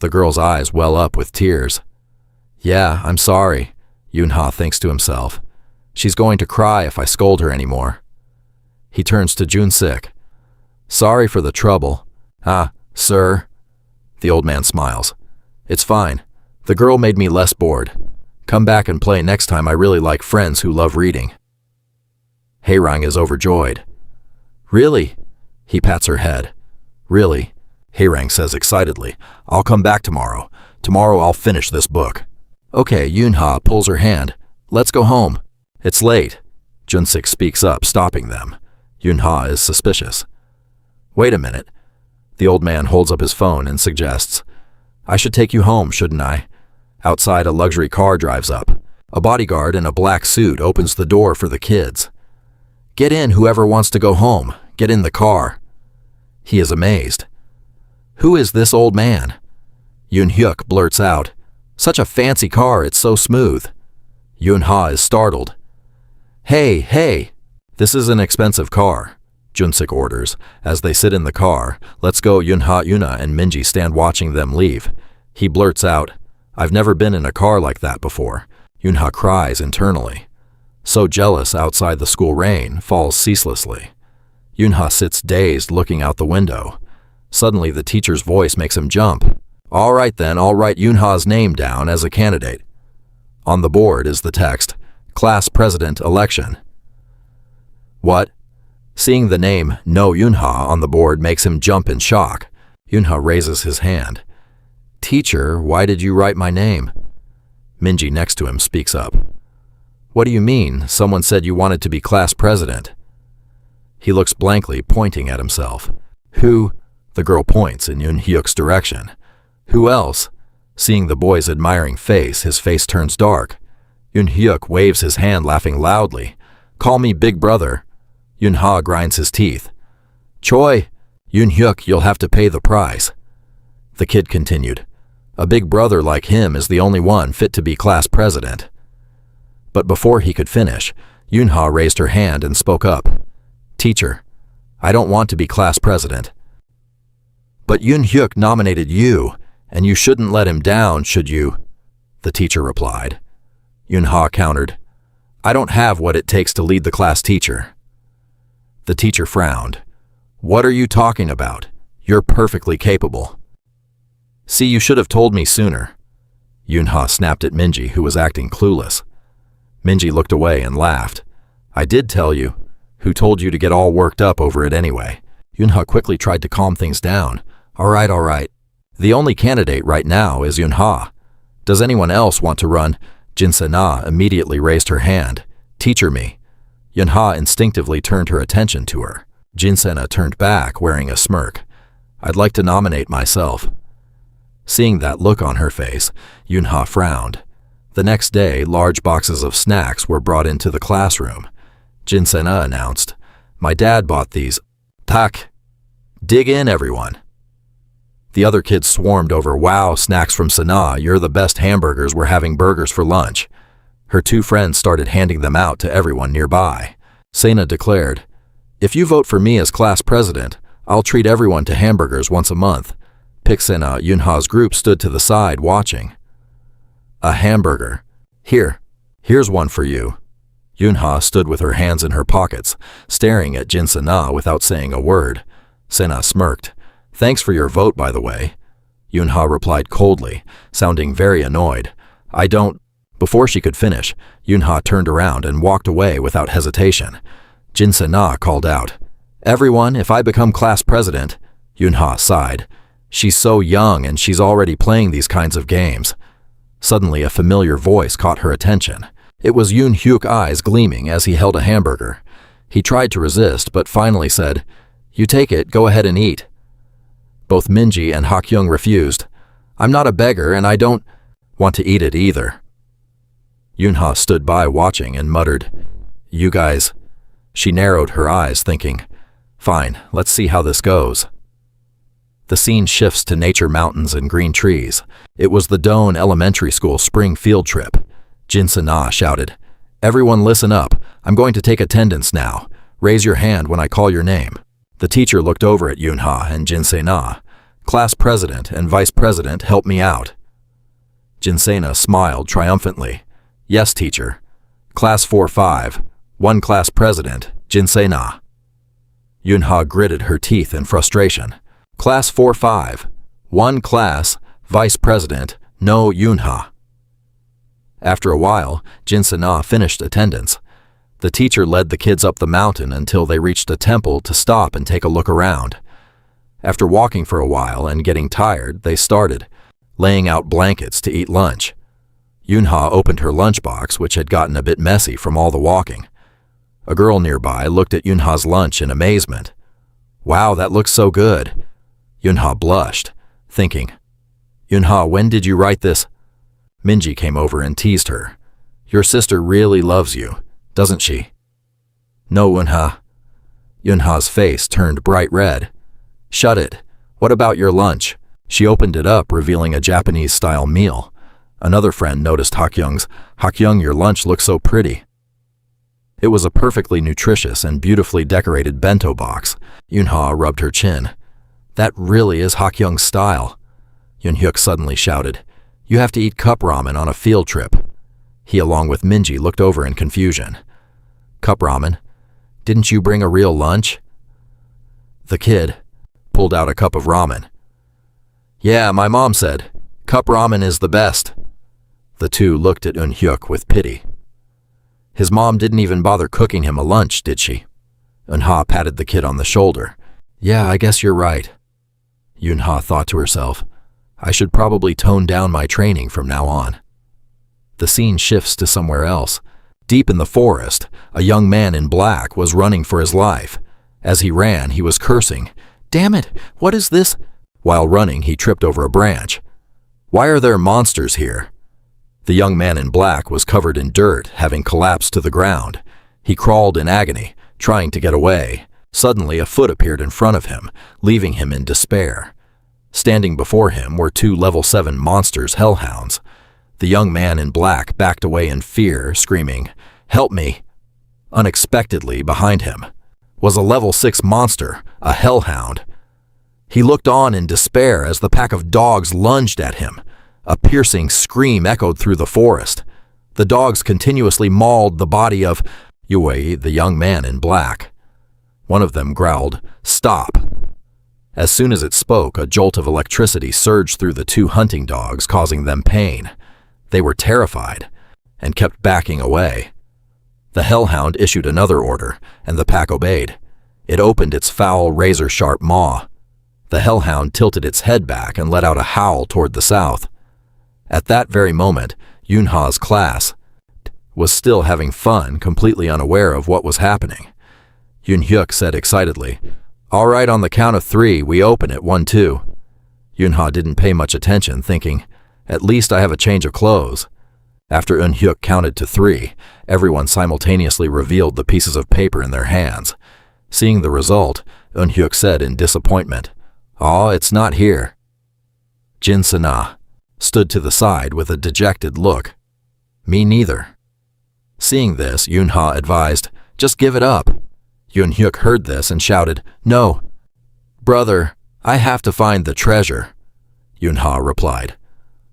The girl's eyes well up with tears. Yeah, I'm sorry, Yunha thinks to himself. She's going to cry if I scold her anymore. He turns to Junsik. Sorry for the trouble. Ah, sir. The old man smiles. It's fine. The girl made me less bored. Come back and play next time. I really like friends who love reading. Haerang is overjoyed. Really? He pats her head. Really? Haerang says excitedly. I'll come back tomorrow. Tomorrow I'll finish this book. Okay, Yunha pulls her hand. Let's go home. It's late. Junsik speaks up, stopping them. Yunha is suspicious. Wait a minute. The old man holds up his phone and suggests, I should take you home, shouldn't I? Outside, a luxury car drives up. A bodyguard in a black suit opens the door for the kids. Get in, whoever wants to go home. Get in the car. He is amazed. Who is this old man? Yoon-hyuk blurts out, Such a fancy car, it's so smooth. Yunha is startled. Hey, this is an expensive car, Junsik orders. As they sit in the car, let's go. Yuna and Minji stand watching them leave. He blurts out, I've never been in a car like that before. Yunha cries internally. So jealous, outside the school rain falls ceaselessly. Yunha sits dazed, looking out the window. Suddenly the teacher's voice makes him jump. All right then, I'll write Yunha's name down as a candidate. On the board is the text, Class President Election. What? Seeing the name No Yunha on the board makes him jump in shock. Yunha raises his hand. Teacher, why did you write my name? Minji next to him speaks up. What do you mean? Someone said you wanted to be class president. He looks blankly, pointing at himself. Who? The girl points in Yoon-hyuk's direction. Who else? Seeing the boy's admiring face, his face turns dark. Yoon-hyuk waves his hand, laughing loudly. Call me Big Brother. Yunha grinds his teeth. Choi, Yoon-hyuk, you'll have to pay the price. The kid continued. A big brother like him is the only one fit to be class president. But before he could finish, Yunha raised her hand and spoke up. Teacher, I don't want to be class president. But Yoon-hyuk nominated you, and you shouldn't let him down, should you? The teacher replied. Yunha countered. I don't have what it takes to lead the class, teacher. The teacher frowned. What are you talking about? You're perfectly capable. See, you should have told me sooner. Yunha snapped at Minji, who was acting clueless. Minji looked away and laughed. I did tell you. Who told you to get all worked up over it anyway? Yunha quickly tried to calm things down. All right. The only candidate right now is Yunha. Does anyone else want to run? Jinsena immediately raised her hand. Teacher me. Yunha instinctively turned her attention to her. Jinsena turned back, wearing a smirk. I'd like to nominate myself. Seeing that look on her face, Yunha frowned. The next day, large boxes of snacks were brought into the classroom. Jinsena announced, My dad bought these. Tak. Dig in, everyone. The other kids swarmed over. Wow, snacks from Sana, you're the best hamburgers. We're having burgers for lunch. Her two friends started handing them out to everyone nearby. Sana declared, If you vote for me as class president, I'll treat everyone to hamburgers once a month. Pixena, Yunha's group, stood to the side watching. A hamburger. Here's one for you. Yunha stood with her hands in her pockets, staring at Jinsena without saying a word. Sena smirked. Thanks for your vote, by the way. Yunha replied coldly, sounding very annoyed. I don't. Before she could finish, Yunha turned around and walked away without hesitation. Jinsena called out, Everyone, if I become class president. Yunha sighed. She's so young and she's already playing these kinds of games. Suddenly, a familiar voice caught her attention. It was Yoon-hyuk, eyes gleaming as he held a hamburger. He tried to resist, but finally said, You take it, go ahead and eat. Both Minji and Hak-young refused. I'm not a beggar and I don't want to eat it either. Yunha stood by watching and muttered, You guys. She narrowed her eyes, thinking, Fine, let's see how this goes. The scene shifts to nature, mountains, and green trees. It was the Doan Elementary School spring field trip. Jin-se-na shouted, "Everyone listen up. I'm going to take attendance now. Raise your hand when I call your name." The teacher looked over at Yunha and Jin-se-na. "Class president and vice president, help me out." Jin-se-na smiled triumphantly. "Yes, teacher. Class 4-5. One class president, Jin-se-na." Yunha gritted her teeth in frustration. "Class 4-5. One class, vice president, no Yunha." After a while, Jin-se-na finished attendance. The teacher led the kids up the mountain until they reached a temple to stop and take a look around. After walking for a while and getting tired, they started, laying out blankets to eat lunch. Yunha opened her lunchbox, which had gotten a bit messy from all the walking. A girl nearby looked at Yunha's lunch in amazement. "Wow, that looks so good." Yunha blushed, thinking, "Yunha, when did you write this?" Minji came over and teased her. "Your sister really loves you, doesn't she?" "No, Yunha." Yunha's face turned bright red. "Shut it. What about your lunch?" She opened it up, revealing a Japanese-style meal. Another friend noticed Hakyoung's. "Hakyoung, your lunch looks so pretty." It was a perfectly nutritious and beautifully decorated bento box. Yunha rubbed her chin. "That really is Hakyoung's style." Yunhyuk suddenly shouted, "You have to eat cup ramen on a field trip." He, along with Minji, looked over in confusion. "Cup ramen? Didn't you bring a real lunch?" The kid pulled out a cup of ramen. "Yeah, my mom said, cup ramen is the best." The two looked at Eunhyuk with pity. "His mom didn't even bother cooking him a lunch, did she?" Eunha patted the kid on the shoulder. "Yeah, I guess you're right." Yunha thought to herself, "I should probably tone down my training from now on." The scene shifts to somewhere else. Deep in the forest, a young man in black was running for his life. As he ran, he was cursing, "Damn it, what is this?" While running, he tripped over a branch. "Why are there monsters here?" The young man in black was covered in dirt, having collapsed to the ground. He crawled in agony, trying to get away. Suddenly, a foot appeared in front of him, leaving him in despair. Standing before him were two level 7 monsters, hellhounds. The young man in black backed away in fear, screaming, "Help me!" Unexpectedly, behind him was a level 6 monster, a hellhound. He looked on in despair as the pack of dogs lunged at him. A piercing scream echoed through the forest. The dogs continuously mauled the body of Yue, the young man in black. One of them growled, "Stop!" As soon as it spoke, a jolt of electricity surged through the two hunting dogs, causing them pain. They were terrified and kept backing away. The hellhound issued another order, and the pack obeyed. It opened its foul, razor-sharp maw. The hellhound tilted its head back and let out a howl toward the south. At that very moment, Yunha's class was still having fun, completely unaware of what was happening. Eunhyuk said excitedly, "All right, on the count of 3, we open at 1, 2. Yunha didn't pay much attention, thinking, "At least I have a change of clothes." After Eunhyuk counted to 3, everyone simultaneously revealed the pieces of paper in their hands. Seeing the result, Eunhyuk said in disappointment, "Aw, it's not here." Jin-se-na stood to the side with a dejected look. "Me neither." Seeing this, Yunha advised, "Just give it up." Eunhyuk heard this and shouted, "No, brother, I have to find the treasure." Yunha replied,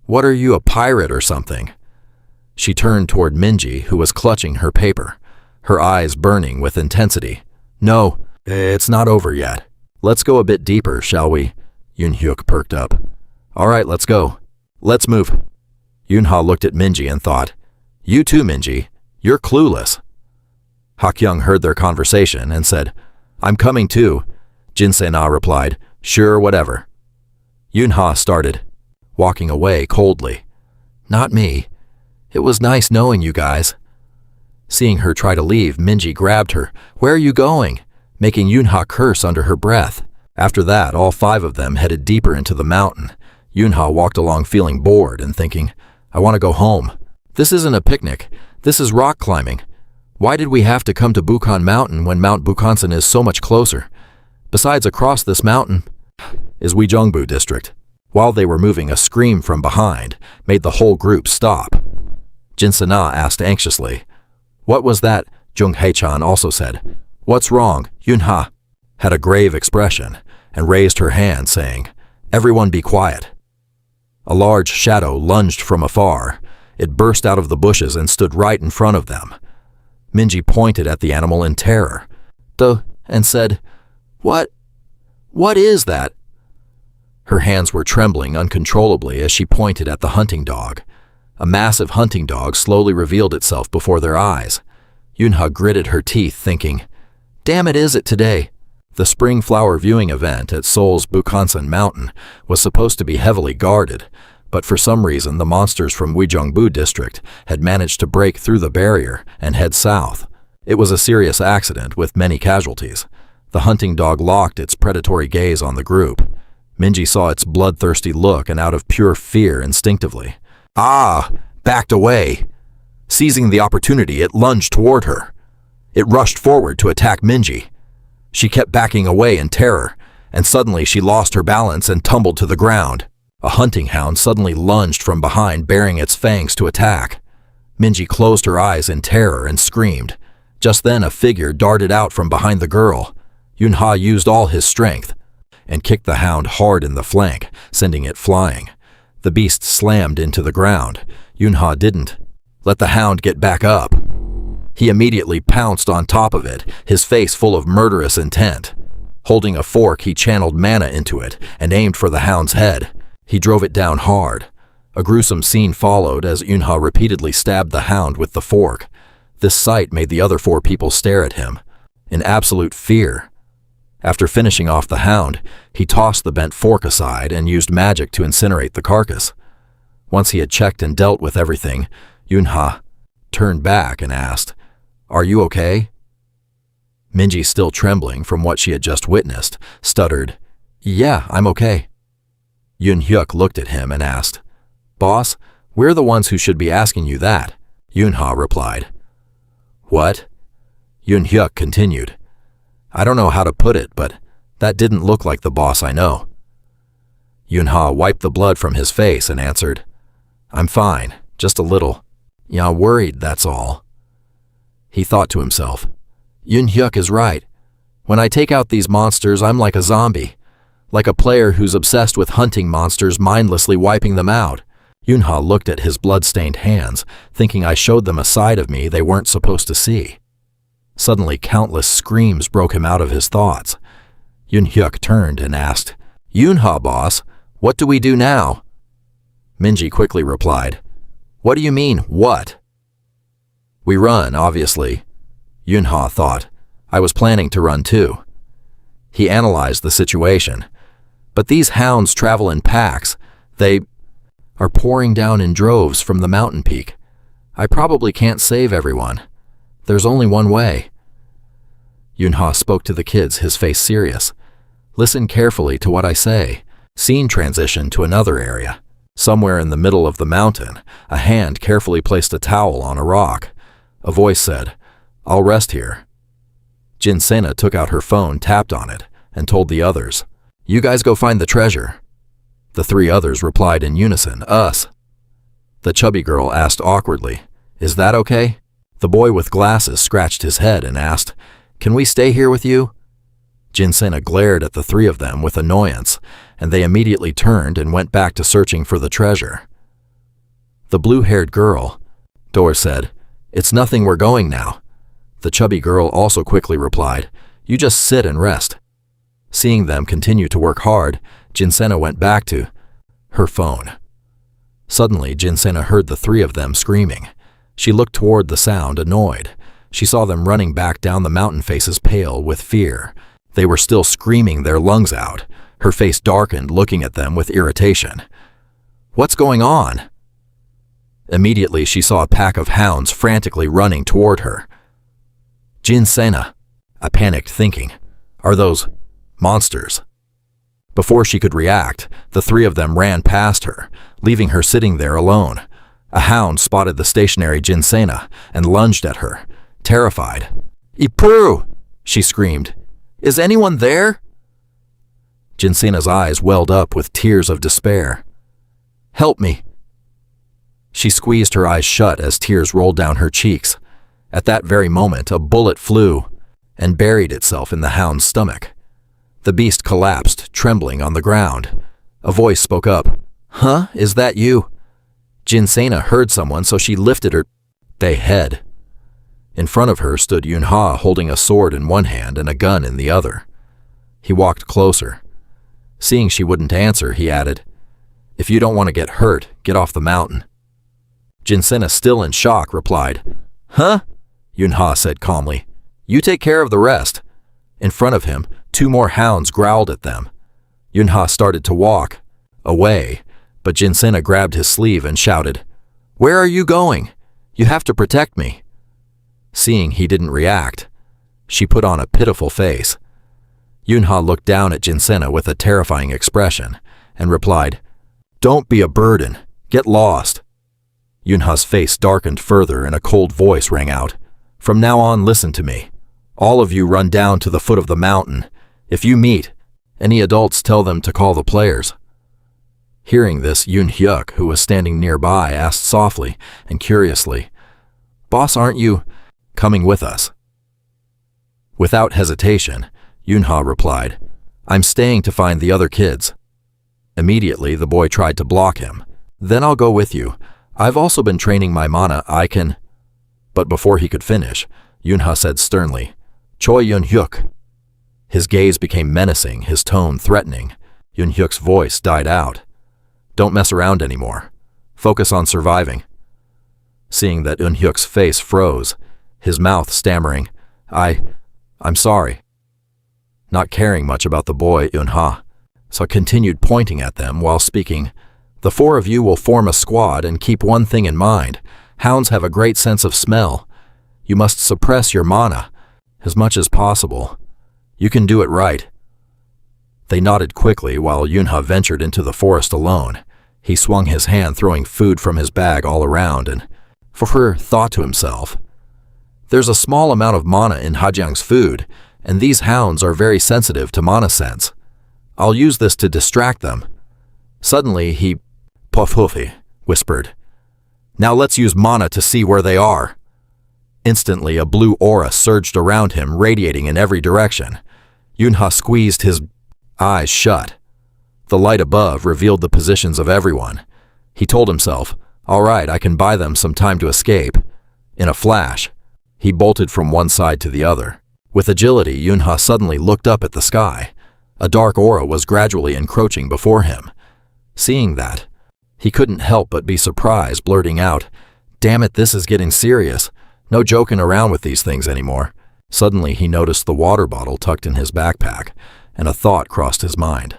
"What are you, a pirate or something?" She turned toward Minji, who was clutching her paper, her eyes burning with intensity. "No, it's not over yet. Let's go a bit deeper, shall we?" Eunhyuk perked up. "All right, let's go. Let's move." Yunha looked at Minji and thought, "You too, Minji. You're clueless." Hakyoung heard their conversation and said, "I'm coming too." Jin-se-na replied, "Sure, whatever." Yunha started, walking away coldly. "Not me. It was nice knowing you guys." Seeing her try to leave, Minji grabbed her. "Where are you going?" making Yunha curse under her breath. After that, all 5 of them headed deeper into the mountain. Yunha walked along feeling bored and thinking, "I want to go home. This isn't a picnic. This is rock climbing. Why did we have to come to Bukhan Mountain when Mount Bukhansan is so much closer? Besides, across this mountain, is Weijongbu district. While they were moving, a scream from behind made the whole group stop. Jinsena asked anxiously, "What was that?" Jung Haechan also said, "What's wrong?" Yunha had a grave expression and raised her hand, saying, "Everyone be quiet." A large shadow lunged from afar. It burst out of the bushes and stood right in front of them. Minji pointed at the animal in terror, and said, What is that?" Her hands were trembling uncontrollably as she pointed at the hunting dog. A massive hunting dog slowly revealed itself before their eyes. Yunha gritted her teeth, thinking, "Damn it, is it today?" The spring flower viewing event at Seoul's Bukhansan Mountain was supposed to be heavily guarded, but for some reason the monsters from Weijongbu district had managed to break through the barrier and head south. It was a serious accident with many casualties. The hunting dog locked its predatory gaze on the group. Minji saw its bloodthirsty look and out of pure fear instinctively, backed away. Seizing the opportunity, it lunged toward her. It rushed forward to attack Minji. She kept backing away in terror, and suddenly she lost her balance and tumbled to the ground. A hunting hound suddenly lunged from behind, baring its fangs to attack. Minji closed her eyes in terror and screamed. Just then a figure darted out from behind the girl. Yunha used all his strength and kicked the hound hard in the flank, sending it flying. The beast slammed into the ground. Yunha didn't let the hound get back up. He immediately pounced on top of it, his face full of murderous intent. Holding a fork, he channeled mana into it and aimed for the hound's head. He drove it down hard. A gruesome scene followed as Yunha repeatedly stabbed the hound with the fork. This sight made the other 4 people stare at him in absolute fear. After finishing off the hound, he tossed the bent fork aside and used magic to incinerate the carcass. Once he had checked and dealt with everything, Yunha turned back and asked, "Are you okay?" Minji, still trembling from what she had just witnessed, stuttered, "Yeah, I'm okay." Yun Hyuk looked at him and asked, "Boss, we're the ones who should be asking you that." Yunha replied. "What?" Yun Hyuk continued, "I don't know how to put it, but that didn't look like the boss I know." Yunha wiped the blood from his face and answered, "I'm fine, just a little. Yeah, worried, that's all." He thought to himself, Yun Hyuk is right. When I take out these monsters, I'm like a zombie, like a player who's obsessed with hunting monsters, mindlessly wiping them out. Yunha looked at his blood-stained hands, thinking I showed them a side of me they weren't supposed to see. Suddenly, countless screams broke him out of his thoughts. Yun Hyuk turned and asked, "Yunha, boss, what do we do now?" Minji quickly replied, "What do you mean, what?" "We run, obviously." Yunha thought, I was planning to run too. He analyzed the situation. But these hounds travel in packs. They are pouring down in droves from the mountain peak. I probably can't save everyone. There's only one way. Yunha spoke to the kids, his face serious. Listen carefully to what I say. Scene transition to another area. Somewhere in the middle of the mountain, a hand carefully placed a towel on a rock. A voice said, "I'll rest here." Jinsena took out her phone, tapped on it, and told the others, "You guys go find the treasure." The 3 others replied in unison, "Us." The chubby girl asked awkwardly, "Is that okay?" The boy with glasses scratched his head and asked, "Can we stay here with you?" Jinsena glared at the 3 of them with annoyance, and they immediately turned and went back to searching for the treasure. The blue-haired girl, Dor said, "It's nothing, we're going now." The chubby girl also quickly replied, "You just sit and rest." Seeing them continue to work hard, Jinsena went back to her phone. Suddenly, Jinsena heard the 3 of them screaming. She looked toward the sound, annoyed. She saw them running back down the mountain faces, pale with fear. They were still screaming their lungs out. Her face darkened, looking at them with irritation. "What's going on?" Immediately, she saw a pack of hounds frantically running toward her. Jinsena, I panicked, thinking, are those monsters? Before she could react, the 3 of them ran past her, leaving her sitting there alone. A hound spotted the stationary Jinsena and lunged at her, terrified. "Ipuru!" she screamed. "Is anyone there?" Jinsena's eyes welled up with tears of despair. "Help me!" She squeezed her eyes shut as tears rolled down her cheeks. At that very moment, a bullet flew and buried itself in the hound's stomach. The beast collapsed, trembling on the ground. A voice spoke up. "Huh? Is that you?" Jinsena heard someone, so she lifted her head. In front of her stood Yunha, holding a sword in one hand and a gun in the other. He walked closer. Seeing she wouldn't answer, he added, "If you don't want to get hurt, get off the mountain." Jinsena, still in shock, replied, "Huh?" Yunha said calmly, "You take care of the rest." In front of him, 2 more hounds growled at them. Yunha started to walk away, but Jinsena grabbed his sleeve and shouted, "Where are you going? You have to protect me." Seeing he didn't react, she put on a pitiful face. Yunha looked down at Jinsena with a terrifying expression and replied, "Don't be a burden. Get lost." Yunha's face darkened further and a cold voice rang out, "From now on, listen to me. All of you run down to the foot of the mountain. If you meet any adults, tell them to call the players." Hearing this, Yun Hyuk, who was standing nearby, asked softly and curiously, "Boss, aren't you coming with us?" Without hesitation, Yunha replied, "I'm staying to find the other kids." Immediately, the boy tried to block him. "Then I'll go with you. I've also been training my mana, I can—" But before he could finish, Yunha said sternly, "Choi Yun Hyuk." His gaze became menacing, his tone threatening. Yun Hyuk's voice died out. "Don't mess around anymore. Focus on surviving." Seeing that Yun Hyuk's face froze, his mouth stammering, I'm sorry." Not caring much about the boy, Yunha continued pointing at them while speaking, "The 4 of you will form a squad and keep one thing in mind. Hounds have a great sense of smell. You must suppress your mana as much as possible. You can do it right." They nodded quickly while Yunha ventured into the forest alone. He swung his hand, throwing food from his bag all around, and thought to himself, "There's a small amount of mana in Hajiang's food, and these hounds are very sensitive to mana sense. I'll use this to distract them." Suddenly he whispered, "Now let's use mana to see where they are." Instantly, a blue aura surged around him, radiating in every direction. Yunha squeezed his eyes shut. The light above revealed the positions of everyone. He told himself, "All right, I can buy them some time to escape." In a flash, he bolted from one side to the other. With agility, Yunha suddenly looked up at the sky. A dark aura was gradually encroaching before him. Seeing that, he couldn't help but be surprised, blurting out, "Damn it, this is getting serious. No joking around with these things anymore." Suddenly, he noticed the water bottle tucked in his backpack, and a thought crossed his mind.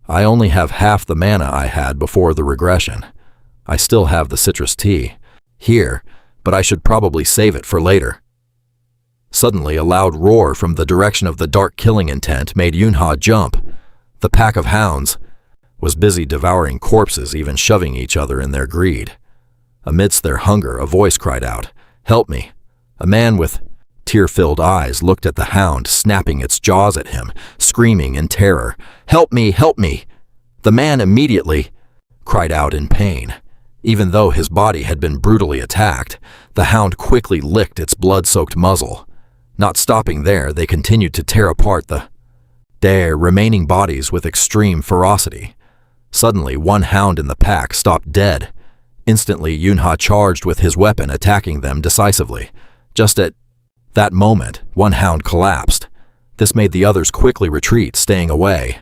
"I only have half the mana I had before the regression. I still have the citrus tea here, but I should probably save it for later." Suddenly, a loud roar from the direction of the dark killing intent made Yunha jump. The pack of hounds was busy devouring corpses, even shoving each other in their greed. Amidst their hunger, a voice cried out, "Help me." A man with tear-filled eyes looked at the hound, snapping its jaws at him, screaming in terror, "Help me, help me!" The man immediately cried out in pain. Even though his body had been brutally attacked, the hound quickly licked its blood-soaked muzzle. Not stopping there, they continued to tear apart their remaining bodies with extreme ferocity. Suddenly, one hound in the pack stopped dead. Instantly, Yunha charged with his weapon, attacking them decisively. Just at that moment, one hound collapsed. This made the others quickly retreat, staying away.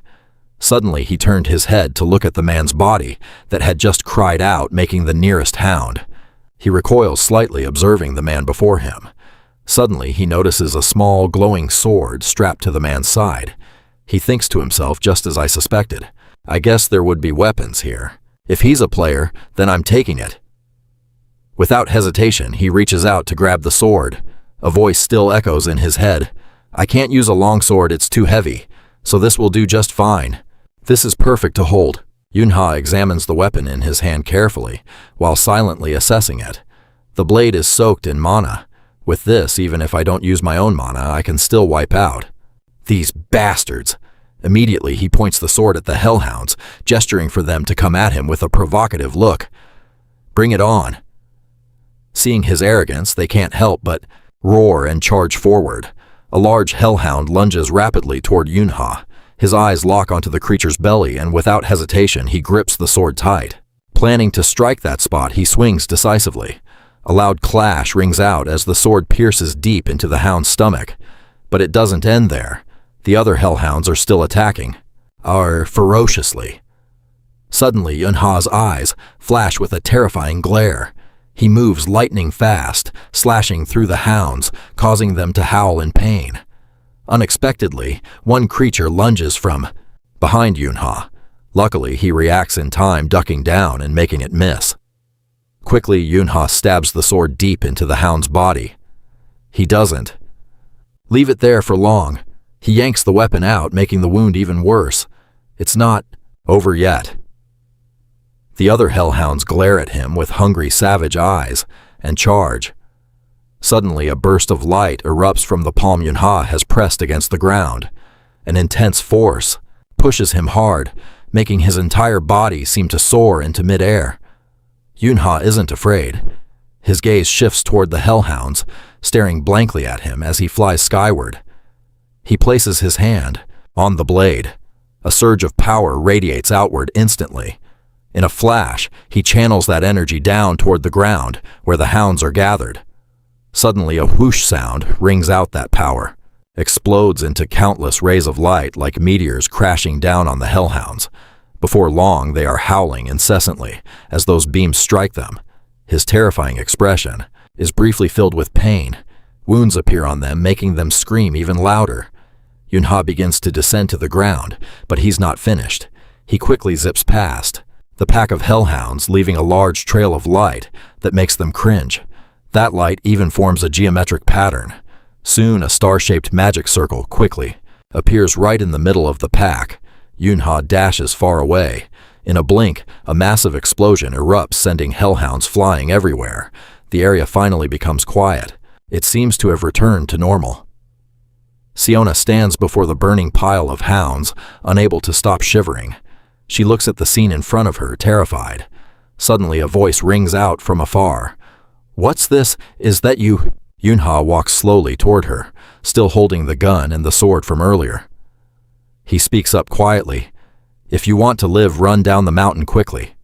Suddenly, he turned his head to look at the man's body that had just cried out, making the nearest hound. He recoils slightly, observing the man before him. Suddenly, he notices a small, glowing sword strapped to the man's side. He thinks to himself, just as I suspected, "I guess there would be weapons here. If he's a player, then I'm taking it." Without hesitation, he reaches out to grab the sword. A voice still echoes in his head, "I can't use a longsword, it's too heavy, so this will do just fine. This is perfect to hold." Yunha examines the weapon in his hand carefully, while silently assessing it. The blade is soaked in mana. With this, even if I don't use my own mana, I can still wipe out. "These bastards!" Immediately, he points the sword at the hellhounds, gesturing for them to come at him with a provocative look. Bring it on. Seeing his arrogance, they can't help but roar and charge forward. A large hellhound lunges rapidly toward Yunha. His eyes lock onto the creature's belly, and without hesitation, he grips the sword tight. Planning to strike that spot, he swings decisively. A loud clash rings out as the sword pierces deep into the hound's stomach. But it doesn't end there. The other hellhounds are still attacking, ferociously. Suddenly, Yunha's eyes flash with a terrifying glare. He moves lightning fast, slashing through the hounds, causing them to howl in pain. Unexpectedly, one creature lunges from behind Yunha. Luckily, he reacts in time, ducking down and making it miss. Quickly, Yunha stabs the sword deep into the hound's body. He doesn't leave it there for long. He yanks the weapon out, making the wound even worse. It's not over yet. The other hellhounds glare at him with hungry, savage eyes and charge. Suddenly, a burst of light erupts from the palm Yunha has pressed against the ground. An intense force pushes him hard, making his entire body seem to soar into midair. Yunha isn't afraid. His gaze shifts toward the hellhounds, staring blankly at him as he flies skyward. He places his hand on the blade. A surge of power radiates outward instantly. In a flash, he channels that energy down toward the ground where the hounds are gathered. Suddenly, a whoosh sound rings out that power, explodes into countless rays of light like meteors crashing down on the hellhounds. Before long, they are howling incessantly as those beams strike them. His terrifying expression is briefly filled with pain. Wounds appear on them, making them scream even louder. Yunha begins to descend to the ground, but he's not finished. He quickly zips past the pack of hellhounds, leaving a large trail of light that makes them cringe. That light even forms a geometric pattern. Soon, a star-shaped magic circle quickly appears right in the middle of the pack. Yunha dashes far away. In a blink, a massive explosion erupts, sending hellhounds flying everywhere. The area finally becomes quiet. It seems to have returned to normal. Siona stands before the burning pile of hounds, unable to stop shivering. She looks at the scene in front of her, terrified. Suddenly, a voice rings out from afar. "What's this? Is that you?" Yunha walks slowly toward her, still holding the gun and the sword from earlier. He speaks up quietly. "If you want to live, run down the mountain quickly."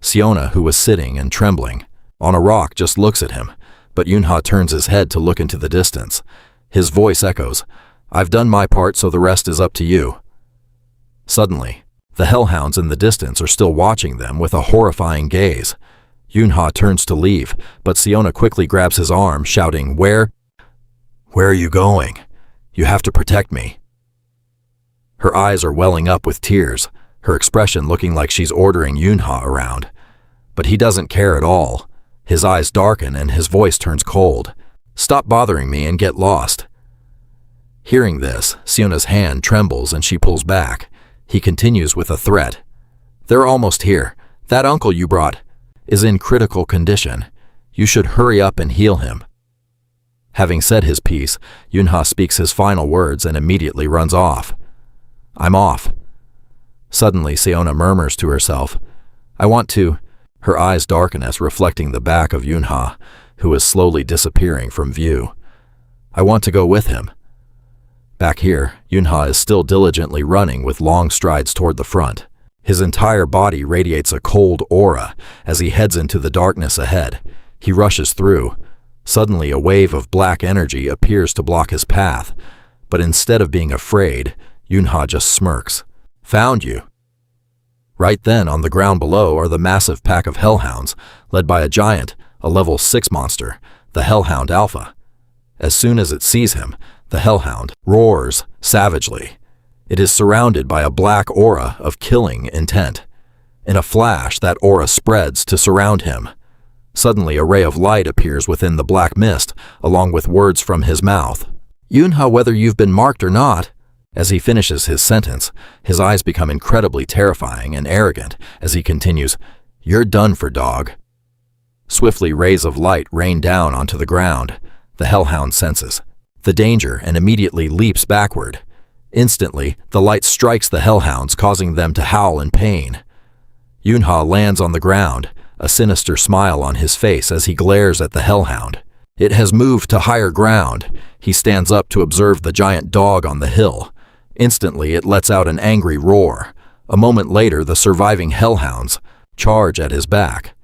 Siona, who was sitting and trembling on a rock, just looks at him, but Yunha turns his head to look into the distance. His voice echoes, "I've done my part, so the rest is up to you." Suddenly, the hellhounds in the distance are still watching them with a horrifying gaze. Yunha turns to leave, but Siona quickly grabs his arm, shouting, Where are you going? You have to protect me." Her eyes are welling up with tears, her expression looking like she's ordering Yunha around. But he doesn't care at all. His eyes darken and his voice turns cold. "Stop bothering me and get lost." Hearing this, Siona's hand trembles and she pulls back. He continues with a threat. "They're almost here. That uncle you brought is in critical condition. You should hurry up and heal him." Having said his piece, Yunha speaks his final words and immediately runs off. "I'm off." Suddenly, Siona murmurs to herself, "I want to." Her eyes darken as reflecting the back of Yunha, who is slowly disappearing from view. "I want to go with him." Back here, Yunha is still diligently running with long strides toward the front. His entire body radiates a cold aura as he heads into the darkness ahead. He rushes through. Suddenly, a wave of black energy appears to block his path, but instead of being afraid, Yunha just smirks. "Found you." Right then, on the ground below are the massive pack of hellhounds, led by a giant, a level 6 monster, the Hellhound Alpha. As soon as it sees him, the hellhound roars savagely. It is surrounded by a black aura of killing intent. In a flash, that aura spreads to surround him. Suddenly, a ray of light appears within the black mist, along with words from his mouth. "Yunha, whether you've been marked or not." As he finishes his sentence, his eyes become incredibly terrifying and arrogant as he continues, "You're done for, dog." Swiftly, rays of light rain down onto the ground. The hellhound senses the danger and immediately leaps backward. Instantly, the light strikes the hellhounds, causing them to howl in pain. Yunha lands on the ground, a sinister smile on his face as he glares at the hellhound. It has moved to higher ground. He stands up to observe the giant dog on the hill. Instantly, it lets out an angry roar. A moment later, the surviving hellhounds charge at his back.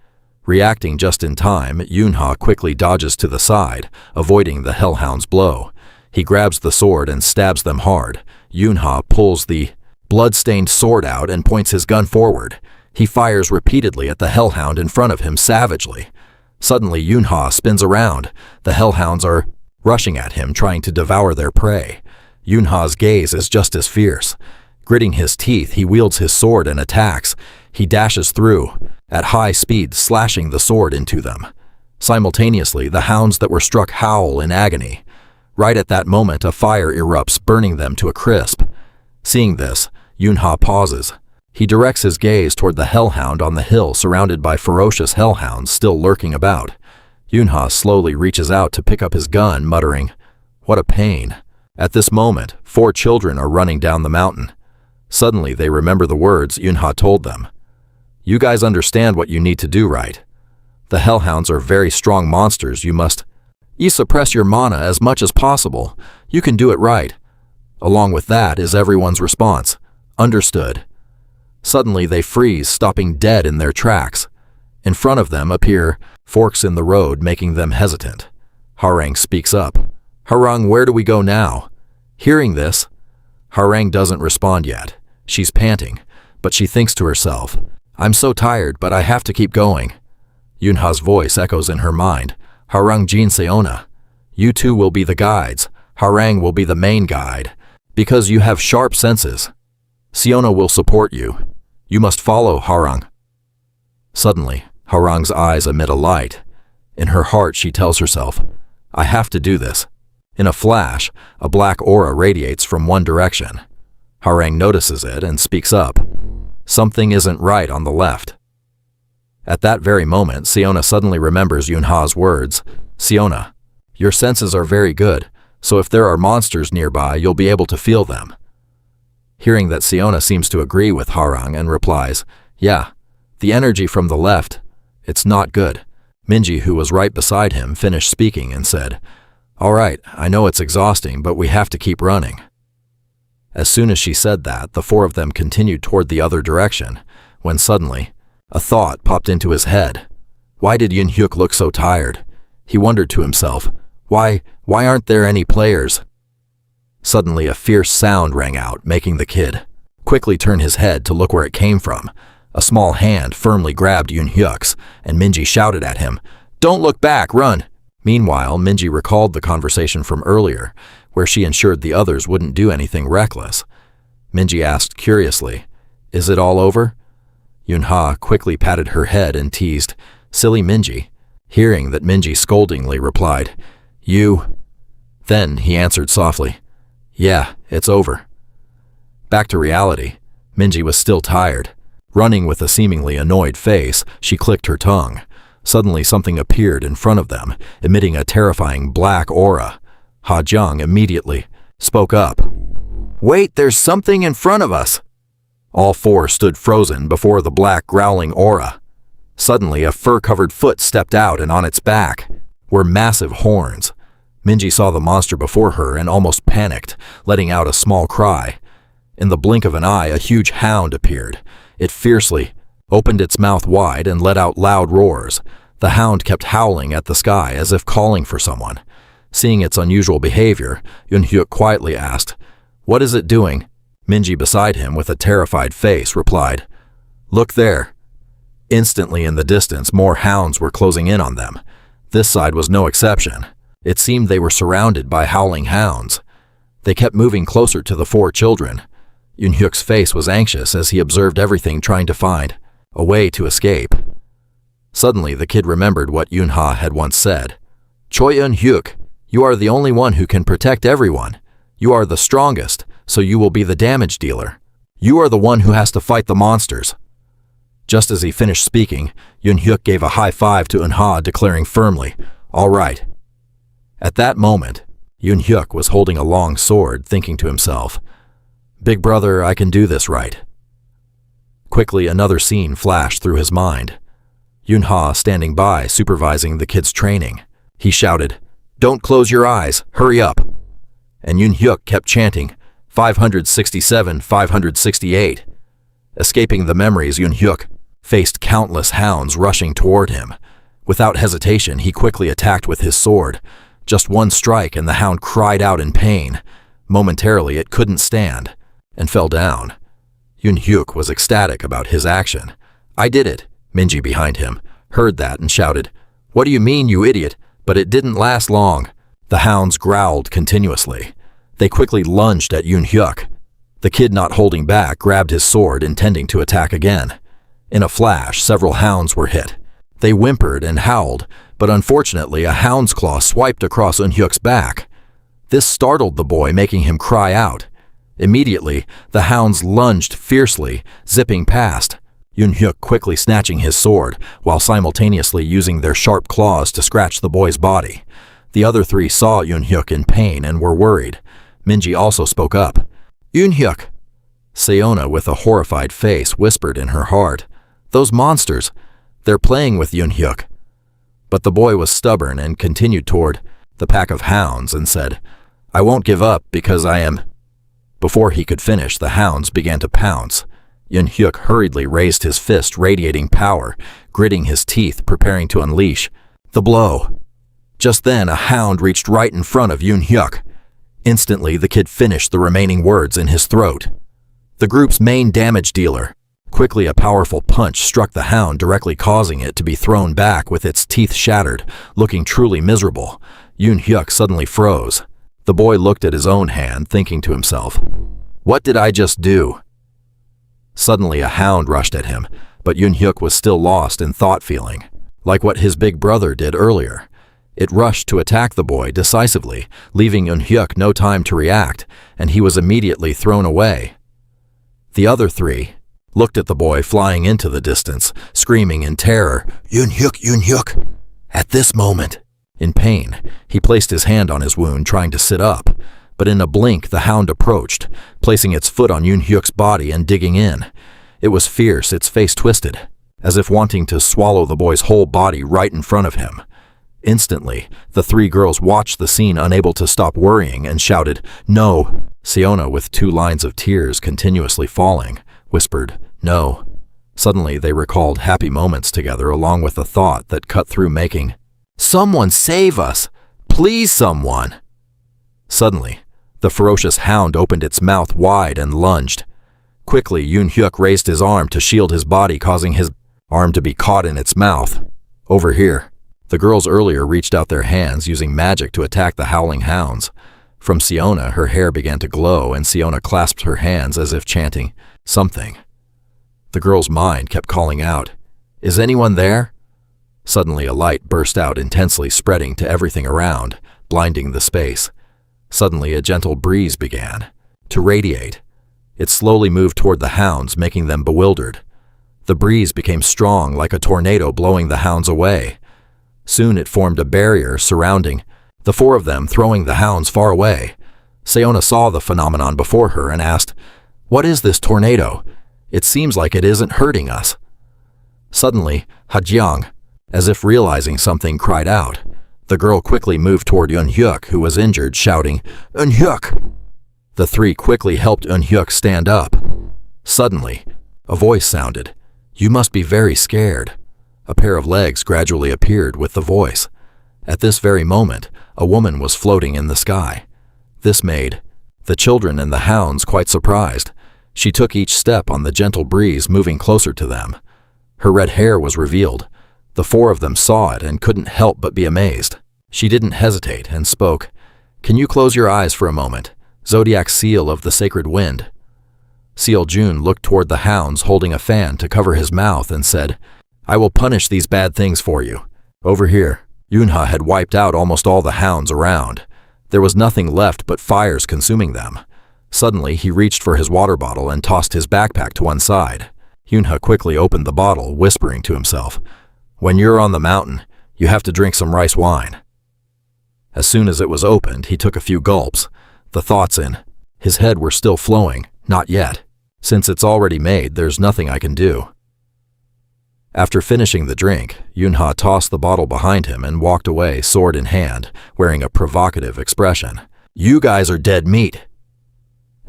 Reacting just in time, Yunha quickly dodges to the side, avoiding the hellhound's blow. He grabs the sword and stabs them hard. Yunha pulls the blood-stained sword out and points his gun forward. He fires repeatedly at the hellhound in front of him savagely. Suddenly, Yunha spins around. The hellhounds are rushing at him, trying to devour their prey. Yunha's gaze is just as fierce. Gritting his teeth, he wields his sword and attacks. He dashes through, at high speed, slashing the sword into them. Simultaneously, the hounds that were struck howl in agony. Right at that moment, a fire erupts, burning them to a crisp. Seeing this, Yunha pauses. He directs his gaze toward the hellhound on the hill, surrounded by ferocious hellhounds still lurking about. Yunha slowly reaches out to pick up his gun, muttering, "What a pain." At this moment, 4 children are running down the mountain. Suddenly, they remember the words Yunha told them. "You guys understand what you need to do, right? The hellhounds are very strong monsters. You must suppress your mana as much as possible. You can do it, right?" Along with that is everyone's response. "Understood." Suddenly they freeze, stopping dead in their tracks. In front of them appear forks in the road, making them hesitant. Harang speaks up. "Harang, where do we go now?" Hearing this, Harang doesn't respond yet. She's panting, but she thinks to herself, "I'm so tired, but I have to keep going." Yunha's voice echoes in her mind. "Harang Jin Seona. You two will be the guides. Harang will be the main guide, because you have sharp senses. Seona will support you. You must follow Harang." Suddenly, Harang's eyes emit a light. In her heart, she tells herself, "I have to do this." In a flash, a black aura radiates from one direction. Harang notices it and speaks up. Something isn't right on the left. At that very moment, Seona suddenly remembers Yunha's words. "Seona, your senses are very good, so if there are monsters nearby, you'll be able to feel them." Hearing that, Seona seems to agree with Harang and replies, "Yeah, the energy from the left, it's not good." Minji, who was right beside him, finished speaking and said, "All right, I know it's exhausting, but we have to keep running." As soon as she said that, the 4 of them continued toward the other direction, when suddenly, a thought popped into his head. Why did Yunhyuk look so tired? He wondered to himself, why aren't there any players? Suddenly, a fierce sound rang out, making the kid quickly turn his head to look where it came from. A small hand firmly grabbed Yunhyuk's, and Minji shouted at him, "Don't look back, run!" Meanwhile, Minji recalled the conversation from earlier, where she ensured the others wouldn't do anything reckless. Minji asked curiously, "Is it all over?" Yunha quickly patted her head and teased, "Silly Minji." Hearing that, Minji scoldingly replied, "You." Then he answered softly, "Yeah, it's over." Back to reality, Minji was still tired. Running with a seemingly annoyed face, she clicked her tongue. Suddenly something appeared in front of them, emitting a terrifying black aura. Ha Jiang immediately spoke up. "Wait, there's something in front of us!" All 4 stood frozen before the black growling aura. Suddenly, a fur-covered foot stepped out, and on its back were massive horns. Minji saw the monster before her and almost panicked, letting out a small cry. In the blink of an eye, a huge hound appeared. It fiercely opened its mouth wide and let out loud roars. The hound kept howling at the sky as if calling for someone. Seeing its unusual behavior, Yunhyuk quietly asked, "What is it doing?" Minji beside him, with a terrified face, replied, "Look there." Instantly in the distance, more hounds were closing in on them. This side was no exception. It seemed they were surrounded by howling hounds. They kept moving closer to the 4 children. Yunhyuk's face was anxious as he observed everything, trying to find a way to escape. Suddenly, the kid remembered what Yunha had once said. "Choi Yunhyuk, you are the only one who can protect everyone. You are the strongest, so you will be the damage dealer. You are the one who has to fight the monsters." Just as he finished speaking, Yunhyuk gave a high five to Unha, declaring firmly, "All right." At that moment, Yunhyuk was holding a long sword, thinking to himself, Big brother, I can do this, right? Quickly, another scene flashed through his mind. Yunha standing by, supervising the kids' training. He shouted, "Don't close your eyes, hurry up." And Yunhyuk kept chanting, 567, 568. Escaping the memories, Yunhyuk faced countless hounds rushing toward him. Without hesitation, he quickly attacked with his sword. Just one strike and the hound cried out in pain. Momentarily, it couldn't stand and fell down. Yunhyuk was ecstatic about his action. "I did it." Minji behind him heard that and shouted, "What do you mean, you idiot?" But it didn't last long. The hounds growled continuously. They quickly lunged at Yunhyuk. The kid, not holding back, grabbed his sword, intending to attack again. In a flash, several hounds were hit. They whimpered and howled, but unfortunately a hound's claw swiped across Yunhyuk's back. This startled the boy, making him cry out. Immediately, the hounds lunged fiercely, zipping past, Yunhyuk quickly snatching his sword, while simultaneously using their sharp claws to scratch the boy's body. The other three saw Yunhyuk in pain and were worried. Minji also spoke up. "Yunhyuk!" Seona, with a horrified face, whispered in her heart, "Those monsters! They're playing with Yunhyuk." But the boy was stubborn and continued toward the pack of hounds and said, "I won't give up because I am—" Before he could finish, the hounds began to pounce. Yunhyuk hurriedly raised his fist, radiating power, gritting his teeth, preparing to unleash the blow. Just then, a hound reached right in front of Yunhyuk. Instantly, the kid finished the remaining words in his throat. The group's main damage dealer. Quickly, a powerful punch struck the hound, directly causing it to be thrown back with its teeth shattered, looking truly miserable. Yunhyuk suddenly froze. The boy looked at his own hand, thinking to himself, "What did I just do?" Suddenly, a hound rushed at him, but Yunhyuk was still lost in thought-feeling, like what his big brother did earlier. It rushed to attack the boy decisively, leaving Yunhyuk no time to react, and he was immediately thrown away. The other three looked at the boy flying into the distance, screaming in terror, "Yunhyuk, Yunhyuk!" At this moment, in pain, he placed his hand on his wound, trying to sit up, but in a blink the hound approached, placing its foot on Yunhyuk's body and digging in. It was fierce, its face twisted, as if wanting to swallow the boy's whole body right in front of him. Instantly, the three girls watched the scene, unable to stop worrying, and shouted, "No!" Seona, with 2 lines of tears continuously falling, whispered, "No." Suddenly, they recalled happy moments together, along with a thought that cut through, making, "Someone save us! Please, someone!" Suddenly, the ferocious hound opened its mouth wide and lunged. Quickly, Yunhyuk raised his arm to shield his body, causing his arm to be caught in its mouth. "Over here." The girls earlier reached out their hands, using magic to attack the howling hounds. From Seona, her hair began to glow, and Seona clasped her hands as if chanting something. The girl's mind kept calling out, "Is anyone there?" Suddenly, a light burst out intensely, spreading to everything around, blinding the space. Suddenly, a gentle breeze began to radiate. It slowly moved toward the hounds, making them bewildered. The breeze became strong, like a tornado, blowing the hounds away. Soon it formed a barrier surrounding the 4 of them, throwing the hounds far away. Seona saw the phenomenon before her and asked, "What is this tornado? It seems like it isn't hurting us." Suddenly, Hajiang, as if realizing something, cried out. The girl quickly moved toward Yunhyuk, who was injured, shouting, "Yunhyuk!" The 3 quickly helped Yunhyuk stand up. Suddenly, a voice sounded, "You must be very scared." A pair of legs gradually appeared with the voice. At this very moment, a woman was floating in the sky. This made the children and the hounds quite surprised. She took each step on the gentle breeze, moving closer to them. Her red hair was revealed. The 4 of them saw it and couldn't help but be amazed. She didn't hesitate and spoke, "Can you close your eyes for a moment? Zodiac seal of the sacred wind." Seal Jun looked toward the hounds, holding a fan to cover his mouth, and said, "I will punish these bad things for you." Over here, Yunha had wiped out almost all the hounds around. There was nothing left but fires consuming them. Suddenly, he reached for his water bottle and tossed his backpack to one side. Yunha quickly opened the bottle, whispering to himself, "When you're on the mountain, you have to drink some rice wine." As soon as it was opened, he took a few gulps. The thoughts in his head were still flowing, Not yet. Since it's already made, there's nothing I can do. After finishing the drink, Yunha tossed the bottle behind him and walked away, sword in hand, wearing a provocative expression. You guys are dead meat.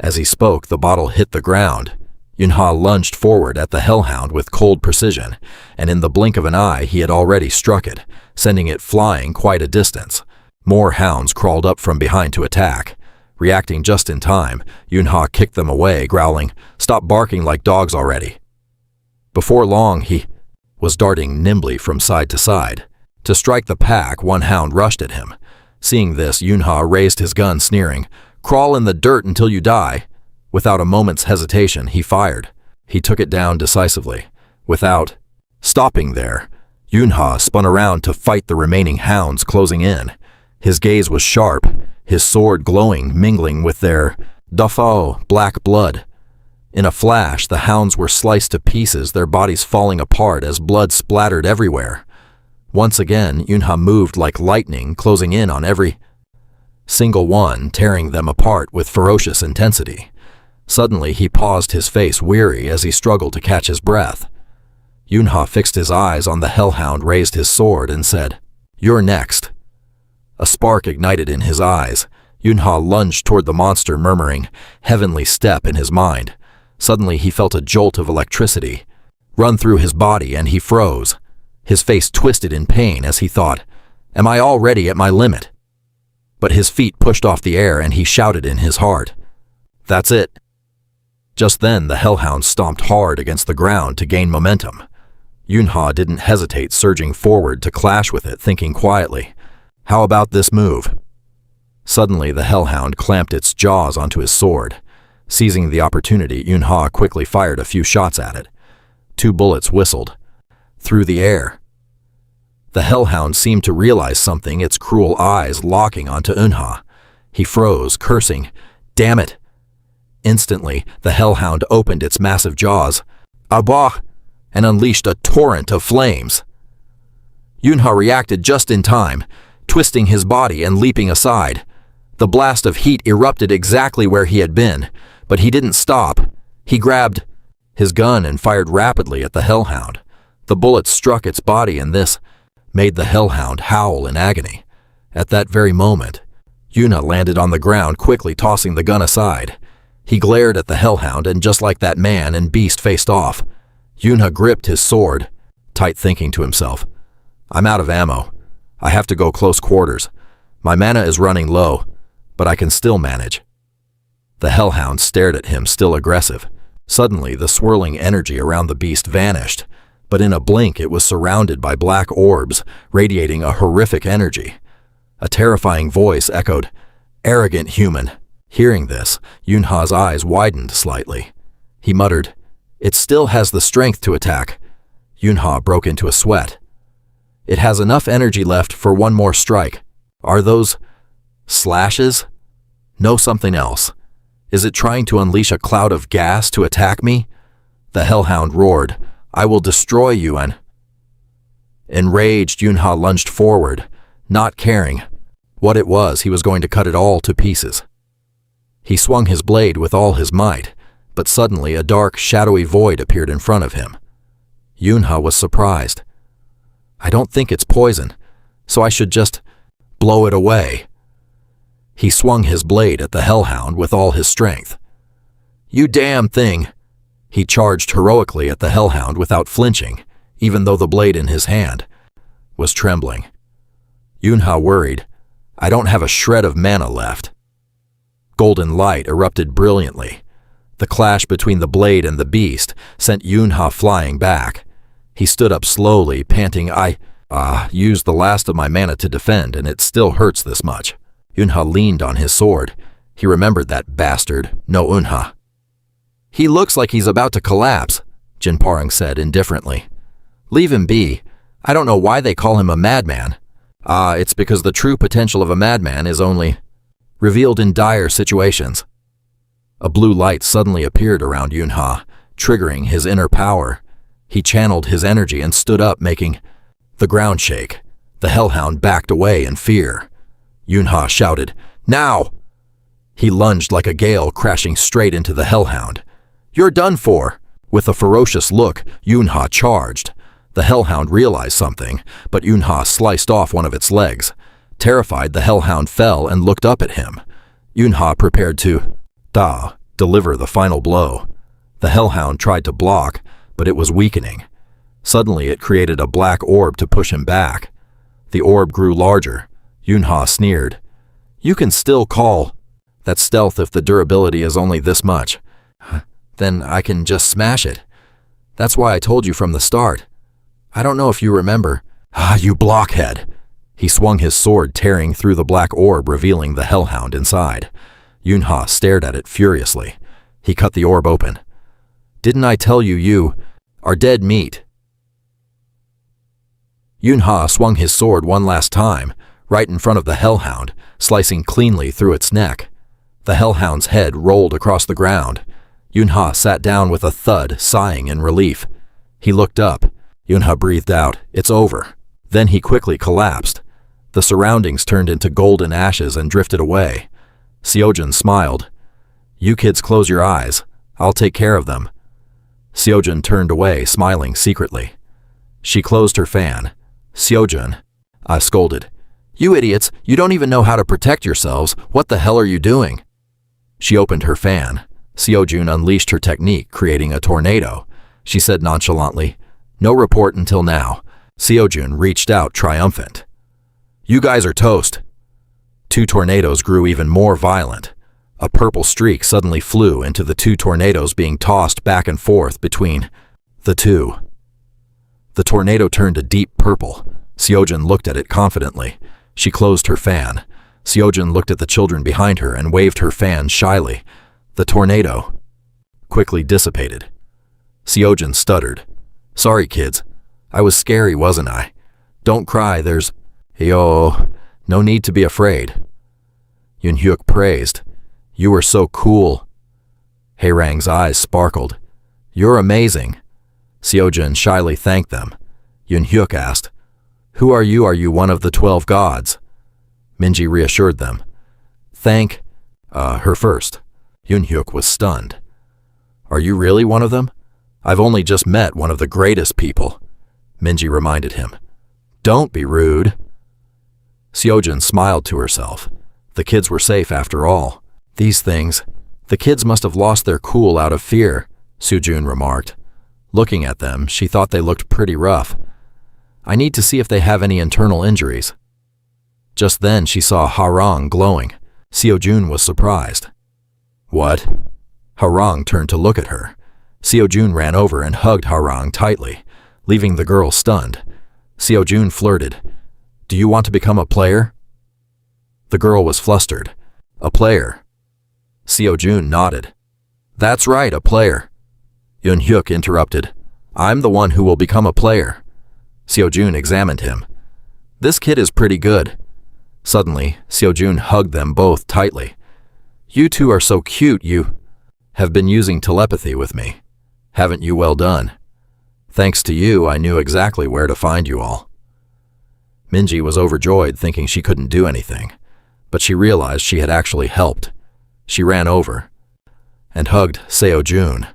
As he spoke, the bottle hit the ground. Yunha lunged forward at the hellhound with cold precision, and in the blink of an eye he had already struck it, sending it flying quite a distance. More hounds crawled up from behind to attack. Reacting just in time, Yunha kicked them away, growling, "Stop barking like dogs already." Before long, he was darting nimbly from side to side. To strike the pack, one hound rushed at him. Seeing this, Yunha raised his gun, sneering, "Crawl in the dirt until you die." Without a moment's hesitation, he fired. He took it down decisively. Without stopping there, Yunha spun around to fight the remaining hounds closing in. His gaze was sharp, his sword glowing, mingling with their black blood. In a flash, the hounds were sliced to pieces, their bodies falling apart as blood splattered everywhere. Once again, Yunha moved like lightning, closing in on every single one, tearing them apart with ferocious intensity. Suddenly, he paused, his face weary as he struggled to catch his breath. Yunha fixed his eyes on the hellhound, raised his sword, and said, "You're next." A spark ignited in his eyes. Yunha lunged toward the monster, murmuring, "Heavenly step," in his mind. Suddenly, he felt a jolt of electricity run through his body, and he froze. His face twisted in pain as he thought, "Am I already at my limit?" But his feet pushed off the air, and he shouted in his heart, "That's it." Just then, the hellhound stomped hard against the ground to gain momentum. Yunha didn't hesitate, surging forward to clash with it, thinking quietly, "How about this move?" Suddenly, the hellhound clamped its jaws onto his sword. Seizing the opportunity, Yunha quickly fired a few shots at it. 2 bullets whistled through the air. The hellhound seemed to realize something, its cruel eyes locking onto Yunha. He froze, cursing, "Damn it!" Instantly, the hellhound opened its massive jaws, "Abah!" and unleashed a torrent of flames. Yunha reacted just in time, twisting his body and leaping aside. The blast of heat erupted exactly where he had been, but he didn't stop. He grabbed his gun and fired rapidly at the hellhound. The bullets struck its body, and this made the hellhound howl in agony. At that very moment, Yunha landed on the ground, quickly tossing the gun aside. He glared at the hellhound, and just like that, man and beast faced off. Yunha gripped his sword, tight, thinking to himself, "I'm out of ammo. I have to go close quarters. My mana is running low, but I can still manage." The hellhound stared at him, still aggressive. Suddenly, the swirling energy around the beast vanished, but in a blink it was surrounded by black orbs, radiating a horrific energy. A terrifying voice echoed, "Arrogant human." Hearing this, Yunha's eyes widened slightly. He muttered, "It still has the strength to attack." Yunha broke into a sweat. "It has enough energy left for one more strike. Are those slashes? No, something else. Is it trying to unleash a cloud of gas to attack me?" The hellhound roared, "I will destroy you," and enraged, Yunha lunged forward, not caring what it was. He was going to cut it all to pieces. He swung his blade with all his might, but suddenly a dark, shadowy void appeared in front of him. Yunha was surprised. "I don't think it's poison, so I should just blow it away." He swung his blade at the hellhound with all his strength. "You damn thing!" He charged heroically at the hellhound without flinching, even though the blade in his hand was trembling. Yunha worried, "I don't have a shred of mana left." Golden light erupted brilliantly. The clash between the blade and the beast sent Yunha flying back. He stood up slowly, panting, I used the last of my mana to defend, and it still hurts this much." Yunha leaned on his sword. He remembered that bastard, no Yunha. "He looks like he's about to collapse," Jinparang said indifferently. "Leave him be. I don't know why they call him a madman." It's because the true potential of a madman is only revealed in dire situations." A blue light suddenly appeared around Yunha, triggering his inner power. He channeled his energy and stood up, making the ground shake. The hellhound backed away in fear. Yunha shouted, "Now!" He lunged like a gale, crashing straight into the hellhound. "You're done for!" With a ferocious look, Yunha charged. The hellhound realized something, but Yunha sliced off one of its legs. Terrified, the hellhound fell and looked up at him. Yunha prepared to deliver the final blow. The hellhound tried to block, but it was weakening. Suddenly, it created a black orb to push him back. The orb grew larger. Yunha sneered. "You can still call that stealth if the durability is only this much. Then I can just smash it. That's why I told you from the start. I don't know if you remember." "Ah, you blockhead!" He swung his sword, tearing through the black orb, revealing the hellhound inside. Yunha stared at it furiously. He cut the orb open. "Didn't I tell you you are dead meat?" Yunha swung his sword one last time, right in front of the hellhound, slicing cleanly through its neck. The hellhound's head rolled across the ground. Yunha sat down with a thud, sighing in relief. He looked up. Yunha breathed out, "It's over." Then he quickly collapsed. The surroundings turned into golden ashes and drifted away. Seojin smiled. "You kids close your eyes. I'll take care of them." Seojin turned away, smiling secretly. She closed her fan. "Seojin," I scolded. "You idiots, you don't even know how to protect yourselves. What the hell are you doing?" She opened her fan. Seojin unleashed her technique, creating a tornado. She said nonchalantly, "No report until now." Seojin reached out, triumphant. "You guys are toast." Two tornadoes grew even more violent. A purple streak suddenly flew into the two tornadoes, being tossed back and forth between the two. The tornado turned a deep purple. Seojin looked at it confidently. She closed her fan. Seojin looked at the children behind her and waved her fan shyly. The tornado quickly dissipated. Seojin stuttered. "Sorry, kids. I was scary, wasn't I? Don't cry, there's... Yo, no need to be afraid." Yunhyuk praised. "You were so cool." Haerang's eyes sparkled. "You're amazing." Seojin shyly thanked them. Yunhyuk asked, "Who are you? Are you one of the 12 gods?" Minji reassured them. "Thank her first." Yunhyuk was stunned. "Are you really one of them? I've only just met one of the greatest people," Minji reminded him. "Don't be rude." Seojin smiled to herself. The kids were safe after all. "These things, the kids must have lost their cool out of fear," Sujun remarked. Looking at them, she thought they looked pretty rough. "I need to see if they have any internal injuries." Just then she saw Harang glowing. Seojun was surprised. "What?" Harang turned to look at her. Seojun ran over and hugged Harang tightly, leaving the girl stunned. Seojun flirted. "Do you want to become a player?" The girl was flustered. "A player?" Seojun nodded. "That's right, a player." Yunhyuk interrupted. "I'm the one who will become a player." Seojun examined him. "This kid is pretty good." Suddenly, Seojun hugged them both tightly. "You two are so cute. You have been using telepathy with me. Haven't you? Well done. Thanks to you, I knew exactly where to find you all." Minji was overjoyed, thinking she couldn't do anything, but she realized she had actually helped. She ran over and hugged Seojun.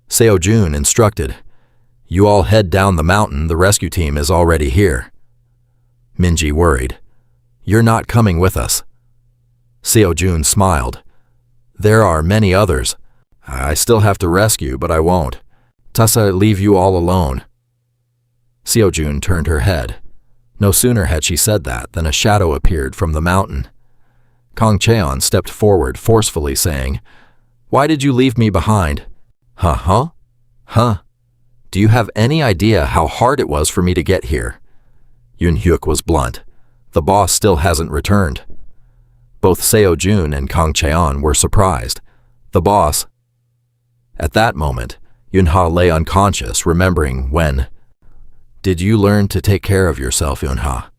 Seojun instructed, "You all head down the mountain. The rescue team is already here." Minji worried. "You're not coming with us." Seojun smiled. "There are many others. I still have to rescue, but I won't. Tasa, leave you all alone." Seojun turned her head. No sooner had she said that than a shadow appeared from the mountain. Kang Cheon stepped forward forcefully, saying, "Why did you leave me behind?" Huh? Do you have any idea how hard it was for me to get here?" Yunhyuk was blunt. "The boss still hasn't returned." Both Seojun and Kang Cheon were surprised. "The boss?" At that moment, Yunha lay unconscious, remembering when. "Did you learn to take care of yourself, Yunha?"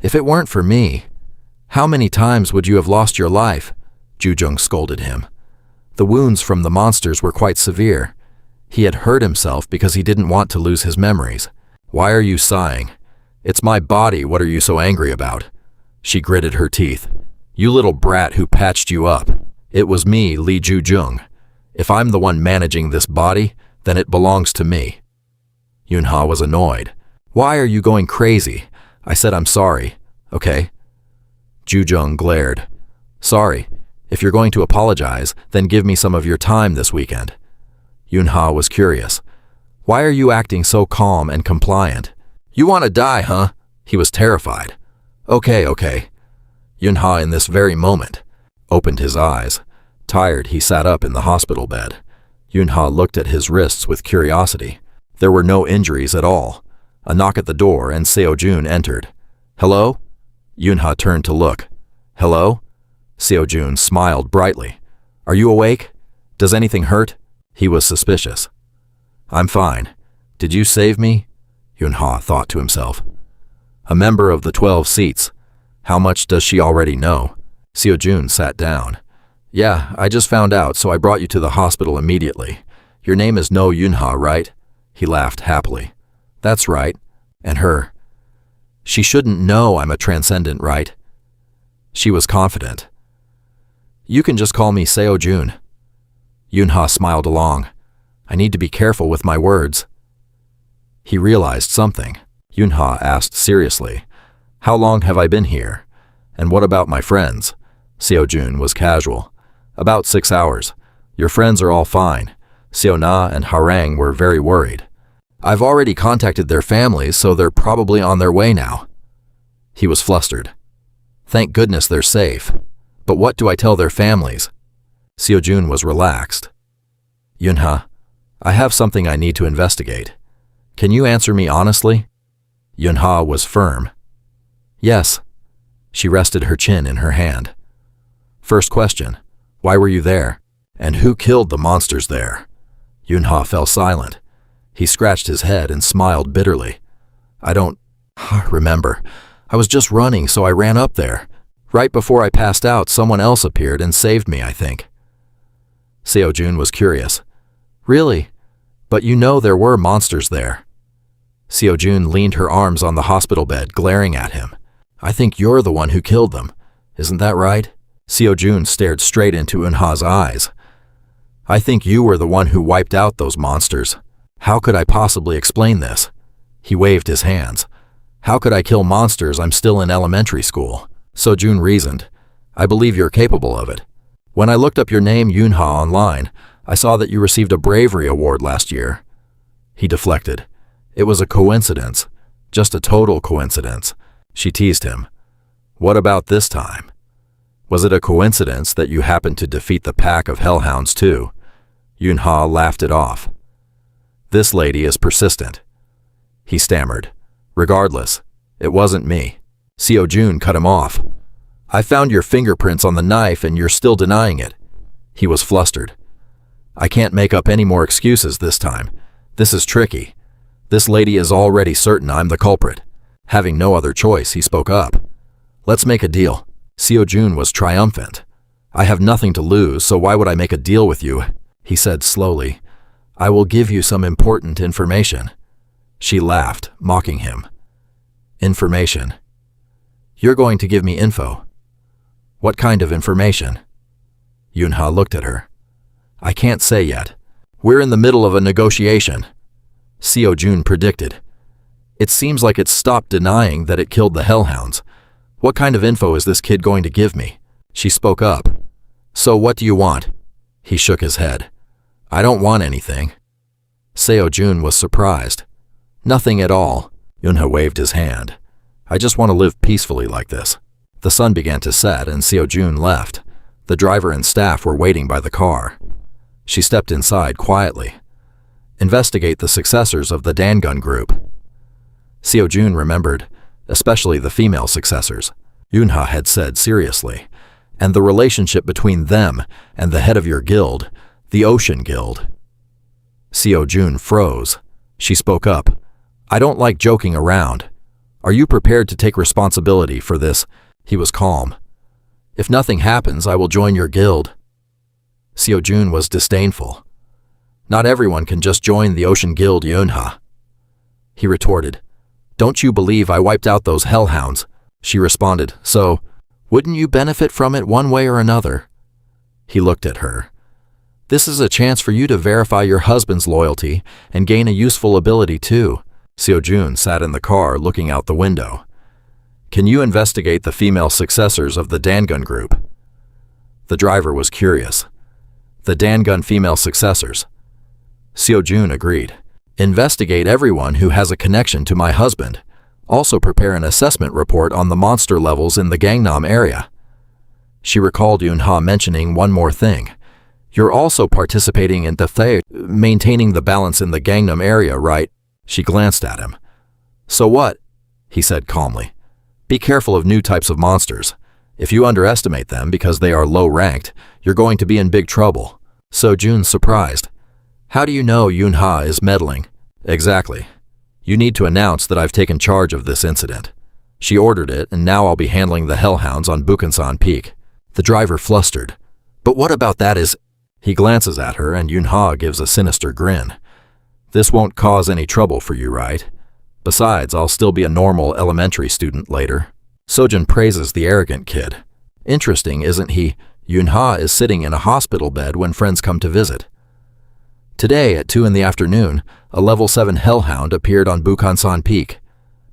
"If it weren't for me, how many times would you have lost your life?" Jujung scolded him. The wounds from the monsters were quite severe. He had hurt himself because he didn't want to lose his memories. "Why are you sighing? It's my body, what are you so angry about?" She gritted her teeth. You little brat who patched you up. It was me, Li Jujung. If I'm the one managing this body, then it belongs to me. Yunha was annoyed. Why are you going crazy? I said I'm sorry, okay? Jujung glared. Sorry. If you're going to apologize, then give me some of your time this weekend. Yunha was curious. Why are you acting so calm and compliant? You want to die, huh? He was terrified. Okay. Yunha, in this very moment, opened his eyes. Tired, he sat up in the hospital bed. Yunha looked at his wrists with curiosity. There were no injuries at all. A knock at the door and Seo-jun entered. Hello? Yunha turned to look. Hello? Seo-jun smiled brightly. Are you awake? Does anything hurt? He was suspicious. I'm fine. Did you save me? Yunha thought to himself. A member of the 12 seats. How much does she already know? Seo-jun sat down. Yeah, I just found out, so I brought you to the hospital immediately. Your name is No Yunha, right? He laughed happily. That's right. And her. She shouldn't know I'm a transcendent, right? She was confident. You can just call me Seo-jun. Yunha smiled along. I need to be careful with my words. He realized something. Yunha asked seriously, How long have I been here? And what about my friends? Seo-jun was casual. About 6 hours. Your friends are all fine. Seo-na and Harang were very worried. I've already contacted their families, so they're probably on their way now. He was flustered. Thank goodness they're safe. But what do I tell their families? Seo-jun was relaxed. Yunha, I have something I need to investigate. Can you answer me honestly? Yunha was firm. Yes. She rested her chin in her hand. First question, why were you there? And who killed the monsters there? Yunha fell silent. He scratched his head and smiled bitterly. I don't remember. I was just running, so I ran up there. Right before I passed out, someone else appeared and saved me, I think. Seo-jun was curious. Really? But you know there were monsters there. Seo-jun leaned her arms on the hospital bed, glaring at him. I think you're the one who killed them. Isn't that right? Seo-jun stared straight into Yunha's eyes. I think you were the one who wiped out those monsters. How could I possibly explain this? He waved his hands. How could I kill monsters? I'm still in elementary school. Seo-jun reasoned. I believe you're capable of it. When I looked up your name, Yunha, online, I saw that you received a bravery award last year. He deflected. It was a coincidence. Just a total coincidence. She teased him. What about this time? Was it a coincidence that you happened to defeat the pack of hellhounds too? Yunha laughed it off. This lady is persistent. He stammered. Regardless, it wasn't me. Seo-jun cut him off. I found your fingerprints on the knife and you're still denying it. He was flustered. I can't make up any more excuses this time. This is tricky. This lady is already certain I'm the culprit. Having no other choice, he spoke up. Let's make a deal. Seo-jun was triumphant. I have nothing to lose, so why would I make a deal with you? He said slowly. I will give you some important information. She laughed, mocking him. Information. You're going to give me info. What kind of information? Yunha looked at her. I can't say yet. We're in the middle of a negotiation. Seo-jun predicted. It seems like it's stopped denying that it killed the hellhounds. What kind of info is this kid going to give me? She spoke up. So what do you want? He shook his head. I don't want anything. Seo-jun was surprised. Nothing at all. Yunha waved his hand. I just want to live peacefully like this. The sun began to set and Seo-jun left. The driver and staff were waiting by the car. She stepped inside quietly. Investigate the successors of the Dangun group. Seo-jun remembered, especially the female successors. Yunha had said seriously, and the relationship between them and the head of your guild, the Ocean Guild. Seo-jun froze. She spoke up. I don't like joking around. Are you prepared to take responsibility for this? He was calm. If nothing happens, I will join your guild. Seo-jun was disdainful. Not everyone can just join the Ocean Guild, Yunha. He retorted. Don't you believe I wiped out those hellhounds? She responded. So, Wouldn't you benefit from it one way or another? He looked at her. This is a chance for you to verify your husband's loyalty and gain a useful ability too. Seo-jun sat in the car looking out the window. Can you investigate the female successors of the Dangun group? The driver was curious. The Dangun female successors. Seo-jun agreed. Investigate everyone who has a connection to my husband. Also prepare an assessment report on the monster levels in the Gangnam area. She recalled Yoon-ha mentioning one more thing. You're also participating in maintaining the balance in the Gangnam area, right? She glanced at him. So what? He said calmly. Be careful of new types of monsters. If you underestimate them because they are low-ranked, you're going to be in big trouble. Seo-jun surprised. How do you know Yoon-ha is meddling? Exactly. You need to announce that I've taken charge of this incident. She ordered it, and now I'll be handling the hellhounds on Bukhansan Peak. The driver flustered. But what about that is... He glances at her, and Yoon-ha gives a sinister grin. This won't cause any trouble for you, right? Besides, I'll still be a normal elementary student later. Seo-jun praises the arrogant kid. Interesting, isn't he? Yoon-ha is sitting in a hospital bed when friends come to visit. Today, at 2 in the afternoon, a level 7 hellhound appeared on Bukhansan Peak.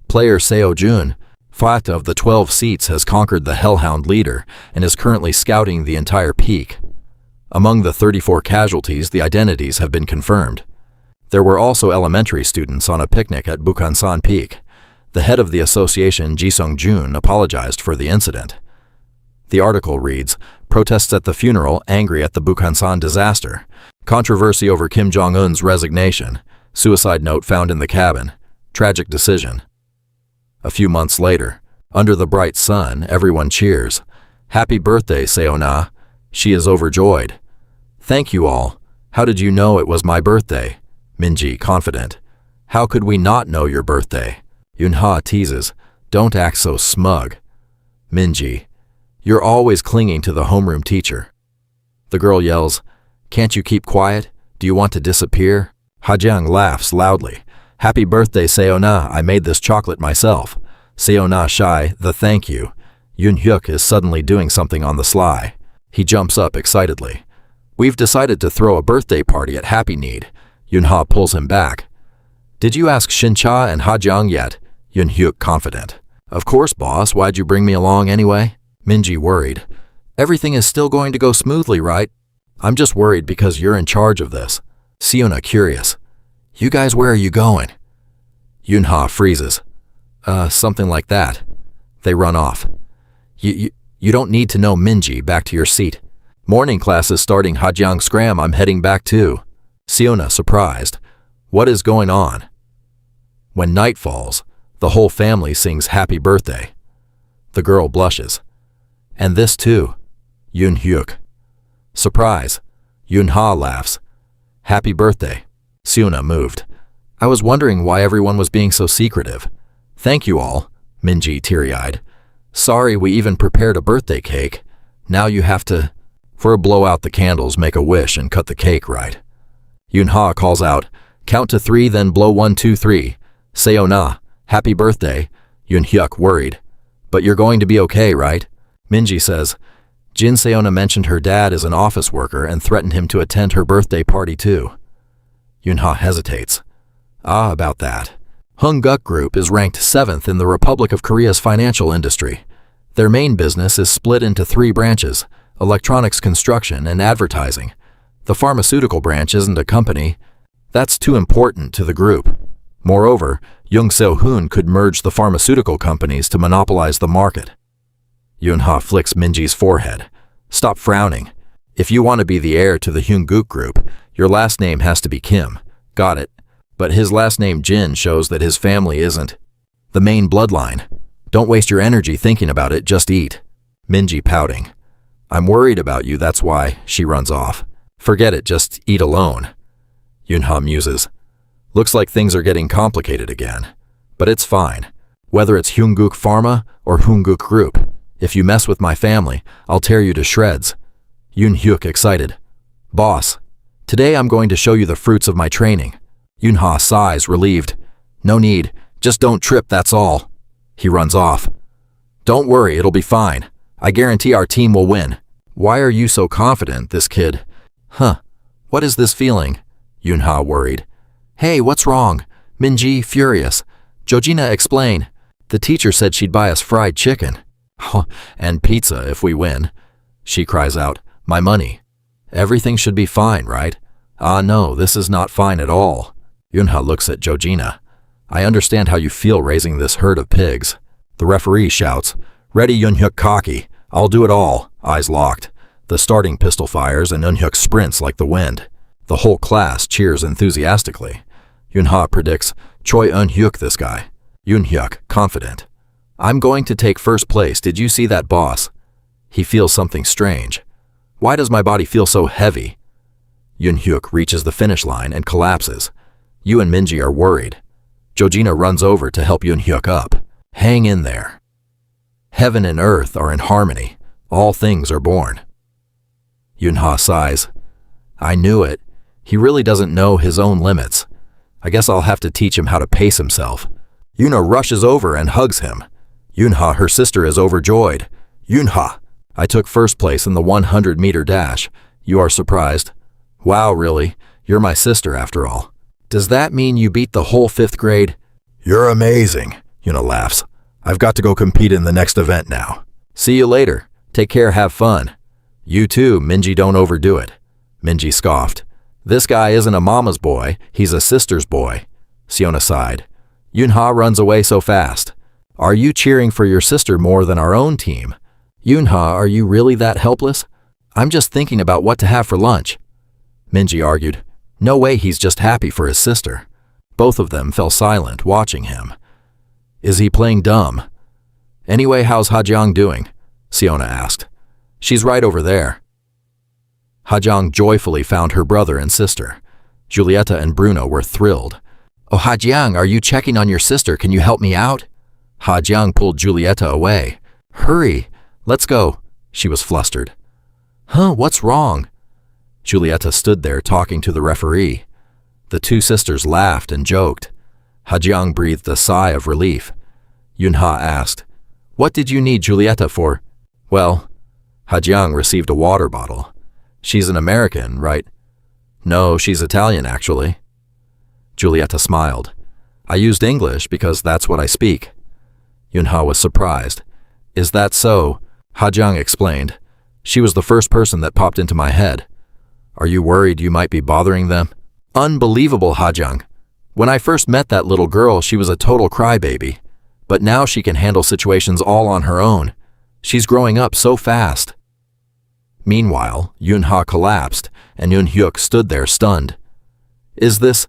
Player Seo-jun, 5 of the 12 seats, has conquered the hellhound leader and is currently scouting the entire peak. Among the 34 casualties, the identities have been confirmed. There were also elementary students on a picnic at Bukhansan Peak. The head of the association, Ji Sung-jun, apologized for the incident. The article reads, Protests at the funeral, angry at the Bukhansan disaster. Controversy over Kim Jong-un's resignation. Suicide note found in the cabin. Tragic decision. A few months later, under the bright sun, everyone cheers. Happy birthday, Seo-na. She is overjoyed. Thank you all. How did you know it was my birthday? Minji, confident. How could we not know your birthday? Yoon-ha teases. Don't act so smug. Minji, you're always clinging to the homeroom teacher. The girl yells, Can't you keep quiet? Do you want to disappear? Hajiang laughs loudly. Happy birthday, Seo-na. I made this chocolate myself. Seo-na shy, the thank you. Yoon-hyuk is suddenly doing something on the sly. He jumps up excitedly. We've decided to throw a birthday party at Happy Need. Yoon-ha pulls him back. Did you ask Shin-cha and Ha-jiang yet? Yoon-hyuk confident. Of course, boss. Why'd you bring me along anyway? Minji worried. Everything is still going to go smoothly, right? I'm just worried because you're in charge of this. Seo-na curious. You guys, where are you going? Yoon-ha freezes. Something like that. They run off. You don't need to know, Minji. Back to your seat. Morning class is starting. Ha-jiang scram. I'm heading back too. Seo-na surprised. What is going on? When night falls, the whole family sings happy birthday. The girl blushes. And this too. Yoon-hyuk. Surprise. Yoon-ha laughs. Happy birthday. Seo-na moved. I was wondering why everyone was being so secretive. Thank you all. Minji teary-eyed. Sorry we even prepared a birthday cake. Now you have to... For a blow out the candles, make a wish, and cut the cake right. Yoon-ha calls out, Count to 3, then blow 1, 2, 3. Seo-na, happy birthday. Yoon-hyuk worried. But you're going to be okay, right? Minji says, Jin Seo-na mentioned her dad is an office worker and threatened him to attend her birthday party too. Yoon-ha hesitates. About that. Hung-guk Group is ranked 7th in the Republic of Korea's financial industry. Their main business is split into 3 branches, electronics construction and advertising. The pharmaceutical branch isn't a company. That's too important to the group. Moreover, Young Seo-hoon could merge the pharmaceutical companies to monopolize the market. Yoon-ha flicks Minji's forehead. Stop frowning. If you want to be the heir to the Hung-guk Group, your last name has to be Kim. Got it. But his last name Jin shows that his family isn't the main bloodline. Don't waste your energy thinking about it, just eat. Minji pouting. I'm worried about you, that's why. She runs off. Forget it, just eat alone. Yoon-ha muses. Looks like things are getting complicated again. But it's fine. Whether it's Hung-guk Pharma or Hung-guk Group, if you mess with my family, I'll tear you to shreds. Yoon-hyuk excited. Boss, today I'm going to show you the fruits of my training. Yoon-ha sighs, relieved. No need. Just don't trip, that's all. He runs off. Don't worry, it'll be fine. I guarantee our team will win. Why are you so confident, this kid? What is this feeling? Yunha worried. Hey, what's wrong? Minji, furious. Jojina, explain. The teacher said she'd buy us fried chicken. And pizza if we win. She cries out, my money. Everything should be fine, right? No, this is not fine at all. Yunha looks at Jojina. I understand how you feel raising this herd of pigs. The referee shouts, ready Yunhyuk cocky. I'll do it all. Eyes locked. The starting pistol fires and Yunhyuk sprints like the wind. The whole class cheers enthusiastically. Yunha predicts, Choi Eun-hyuk this guy. Yunhyuk, confident. I'm going to take first place. Did you see that, boss? He feels something strange. Why does my body feel so heavy? Yunhyuk reaches the finish line and collapses. You and Minji are worried. Jojina runs over to help Yunhyuk up. Hang in there. Heaven and earth are in harmony. All things are born. Yunha sighs. I knew it. He really doesn't know his own limits. I guess I'll have to teach him how to pace himself. Yuna rushes over and hugs him. Yunha, her sister, is overjoyed. Yunha, I took first place in the 100-meter dash. You are surprised? Wow, really? You're my sister after all. Does that mean you beat the whole 5th grade? You're amazing, Yuna laughs. I've got to go compete in the next event now. See you later. Take care, have fun. You too, Minji, don't overdo it. Minji scoffed. This guy isn't a mama's boy, he's a sister's boy. Siona sighed. Yunha runs away so fast. Are you cheering for your sister more than our own team? Yunha, are you really that helpless? I'm just thinking about what to have for lunch. Minji argued. No way, he's just happy for his sister. Both of them fell silent, watching him. Is he playing dumb? Anyway, how's Hajiang doing? Siona asked. She's right over there. Hajiang joyfully found her brother and sister. Giulietta and Bruno were thrilled. Oh, Hajiang, are you checking on your sister? Can you help me out? Hajiang pulled Giulietta away. Hurry, let's go. She was flustered. What's wrong? Giulietta stood there talking to the referee. The two sisters laughed and joked. Hajiang breathed a sigh of relief. Yunha asked, What did you need Giulietta for? Well, Hajiang received a water bottle. She's an American, right? No, she's Italian, actually. Giulietta smiled. I used English because that's what I speak. Yunha was surprised. Is that so? Hajiang explained. She was the first person that popped into my head. Are you worried you might be bothering them? Unbelievable, Hajiang. When I first met that little girl, she was a total crybaby. But now she can handle situations all on her own. She's growing up so fast. Meanwhile, Yunha collapsed, and Eun-hyuk stood there stunned. Is this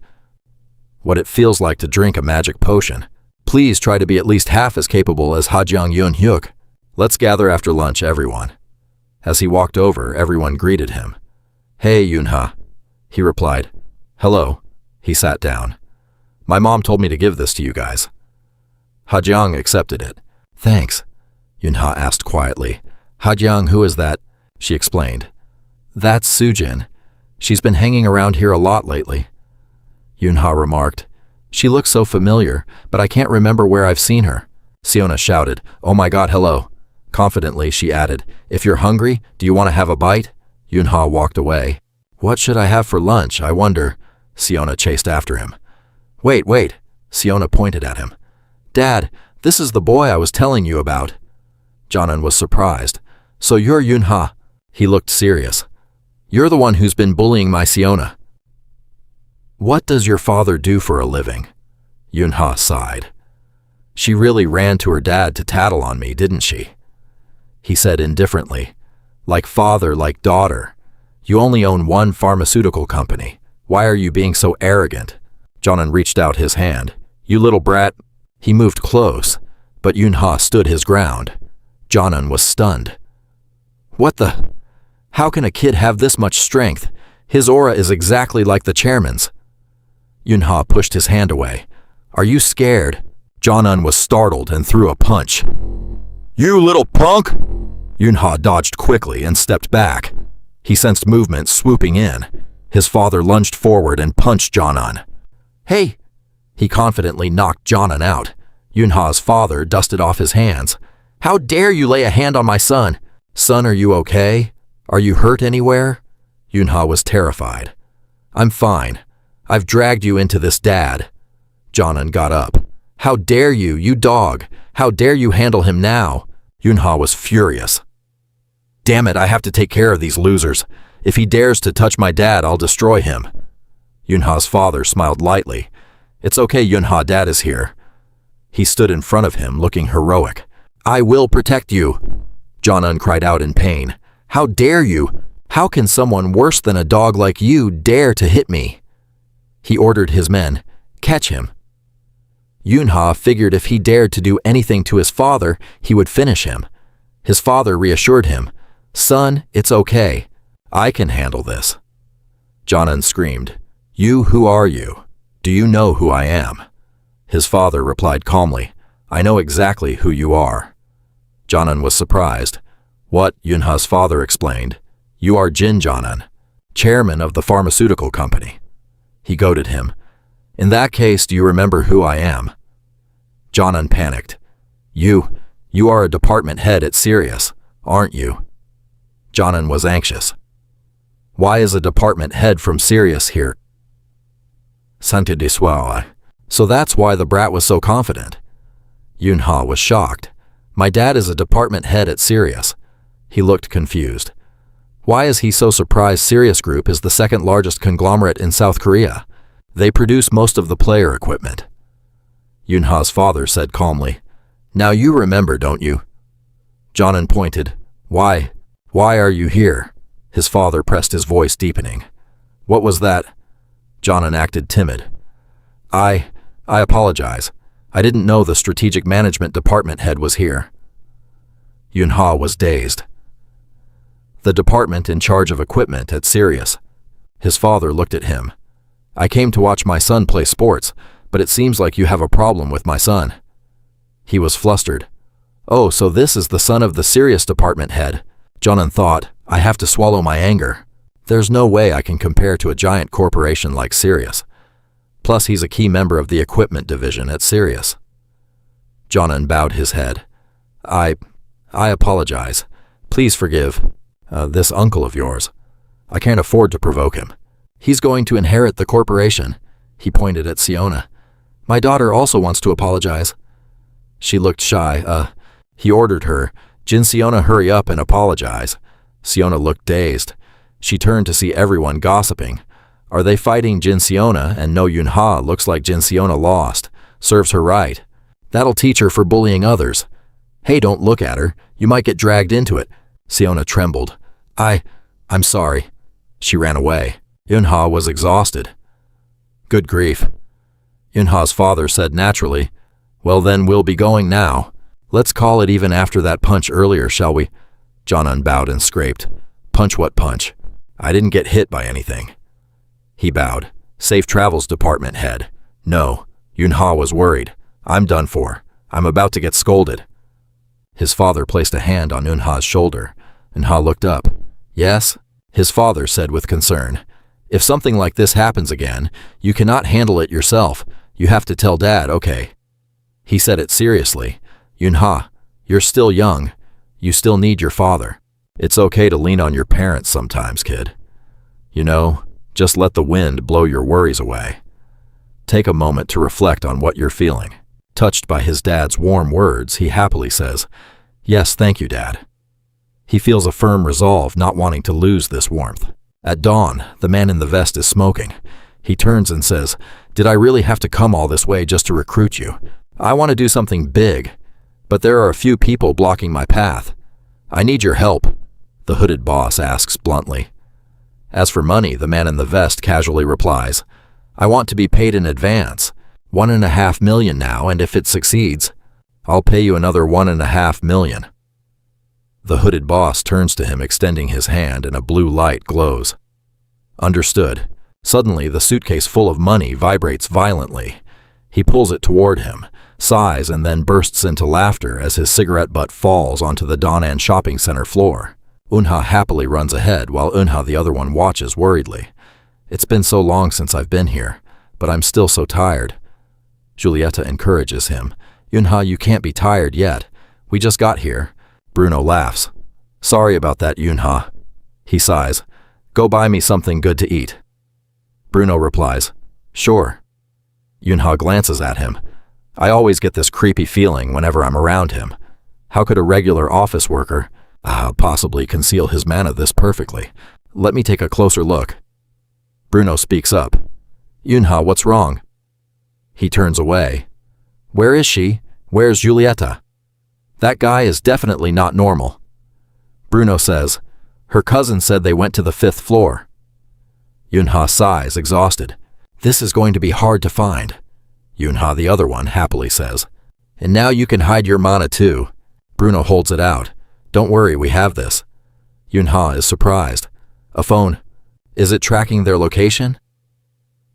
what it feels like to drink a magic potion? Please try to be at least half as capable as Hajiang Eun-hyuk. Let's gather after lunch, everyone. As he walked over, everyone greeted him. Hey, Yunha, he replied. Hello. He sat down. My mom told me to give this to you guys. Hajiang accepted it. Thanks, Yunha asked quietly. Hajiang, who is that? She explained. That's Sujin. She's been hanging around here a lot lately. Yunha remarked. She looks so familiar, but I can't remember where I've seen her. Siona shouted, Oh my god, hello. Confidently, she added, If you're hungry, do you want to have a bite? Yunha walked away. What should I have for lunch, I wonder? Siona chased after him. Wait. Siona pointed at him. Dad, this is the boy I was telling you about. Jonan was surprised. So you're Yunha. He looked serious. You're the one who's been bullying my Siona. What does your father do for a living? Yunha sighed. She really ran to her dad to tattle on me, didn't she? He said indifferently. Like father, like daughter. You only own one pharmaceutical company. Why are you being so arrogant? Jonan reached out his hand. You little brat. He moved close, but Yunha stood his ground. Jonan was stunned. What the? How can a kid have this much strength? His aura is exactly like the chairman's. Yunha pushed his hand away. Are you scared? Jonan was startled and threw a punch. You little punk! Yunha dodged quickly and stepped back. He sensed movement swooping in. His father lunged forward and punched Jonan. Hey! He confidently knocked Jonan out. Yunha's father dusted off his hands. How dare you lay a hand on my son? Son, are you okay? Are you hurt anywhere? Yunha was terrified. I'm fine. I've dragged you into this, Dad. Jonan got up. How dare you, you dog! How dare you handle him now? Yunha was furious. Damn it, I have to take care of these losers. If he dares to touch my dad, I'll destroy him. Yunha's father smiled lightly. It's okay, Yunha, Dad is here. He stood in front of him, looking heroic. I will protect you. Jonan cried out in pain. How dare you? How can someone worse than a dog like you dare to hit me? He ordered his men, catch him. Yunha figured if he dared to do anything to his father, he would finish him. His father reassured him, Son, it's okay. I can handle this. Jonan screamed, You, who are you? Do you know who I am? His father replied calmly, I know exactly who you are. Jonan was surprised. What? Yunha's father explained. You are Jin Jonan, chairman of the pharmaceutical company. He goaded him. In that case, do you remember who I am? Jonan panicked. You are a department head at Sirius, aren't you? Jonan was anxious. Why is a department head from Sirius here? Santa de Soir. So that's why the brat was so confident. Yunha was shocked. My dad is a department head at Sirius. He looked confused. Why is he so surprised Sirius Group is the second largest conglomerate in South Korea? They produce most of the player equipment. Yunha's father said calmly, Now you remember, don't you? Jonan pointed. Why are you here? His father pressed his voice, deepening. What was that? Jonan acted timid. I apologize. I didn't know the strategic management department head was here. Yunha was dazed. The department in charge of equipment at Sirius. His father looked at him. I came to watch my son play sports, but it seems like you have a problem with my son. He was flustered. Oh, so this is the son of the Sirius department head. Jonan thought, I have to swallow my anger. There's no way I can compare to a giant corporation like Sirius. Plus, he's a key member of the equipment division at Sirius. Jonan bowed his head. I apologize. Please forgive this uncle of yours. I can't afford to provoke him. He's going to inherit the corporation. He pointed at Siona. My daughter also wants to apologize. She looked shy. He ordered her, Jin Siona, hurry up and apologize. Siona looked dazed. She turned to see everyone gossiping. Are they fighting Jin Siona, and no Yunha looks like Jin Siona lost. Serves her right. That'll teach her for bullying others. Hey, don't look at her. You might get dragged into it. Siona trembled. I'm sorry. She ran away. Yunha was exhausted. Good grief. Yunha's father said naturally, Well then, we'll be going now. Let's call it even after that punch earlier, shall we? Jonan bowed and scraped. Punch what punch? I didn't get hit by anything. He bowed. Safe travels, department head. No. Yunha was worried. I'm done for. I'm about to get scolded. His father placed a hand on Yunha's shoulder. Yunha looked up. Yes? His father said with concern. If something like this happens again, you cannot handle it yourself. You have to tell Dad, okay? He said it seriously. Yunha, you're still young. You still need your father. It's okay to lean on your parents sometimes, kid. You know, just let the wind blow your worries away. Take a moment to reflect on what you're feeling. Touched by his dad's warm words, he happily says, Yes, thank you, Dad. He feels a firm resolve not wanting to lose this warmth. At dawn, the man in the vest is smoking. He turns and says, Did I really have to come all this way just to recruit you? I want to do something big, but there are a few people blocking my path. I need your help, the hooded boss asks bluntly. As for money, the man in the vest casually replies, I want to be paid in advance, $1.5 million now, and if it succeeds, I'll pay you another $1.5 million. The hooded boss turns to him, extending his hand, and a blue light glows. Understood. Suddenly, the suitcase full of money vibrates violently. He pulls it toward him, sighs, and then bursts into laughter as his cigarette butt falls onto the Danan shopping center floor. Unha happily runs ahead while Unha, the other one, watches worriedly. It's been so long since I've been here, but I'm still so tired. Julieta encourages him. Unha, you can't be tired yet. We just got here. Bruno laughs. Sorry about that, Yunha. He sighs. Go buy me something good to eat. Bruno replies, Sure. Yunha glances at him. I always get this creepy feeling whenever I'm around him. How could a regular office worker possibly conceal his mana this perfectly? Let me take a closer look. Bruno speaks up. Yunha, what's wrong? He turns away. Where is she? Where's Julieta? That guy is definitely not normal. Bruno says, Her cousin said they went to the 5th floor. Yunha sighs, exhausted. This is going to be hard to find. Yunha, the other one, happily says. And now you can hide your mana too. Bruno holds it out. Don't worry, we have this. Yunha is surprised. A phone. Is it tracking their location?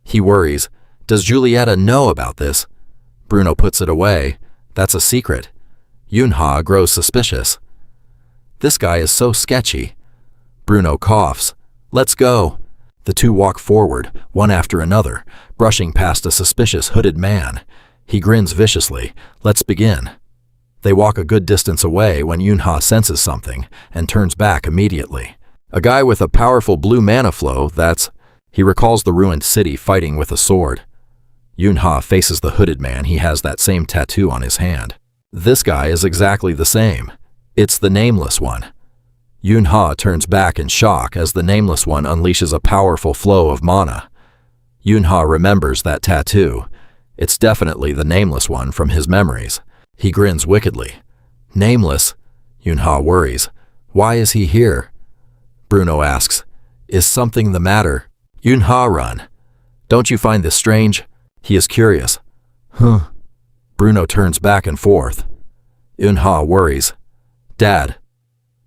He worries. Does Julieta know about this? Bruno puts it away. That's a secret. Yunha grows suspicious. This guy is so sketchy. Bruno coughs. Let's go. The two walk forward, one after another, brushing past a suspicious hooded man. He grins viciously. Let's begin. They walk a good distance away when Yunha senses something and turns back immediately. A guy with a powerful blue mana flow, He recalls the ruined city fighting with a sword. Yunha faces the hooded man. He has that same tattoo on his hand. This guy is exactly the same. It's the Nameless One. Yunha turns back in shock as the Nameless One unleashes a powerful flow of mana. Yunha remembers that tattoo. It's definitely the Nameless One from his memories. He grins wickedly. Nameless? Yunha worries. Why is he here? Bruno asks, Is something the matter? Yunha run. Don't you find this strange? He is curious. Bruno turns back and forth. Yunha worries. Dad.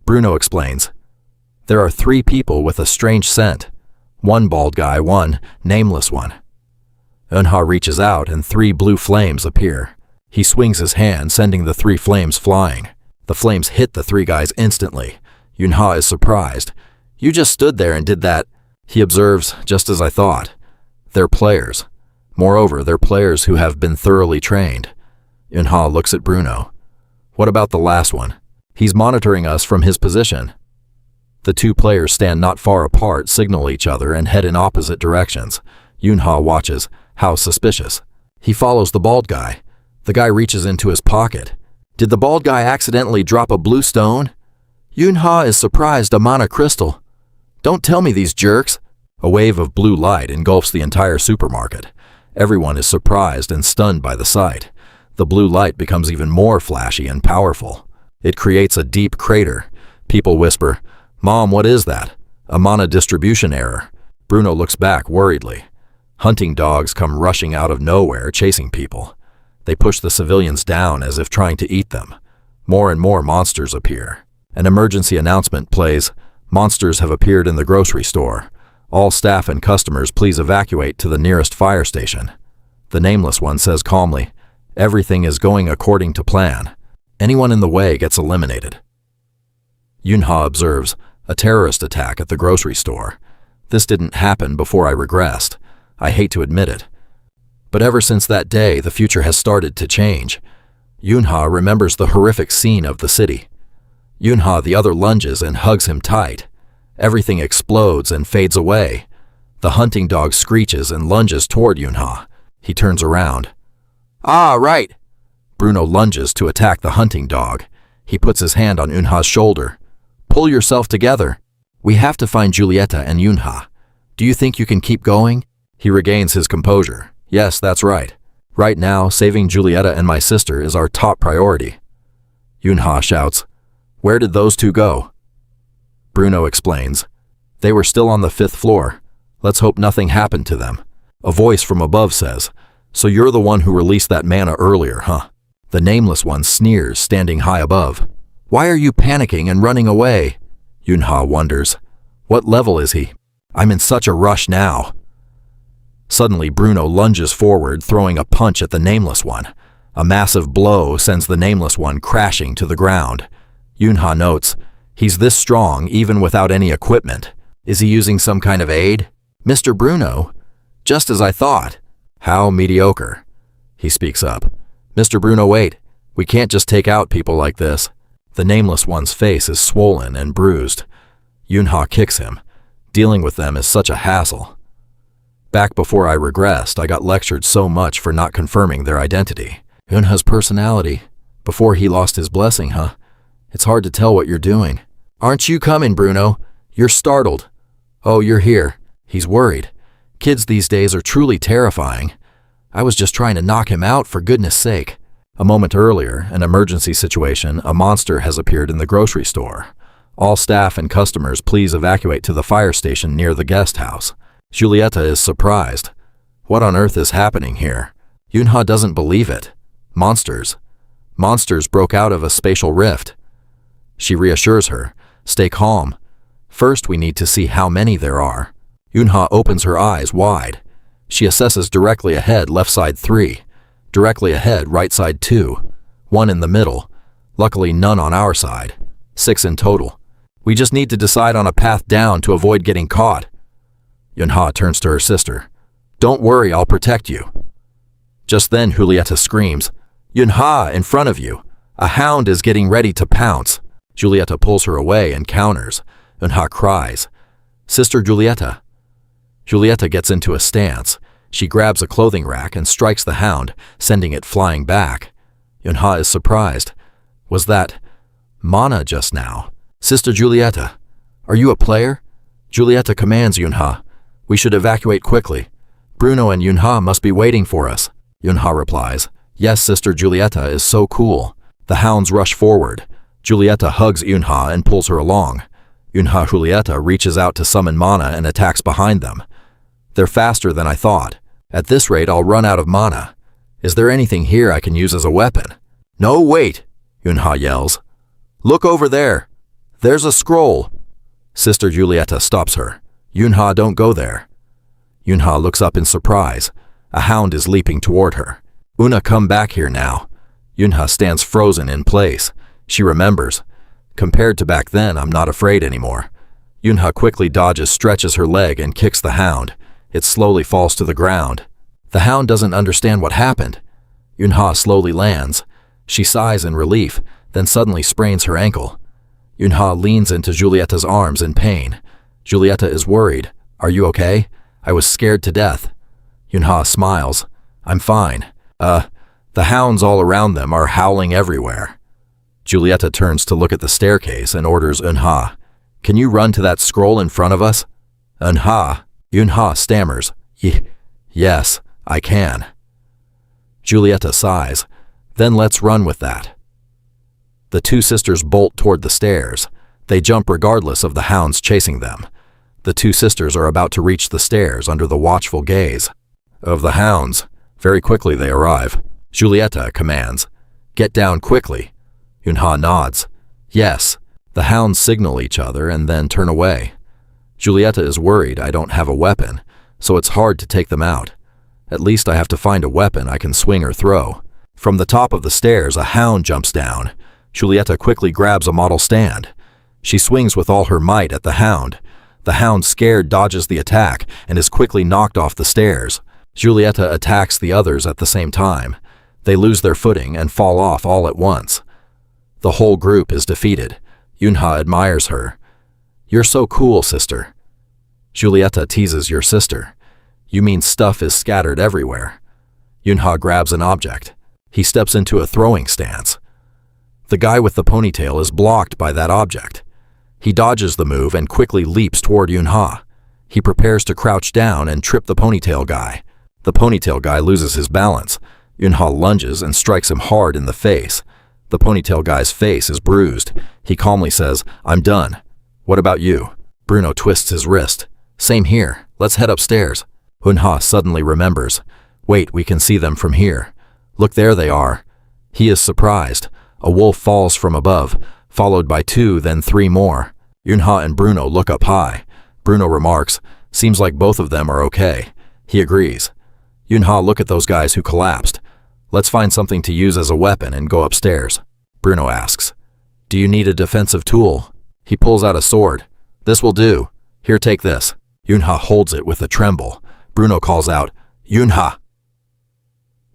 Bruno explains. There are 3 people with a strange scent. One bald guy, one nameless one. Yunha reaches out and 3 blue flames appear. He swings his hand, sending the 3 flames flying. The flames hit the 3 guys instantly. Yunha is surprised. You just stood there and did that. He observes, just as I thought. They're players. Moreover, they're players who have been thoroughly trained. Yunha looks at Bruno. What about the last one? He's monitoring us from his position. The 2 players stand not far apart, signal each other, and head in opposite directions. Yunha watches. How suspicious. He follows the bald guy. The guy reaches into his pocket. Did the bald guy accidentally drop a blue stone? Yunha is surprised. A mana crystal. Don't tell me these jerks. A wave of blue light engulfs the entire supermarket. Everyone is surprised and stunned by the sight. The blue light becomes even more flashy and powerful. It creates a deep crater. People whisper, Mom, what is that? A mana distribution error. Bruno looks back worriedly. Hunting dogs come rushing out of nowhere, chasing people. They push the civilians down as if trying to eat them. More and more monsters appear. An emergency announcement plays, Monsters have appeared in the grocery store. All staff and customers please evacuate to the nearest fire station. The Nameless One says calmly, Everything is going according to plan. Anyone in the way gets eliminated. Yunha observes, a terrorist attack at the grocery store. This didn't happen before I regressed. I hate to admit it. But ever since that day, the future has started to change. Yunha remembers the horrific scene of the city. Yunha, the other, lunges and hugs him tight. Everything explodes and fades away. The hunting dog screeches and lunges toward Yunha. He turns around. Ah, right! Bruno lunges to attack the hunting dog. He puts his hand on Yunha's shoulder. Pull yourself together. We have to find Julieta and Yunha. Do you think you can keep going? He regains his composure. Yes, that's right. Right now, saving Julieta and my sister is our top priority. Yunha shouts, Where did those 2 go? Bruno explains. They were still on the 5th floor. Let's hope nothing happened to them. A voice from above says, So you're the one who released that mana earlier, huh? The Nameless One sneers, standing high above. Why are you panicking and running away? Yunha wonders. What level is he? I'm in such a rush now. Suddenly, Bruno lunges forward, throwing a punch at the Nameless One. A massive blow sends the Nameless One crashing to the ground. Yunha notes, he's this strong even without any equipment. Is he using some kind of aid? Mr. Bruno? Just as I thought. How mediocre. He speaks up. Mr. Bruno, wait. We can't just take out people like this. The nameless one's face is swollen and bruised. Yunha kicks him. Dealing with them is such a hassle. Back before I regressed, I got lectured so much for not confirming their identity. Yunha's personality. Before he lost his blessing, huh? It's hard to tell what you're doing. Aren't you coming, Bruno? You're startled. Oh, you're here. He's worried. Kids these days are truly terrifying. I was just trying to knock him out, for goodness sake. A moment earlier, an emergency situation, a monster has appeared in the grocery store. All staff and customers please evacuate to the fire station near the guest house. Julieta is surprised. What on earth is happening here? Yunha doesn't believe it. Monsters. Monsters broke out of a spatial rift. She reassures her, stay calm. First we need to see how many there are. Yunha opens her eyes wide. She assesses directly ahead, left side 3. Directly ahead, right side 2. 1 in the middle. Luckily none on our side. 6 in total. We just need to decide on a path down to avoid getting caught. Yunha turns to her sister. Don't worry, I'll protect you. Just then Julieta screams, Yunha, in front of you. A hound is getting ready to pounce. Julieta pulls her away and counters. Yunha cries, Sister Julieta. Julieta gets into a stance. She grabs a clothing rack and strikes the hound, sending it flying back. Yunha is surprised. Was that Mana just now? Sister Julieta, are you a player? Julieta commands Yunha. We should evacuate quickly. Bruno and Yunha must be waiting for us. Yunha replies, Yes, Sister Julieta is so cool. The hounds rush forward. Julieta hugs Yunha and pulls her along. Yunha Julieta reaches out to summon Mana and attacks behind them. They're faster than I thought. At this rate, I'll run out of mana. Is there anything here I can use as a weapon? No, wait, Yunha yells. Look over there. There's a scroll. Sister Julieta stops her. Yunha, don't go there. Yunha looks up in surprise. A hound is leaping toward her. Una, come back here now. Yunha stands frozen in place. She remembers. Compared to back then, I'm not afraid anymore. Yunha quickly dodges, stretches her leg, and kicks the hound. It slowly falls to the ground. The hound doesn't understand what happened. Yunha slowly lands. She sighs in relief, then suddenly sprains her ankle. Yunha leans into Julieta's arms in pain. Julieta is worried. Are you okay? I was scared to death. Yunha smiles. I'm fine. The hounds all around them are howling everywhere. Julieta turns to look at the staircase and orders Yunha. Can you run to that scroll in front of us? Yunha stammers. Yes, I can. Julieta sighs. Then let's run with that. The two sisters bolt toward the stairs. They jump regardless of the hounds chasing them. The two sisters are about to reach the stairs under the watchful gaze of the hounds. Very quickly they arrive. Julieta commands, Get down quickly. Yunha nods. Yes. The hounds signal each other and then turn away. Julieta is worried I don't have a weapon, so it's hard to take them out. At least I have to find a weapon I can swing or throw. From the top of the stairs, a hound jumps down. Julieta quickly grabs a model stand. She swings with all her might at the hound. The hound, scared, dodges the attack and is quickly knocked off the stairs. Julieta attacks the others at the same time. They lose their footing and fall off all at once. The whole group is defeated. Yunha admires her. You're so cool, sister. Julieta teases your sister. You mean stuff is scattered everywhere. Yunha grabs an object. He steps into a throwing stance. The guy with the ponytail is blocked by that object. He dodges the move and quickly leaps toward Yunha. He prepares to crouch down and trip the ponytail guy. The ponytail guy loses his balance. Yunha lunges and strikes him hard in the face. The ponytail guy's face is bruised. He calmly says, I'm done. What about you? Bruno twists his wrist. Same here. Let's head upstairs. Yunha suddenly remembers. Wait, we can see them from here. Look, there they are. He is surprised. A wolf falls from above, followed by 2, then 3 more. Yunha and Bruno look up high. Bruno remarks, Seems like both of them are okay. He agrees. Yunha, look at those guys who collapsed. Let's find something to use as a weapon and go upstairs. Bruno asks, Do you need a defensive tool? He pulls out a sword. This will do. Here, take this. Yunha holds it with a tremble. Bruno calls out, Yunha.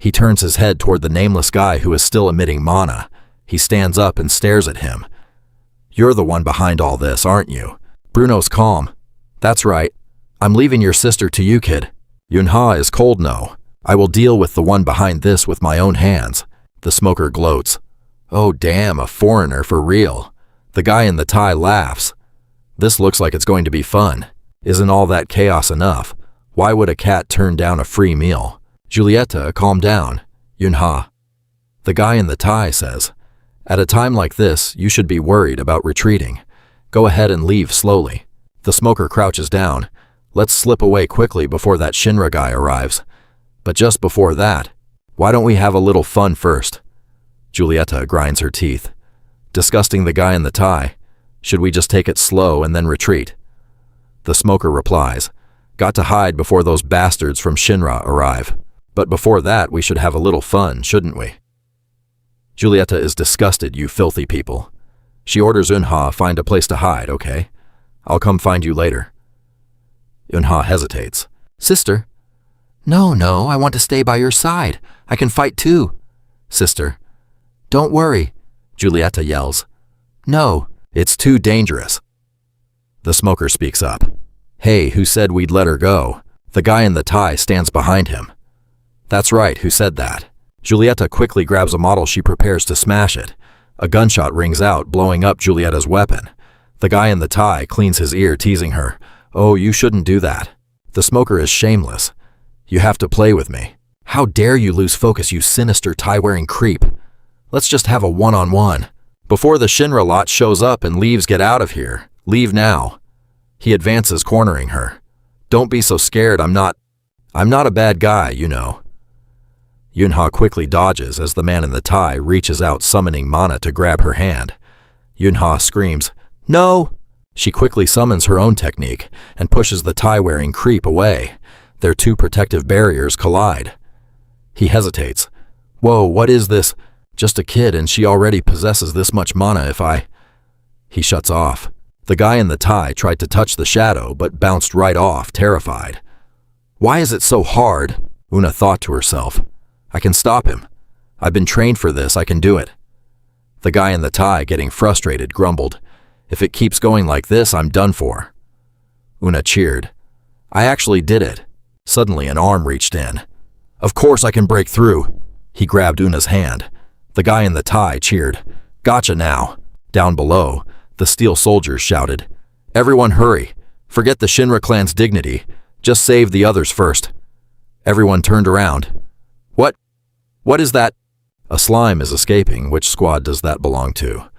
He turns his head toward the nameless guy who is still emitting mana. He stands up and stares at him. "You're the one behind all this, aren't you?" Bruno's calm. "That's right. I'm leaving your sister to you, kid." Yunha is cold. "No. I will deal with the one behind this with my own hands." The smoker gloats. "Oh damn, a foreigner for real." The guy in the tie laughs. "This looks like it's going to be fun. Isn't all that chaos enough? Why would a cat turn down a free meal?" "Julieta, calm down." Yunha. The guy in the tie says, "At a time like this, you should be worried about retreating. Go ahead and leave slowly." The smoker crouches down. "Let's slip away quickly before that Shinra guy arrives. But just before that, why don't we have a little fun first?" Julieta grinds her teeth. Disgusting the guy in the tie. "Should we just take it slow and then retreat?" The smoker replies, "Got to hide before those bastards from Shinra arrive. But before that, we should have a little fun, shouldn't we?" Julieta is disgusted, "You filthy people." She orders Unha, "Find a place to hide, okay? I'll come find you later." Unha hesitates. "Sister?" No, I want to stay by your side. I can fight too." "Sister." "Don't worry," Julieta yells. "No, it's too dangerous." The smoker speaks up. "Hey, who said we'd let her go?" The guy in the tie stands behind him. "That's right, who said that?" Julieta quickly grabs a model. She prepares to smash it. A gunshot rings out, blowing up Julieta's weapon. The guy in the tie cleans his ear, teasing her. "Oh, you shouldn't do that." The smoker is shameless. "You have to play with me." "How dare you lose focus, you sinister tie-wearing creep. Let's just have a one-on-one. Before the Shinra lot shows up and leaves, get out of here. Leave now." He advances, cornering her. "Don't be so scared. I'm not a bad guy, you know." Yunha quickly dodges as the man in the tie reaches out, summoning mana to grab her hand. Yunha screams, "No!" She quickly summons her own technique and pushes the tie-wearing creep away. Their two protective barriers collide. He hesitates. "Whoa, what is this? Just a kid and she already possesses this much mana if I—" He shuts off. The guy in the tie tried to touch the shadow but bounced right off, terrified. "Why is it so hard?" Una thought to herself. "I can stop him. I've been trained for this, I can do it." The guy in the tie, getting frustrated, grumbled, "If it keeps going like this, I'm done for." Una cheered. "I actually did it." Suddenly an arm reached in. "Of course I can break through." He grabbed Una's hand. The guy in the tie cheered. "Gotcha now." Down below, the steel soldiers shouted, "Everyone hurry. Forget the Shinra clan's dignity. Just save the others first." Everyone turned around. What is that?" "A slime is escaping. Which squad does that belong to?"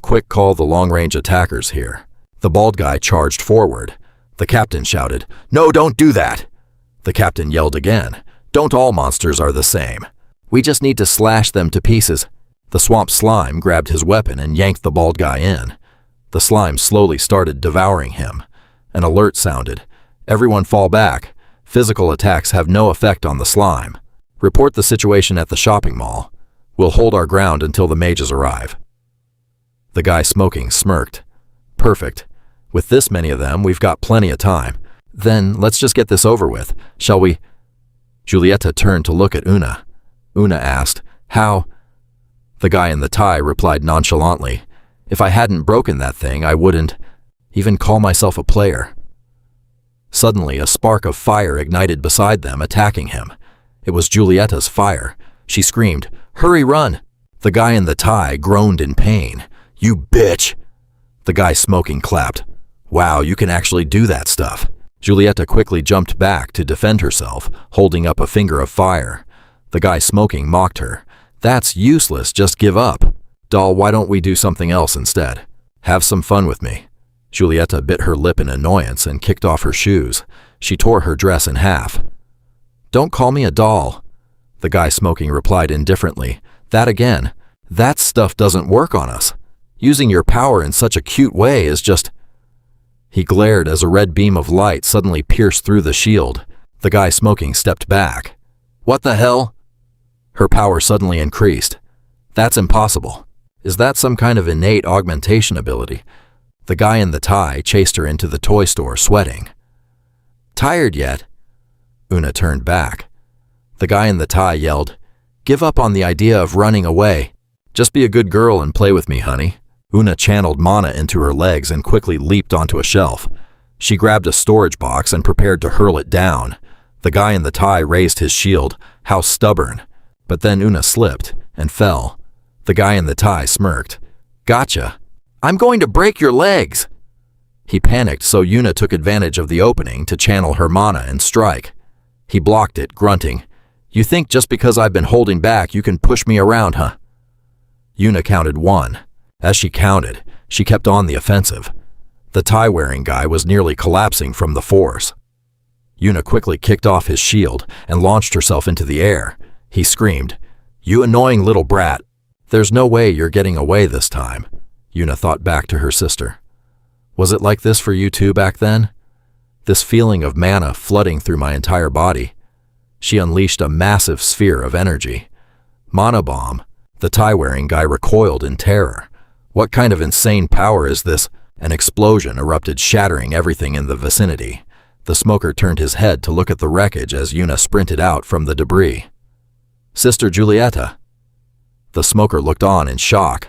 "Quick, call the long-range attackers here." The bald guy charged forward. The captain shouted, "No, don't do that." The captain yelled again, "Don't all monsters are the same. We just need to slash them to pieces." The swamp slime grabbed his weapon and yanked the bald guy in. The slime slowly started devouring him. An alert sounded. "Everyone fall back. Physical attacks have no effect on the slime. Report the situation at the shopping mall. We'll hold our ground until the mages arrive." The guy smoking smirked. "Perfect. With this many of them, we've got plenty of time. Then let's just get this over with, shall we?" Julieta turned to look at Una. Una asked, "How?" The guy in the tie replied nonchalantly, "If I hadn't broken that thing, I wouldn't even call myself a player." Suddenly, a spark of fire ignited beside them, attacking him. It was Julieta's fire. She screamed, "Hurry, run!" The guy in the tie groaned in pain. "You bitch!" The guy smoking clapped. "Wow, you can actually do that stuff." Julieta quickly jumped back to defend herself, holding up a finger of fire. The guy smoking mocked her. "That's useless, just give up. Doll, why don't we do something else instead? Have some fun with me." Julieta bit her lip in annoyance and kicked off her shoes. She tore her dress in half. "Don't call me a doll." The guy smoking replied indifferently, "That again. That stuff doesn't work on us. Using your power in such a cute way is just—" He glared as a red beam of light suddenly pierced through the shield. The guy smoking stepped back. "What the hell?" Her power suddenly increased. "That's impossible. Is that some kind of innate augmentation ability?" The guy in the tie chased her into the toy store, sweating. "Tired yet?" Una turned back. The guy in the tie yelled, Give up on the idea of running away. Just be a good girl and play with me, honey. Una channeled mana into her legs and quickly leaped onto a shelf. She grabbed a storage box and prepared to hurl it down. The guy in the tie raised his shield. How stubborn. But then Una slipped and fell. The guy in the tie smirked. Gotcha. I'm going to break your legs. He panicked, so Una took advantage of the opening to channel her mana and strike. He blocked it, grunting. You think just because I've been holding back you can push me around, huh? Una counted 1. As she counted, she kept on the offensive. The tie-wearing guy was nearly collapsing from the force. Una quickly kicked off his shield and launched herself into the air. He screamed, You annoying little brat. There's no way you're getting away this time. Una thought back to her sister. Was it like this for you too back then? This feeling of mana flooding through my entire body. She unleashed a massive sphere of energy. Mana bomb. The tie-wearing guy recoiled in terror. What kind of insane power is this? An explosion erupted, shattering everything in the vicinity. The smoker turned his head to look at the wreckage as Una sprinted out from the debris. Sister Julieta. The smoker looked on in shock.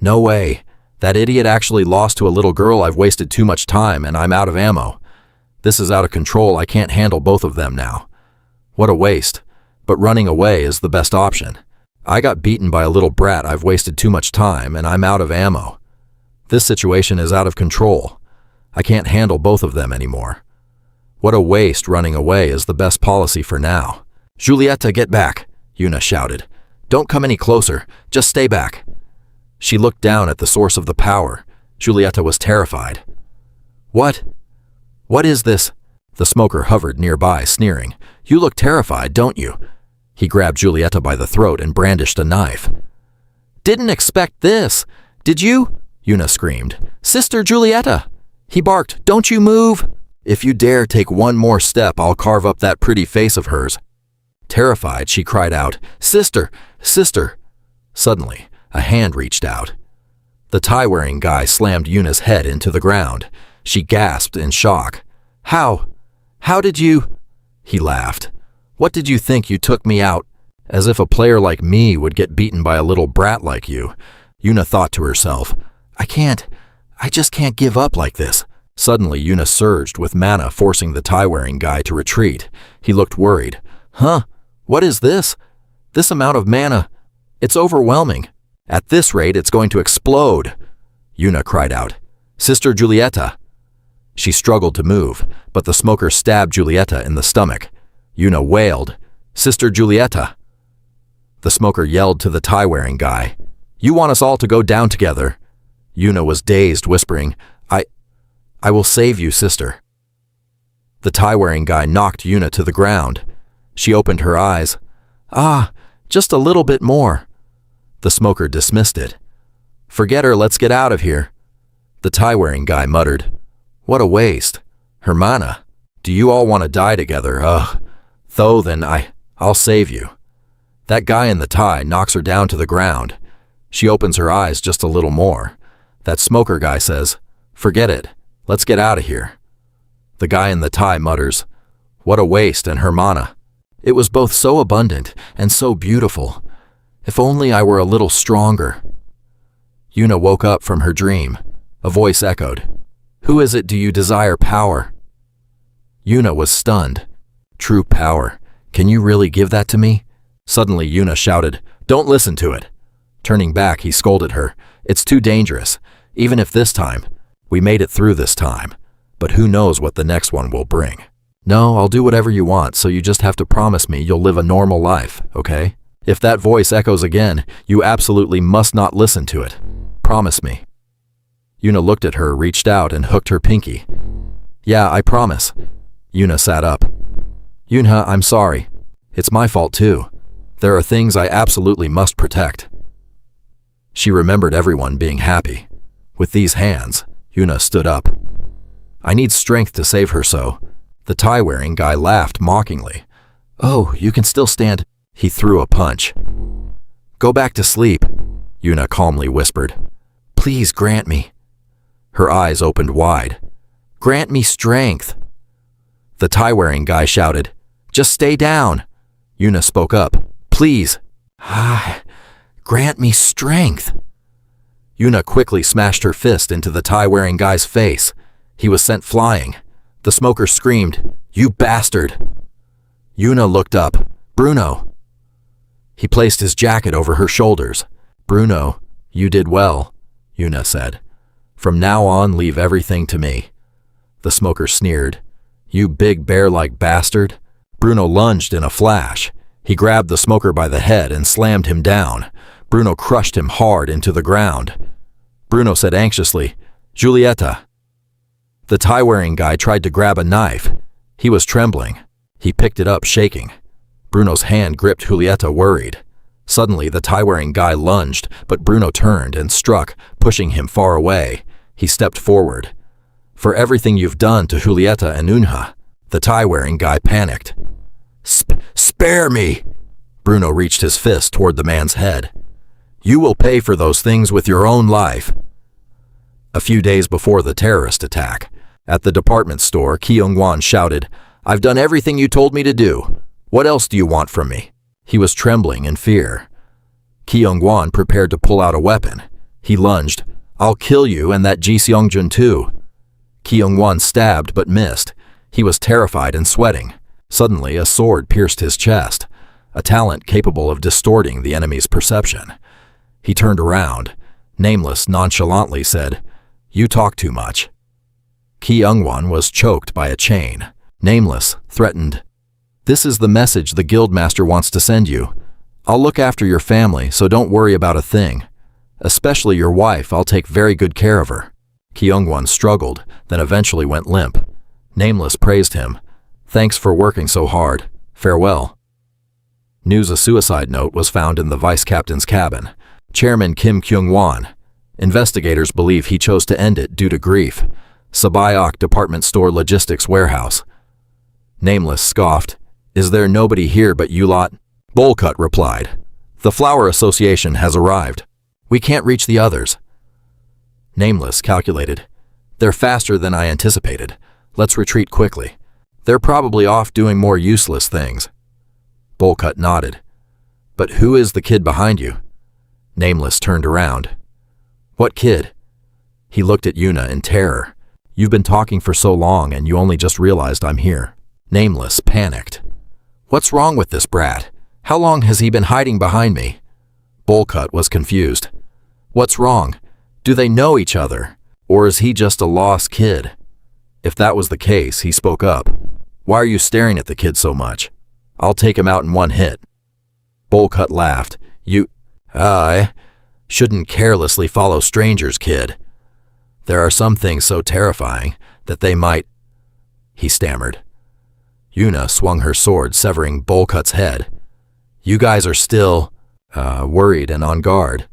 No way. That idiot actually lost to a little girl. I've wasted too much time and I'm out of ammo. This is out of control. I can't handle both of them now. What a waste. But running away is the best option. I got beaten by a little brat. I've wasted too much time and I'm out of ammo. This situation is out of control. I can't handle both of them anymore. What a waste. Running away is the best policy for now. Julieta, get back, Una shouted. Don't come any closer. Just stay back. She looked down at the source of the power. Julieta was terrified. What? What is this? The smoker hovered nearby, sneering. You look terrified, don't you? He grabbed Julieta by the throat and brandished a knife. Didn't expect this. Did you? Una screamed. Sister Julieta! He barked. Don't you move! If you dare take one more step, I'll carve up that pretty face of hers. Terrified, she cried out, Sister! Sister! Suddenly, a hand reached out. The tie-wearing guy slammed Una's head into the ground. She gasped in shock. How? How did you? He laughed. What did you think? You took me out? As if a player like me would get beaten by a little brat like you. Una thought to herself, I just can't give up like this. Suddenly, Una surged with mana, forcing the tie-wearing guy to retreat. He looked worried. Huh? What is this? This amount of mana? It's overwhelming. At this rate, it's going to explode. Una cried out, Sister Julieta. She struggled to move, but the smoker stabbed Julieta in the stomach. Una wailed, Sister Julieta. The smoker yelled to the tie-wearing guy, You want us all to go down together. Una was dazed, whispering, I will save you, sister. The tie-wearing guy knocked Una to the ground. She opened her eyes. Just a little bit more. The smoker dismissed it. Forget her, let's get out of here. The tie-wearing guy muttered, What a waste. Her mana. Do you all want to die together? Though then I'll save you. That guy in the tie knocks her down to the ground. She opens her eyes just a little more. That smoker guy says, Forget it. Let's get out of here. The guy in the tie mutters, What a waste, and her mana. It was both so abundant and so beautiful. If only I were a little stronger. Una woke up from her dream. A voice echoed, Who is it? Do you desire power? Una was stunned. True power. Can you really give that to me? Suddenly Una shouted, Don't listen to it. Turning back, he scolded her. It's too dangerous. Even if this time, we made it through this time. But who knows what the next one will bring. No, I'll do whatever you want, so you just have to promise me you'll live a normal life, okay? If that voice echoes again, you absolutely must not listen to it. Promise me. Una looked at her, reached out, and hooked her pinky. Yeah, I promise. Una sat up. Yunha, I'm sorry. It's my fault too. There are things I absolutely must protect. She remembered everyone being happy. With these hands, Una stood up. I need strength to save her, so. The tie-wearing guy laughed mockingly. Oh, you can still stand. He threw a punch. Go back to sleep, Una calmly whispered. Please grant me. Her eyes opened wide. Grant me strength. The tie-wearing guy shouted, Just stay down. Una spoke up. Please. Ah, grant me strength. Yuna quickly smashed her fist into the tie-wearing guy's face. He was sent flying. The smoker screamed, "You bastard!" Yuna looked up. "Bruno!" He placed his jacket over her shoulders. "Bruno, you did well," Yuna said. "From now on, leave everything to me." The smoker sneered. "You big bear-like bastard." Bruno lunged in a flash. He grabbed the smoker by the head and slammed him down. Bruno crushed him hard into the ground. Bruno said anxiously, "Giulietta." The tie-wearing guy tried to grab a knife. He was trembling. He picked it up, shaking. Bruno's hand gripped Giulietta, worried. Suddenly, the tie-wearing guy lunged, but Bruno turned and struck, pushing him far away. He stepped forward. "For everything you've done to Giulietta and Unha." The tie-wearing guy panicked. Spare me!" Bruno reached his fist toward the man's head. "You will pay for those things with your own life." A few days before the terrorist attack, at the department store, Kyung-won shouted, "I've done everything you told me to do. What else do you want from me?" He was trembling in fear. Kyung-won prepared to pull out a weapon. He lunged, "I'll kill you and that Ji Seongjun too." Kyung-won stabbed but missed. He was terrified and sweating. Suddenly, a sword pierced his chest, a talent capable of distorting the enemy's perception. He turned around. Nameless nonchalantly said, "You talk too much." Kyung-won was choked by a chain. Nameless threatened, "This is the message the guildmaster wants to send you. I'll look after your family, so don't worry about a thing. Especially your wife, I'll take very good care of her." Kyung-won struggled, then eventually went limp. Nameless praised him. "Thanks for working so hard. Farewell." News a suicide note was found in the vice captain's cabin. Chairman Kim Kyung-won. Investigators believe he chose to end it due to grief. Sabayok Department Store Logistics Warehouse. Nameless scoffed, "Is there nobody here but you lot?" Bolcut replied, "The Flower Association has arrived. We can't reach the others." Nameless calculated, "They're faster than I anticipated. Let's retreat quickly. They're probably off doing more useless things." Bolcut nodded. "But who is the kid behind you?" Nameless turned around. "What kid?" He looked at Yuna in terror. "You've been talking for so long and you only just realized I'm here." Nameless panicked. "What's wrong with this brat? How long has he been hiding behind me?" Bolcut was confused. "What's wrong? Do they know each other? Or is he just a lost kid?" If that was the case, he spoke up. "Why are you staring at the kid so much? I'll take him out in one hit." Bolcut laughed. I shouldn't carelessly follow strangers, kid. There are some things so terrifying that they might—" he stammered. Yuna swung her sword, severing Bolcut's head. "You guys are still, worried and on guard.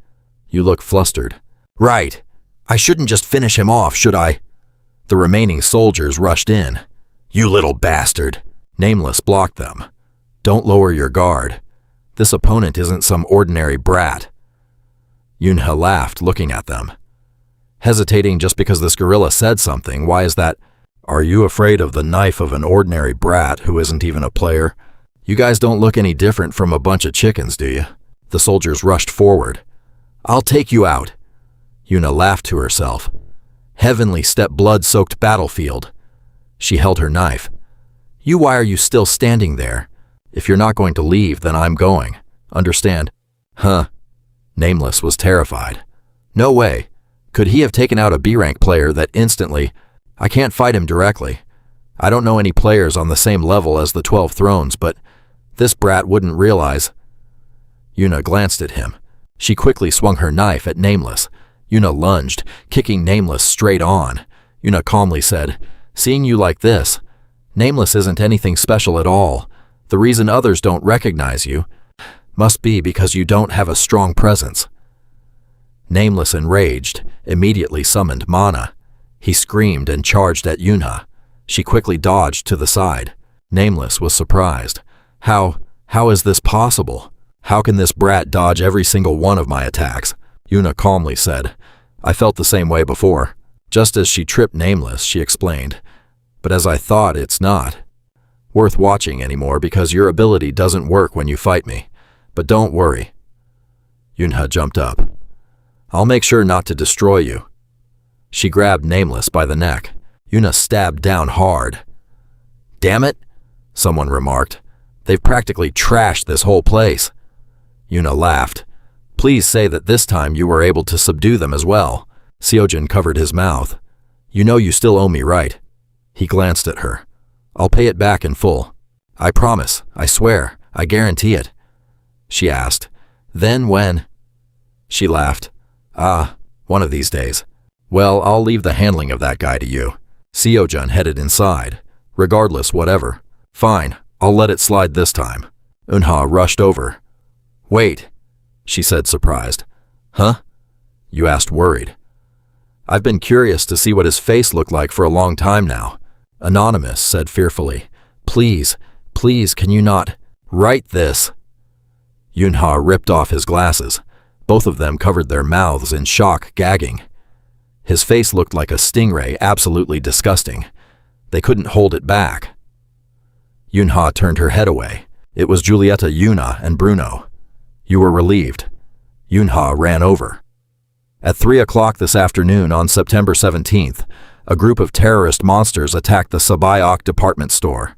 You look flustered." "Right. I shouldn't just finish him off, should I?" The remaining soldiers rushed in. "You little bastard." Nameless blocked them. "Don't lower your guard. This opponent isn't some ordinary brat." Yunha laughed, looking at them. "Hesitating just because this gorilla said something, why is that? Are you afraid of the knife of an ordinary brat who isn't even a player? You guys don't look any different from a bunch of chickens, do you?" The soldiers rushed forward. "I'll take you out." Yuna laughed to herself. Heavenly step blood-soaked battlefield. She held her knife. Why are you still standing there? If you're not going to leave, then I'm going. Understand?" "Huh." Nameless was terrified. "No way. Could he have taken out a B-rank player that instantly— I can't fight him directly. I don't know any players on the same level as the 12 Thrones, but this brat wouldn't realize." Yuna glanced at him. She quickly swung her knife at Nameless. Yuna lunged, kicking Nameless straight on. Yuna calmly said, "Seeing you like this, Nameless isn't anything special at all. The reason others don't recognize you must be because you don't have a strong presence." Nameless, enraged, immediately summoned Mana. He screamed and charged at Yuna. She quickly dodged to the side. Nameless was surprised. How is this possible? How can this brat dodge every single one of my attacks?" Yuna calmly said, "I felt the same way before." Just as she tripped Nameless, she explained, "But as I thought, it's not worth watching anymore because your ability doesn't work when you fight me. But don't worry, Yunha jumped up. I'll make sure not to destroy you. She grabbed Nameless by the neck. Yuna stabbed down hard. Damn it, someone remarked. They've practically trashed this whole place. Yuna laughed. Please say that this time you were able to subdue them as well. Seojin covered his mouth. You know you still owe me, right? He glanced at her. I'll pay it back in full. I promise, I swear, I guarantee it. She asked. Then when? She laughed. One of these days. Well, I'll leave the handling of that guy to you. Seojun headed inside. Regardless, whatever. Fine, I'll let it slide this time. Eunha rushed over. Wait, she said, surprised. Huh? You asked, worried. I've been curious to see what his face looked like for a long time now. Anonymous said fearfully. Please, can you not write this? Yunha ripped off his glasses. Both of them covered their mouths in shock, gagging. His face looked like a stingray, absolutely disgusting. They couldn't hold it back. Yunha turned her head away. It was Giulietta, Yuna, and Bruno. You were relieved. Yunha ran over. At 3 o'clock this afternoon on September 17th, a group of terrorist monsters attacked the Sabayok department store.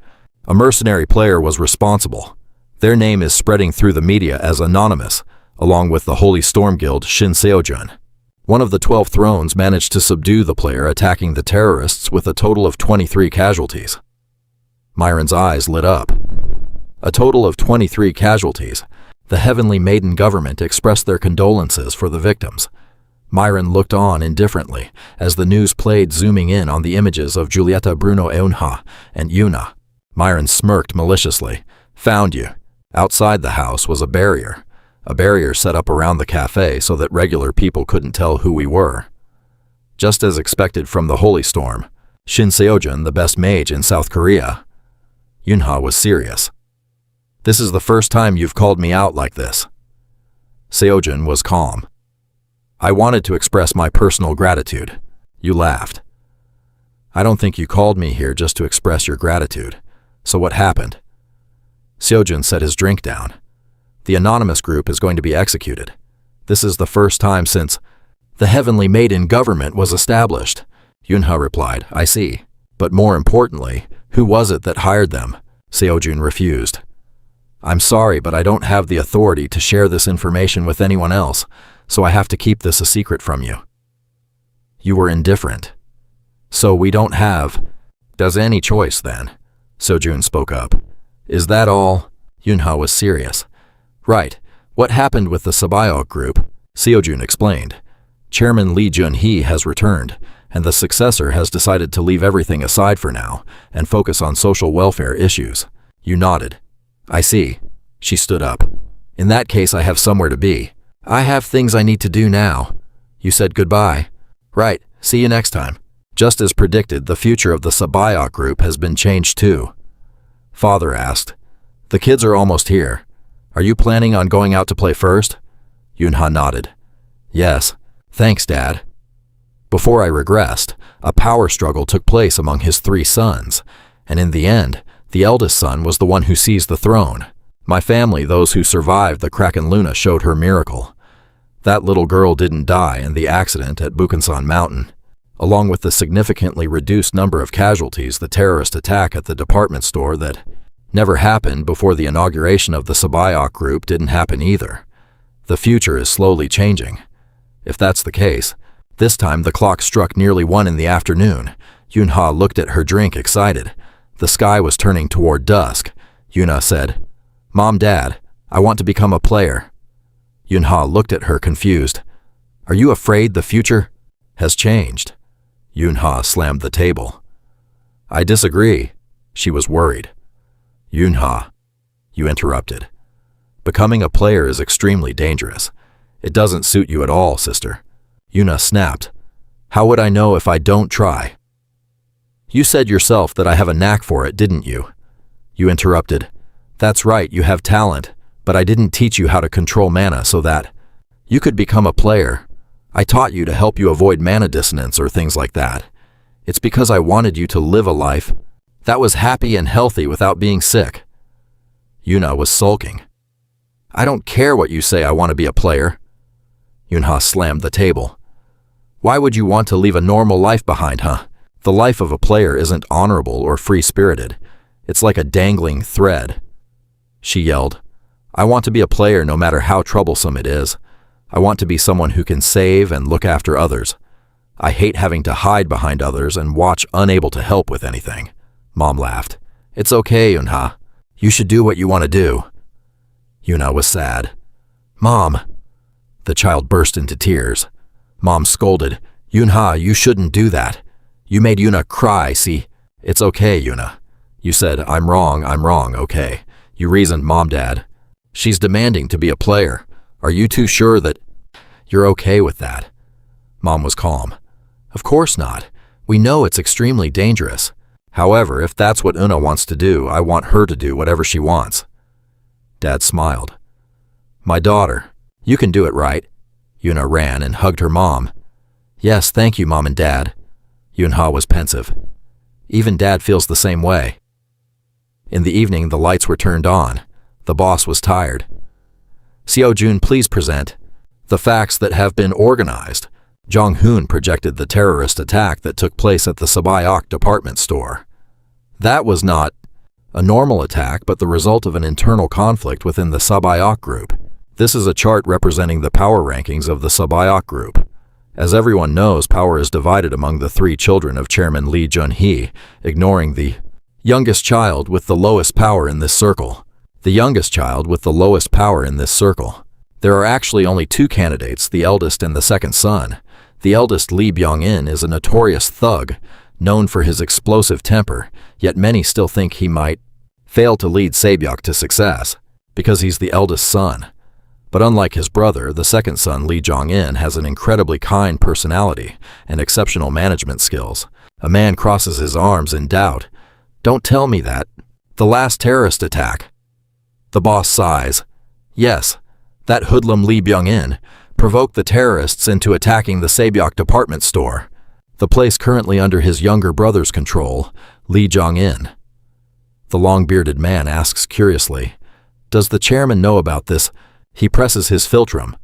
A mercenary player was responsible. Their name is spreading through the media as Anonymous, along with the Holy Storm Guild Shin Seojun. One of the 12 thrones managed to subdue the player attacking the terrorists with a total of 23 casualties. Myron's eyes lit up. A total of 23 casualties. The Heavenly Maiden government expressed their condolences for the victims. Myron looked on indifferently as the news played, zooming in on the images of Giulietta, Bruno, Eunha, and Yuna. Myron smirked maliciously. Found you. Outside the house was a barrier set up around the cafe so that regular people couldn't tell who we were. Just as expected from the Holy Storm, Shin Seojun, the best mage in South Korea. Yunha was serious. This is the first time you've called me out like this. Seojun was calm. I wanted to express my personal gratitude. You laughed. I don't think you called me here just to express your gratitude. So what happened? Seojun set his drink down. The Anonymous group is going to be executed. This is the first time since the Heavenly Maiden government was established. Yunha replied, I see. But more importantly, who was it that hired them? Seojun refused. I'm sorry, but I don't have the authority to share this information with anyone else, so I have to keep this a secret from you. You were indifferent. So we don't have any choice then. Seojun spoke up. Is that all? Yunha was serious. Right. What happened with the Sabayok group? Seojun explained. Chairman Lee Jun-hee has returned, and the successor has decided to leave everything aside for now and focus on social welfare issues. You nodded. I see. She stood up. In that case, I have somewhere to be. I have things I need to do now. You said goodbye. Right. See you next time. Just as predicted, the future of the Sabayok group has been changed too. Father asked. The kids are almost here. Are you planning on going out to play first? Yunha nodded. Yes. Thanks, Dad. Before I regressed, a power struggle took place among his 3 sons, and in the end, the eldest son was the one who seized the throne. My family, those who survived the Kraken Luna, showed her miracle. That little girl didn't die in the accident at Bukansan Mountain. Along with the significantly reduced number of casualties, the terrorist attack at the department store that never happened before the inauguration of the Sabayok group didn't happen either. The future is slowly changing. If that's the case, this time the clock struck nearly 1 in the afternoon. Yunha looked at her drink, excited. The sky was turning toward dusk. Yuna said, Mom, Dad, I want to become a player. Yunha looked at her, confused. Are you afraid the future has changed? Yunha slammed the table. I disagree. She was worried. Yunha, you interrupted. Becoming a player is extremely dangerous. It doesn't suit you at all, sister. Yuna snapped. How would I know if I don't try? You said yourself that I have a knack for it, didn't you? You interrupted. That's right, you have talent, but I didn't teach you how to control mana so that you could become a player. I taught you to help you avoid mana dissonance or things like that. It's because I wanted you to live a life that was happy and healthy without being sick. Yuna was sulking. I don't care what you say, I want to be a player. Yunha slammed the table. Why would you want to leave a normal life behind, huh? The life of a player isn't honorable or free-spirited. It's like a dangling thread. She yelled, I want to be a player no matter how troublesome it is. I want to be someone who can save and look after others. I hate having to hide behind others and watch unable to help with anything. Mom laughed. It's okay, Yunha. You should do what you want to do. Yuna was sad. Mom. The child burst into tears. Mom scolded. Yunha, you shouldn't do that. You made Yuna cry, see? It's okay, Yuna. You said, I'm wrong, okay. You reasoned, Mom, Dad. She's demanding to be a player. Are you too sure that you're okay with that? Mom was calm. Of course not. We know it's extremely dangerous. However, if that's what Una wants to do, I want her to do whatever she wants. Dad smiled. My daughter, you can do it, right? Yuna ran and hugged her mom. Yes, thank you, Mom and Dad. Yunha was pensive. Even Dad feels the same way. In the evening, the lights were turned on. The boss was tired. Seo-jun, please present the facts that have been organized. Jong-hoon projected the terrorist attack that took place at the Sabayok department store. That was not a normal attack, but the result of an internal conflict within the Sabayok group. This is a chart representing the power rankings of the Sabayok group. As everyone knows, power is divided among the 3 children of Chairman Lee Jun-hee, ignoring the youngest child with the lowest power in this circle. The youngest child with the lowest power in this circle. There are actually only 2 candidates, the eldest and the second son. The eldest, Lee Byung-in, is a notorious thug, known for his explosive temper, yet many still think he might fail to lead Sabyok to success, because he's the eldest son. But unlike his brother, the second son, Lee Jong-in, has an incredibly kind personality and exceptional management skills. A man crosses his arms in doubt. Don't tell me that. The last terrorist attack. The boss sighs. Yes, that hoodlum Lee Byung-in provoked the terrorists into attacking the Sabyok department store, the place currently under his younger brother's control, Lee Jong-in. The long-bearded man asks curiously, does the chairman know about this? He presses his philtrum.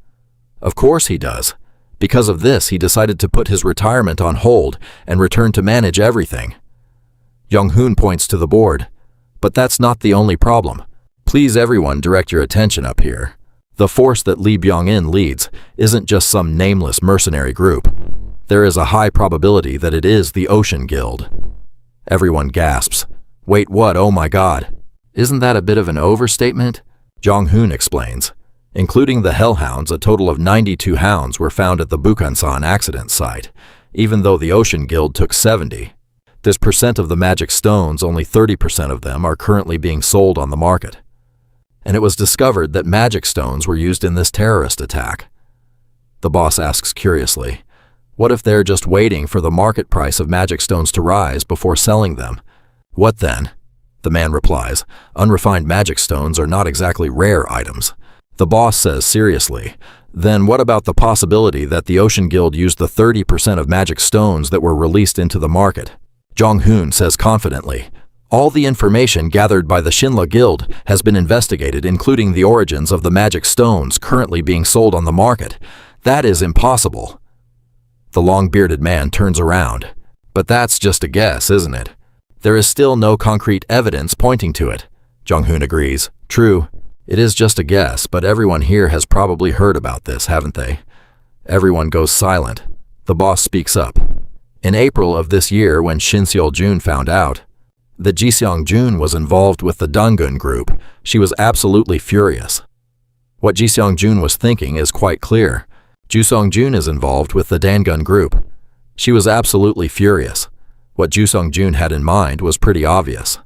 Of course he does. Because of this, he decided to put his retirement on hold and return to manage everything. Jong-hoon points to the board. But that's not the only problem. Please everyone direct your attention up here. The force that Lee Byung-in leads isn't just some nameless mercenary group. There is a high probability that it is the Ocean Guild. Everyone gasps. Wait, what? Oh my god. Isn't that a bit of an overstatement? Jong-hoon explains. Including the Hellhounds, a total of 92 hounds were found at the Bukhansan accident site, even though the Ocean Guild took 70. This percent of the magic stones, only 30% of them are currently being sold on the market. And it was discovered that magic stones were used in this terrorist attack. The boss asks curiously, what if they're just waiting for the market price of magic stones to rise before selling them? What then? The man replies, unrefined magic stones are not exactly rare items. The boss says seriously, then what about the possibility that the Ocean Guild used the 30% of magic stones that were released into the market? Jong-hoon says confidently, all the information gathered by the Shinla Guild has been investigated, including the origins of the magic stones currently being sold on the market. That is impossible. The long-bearded man turns around. But that's just a guess, isn't it? There is still no concrete evidence pointing to it. Jong-hoon agrees. True, it is just a guess, but everyone here has probably heard about this, haven't they? Everyone goes silent. The boss speaks up. In April of this year, when Shin Seol-jun found out that Ji Seong-jun was involved with the Dangun group, she was absolutely furious. What Ji Seong-jun was thinking is quite clear. Ju Seong-jun is involved with the Dangun group. She was absolutely furious. What Ju Seong-jun had in mind was pretty obvious.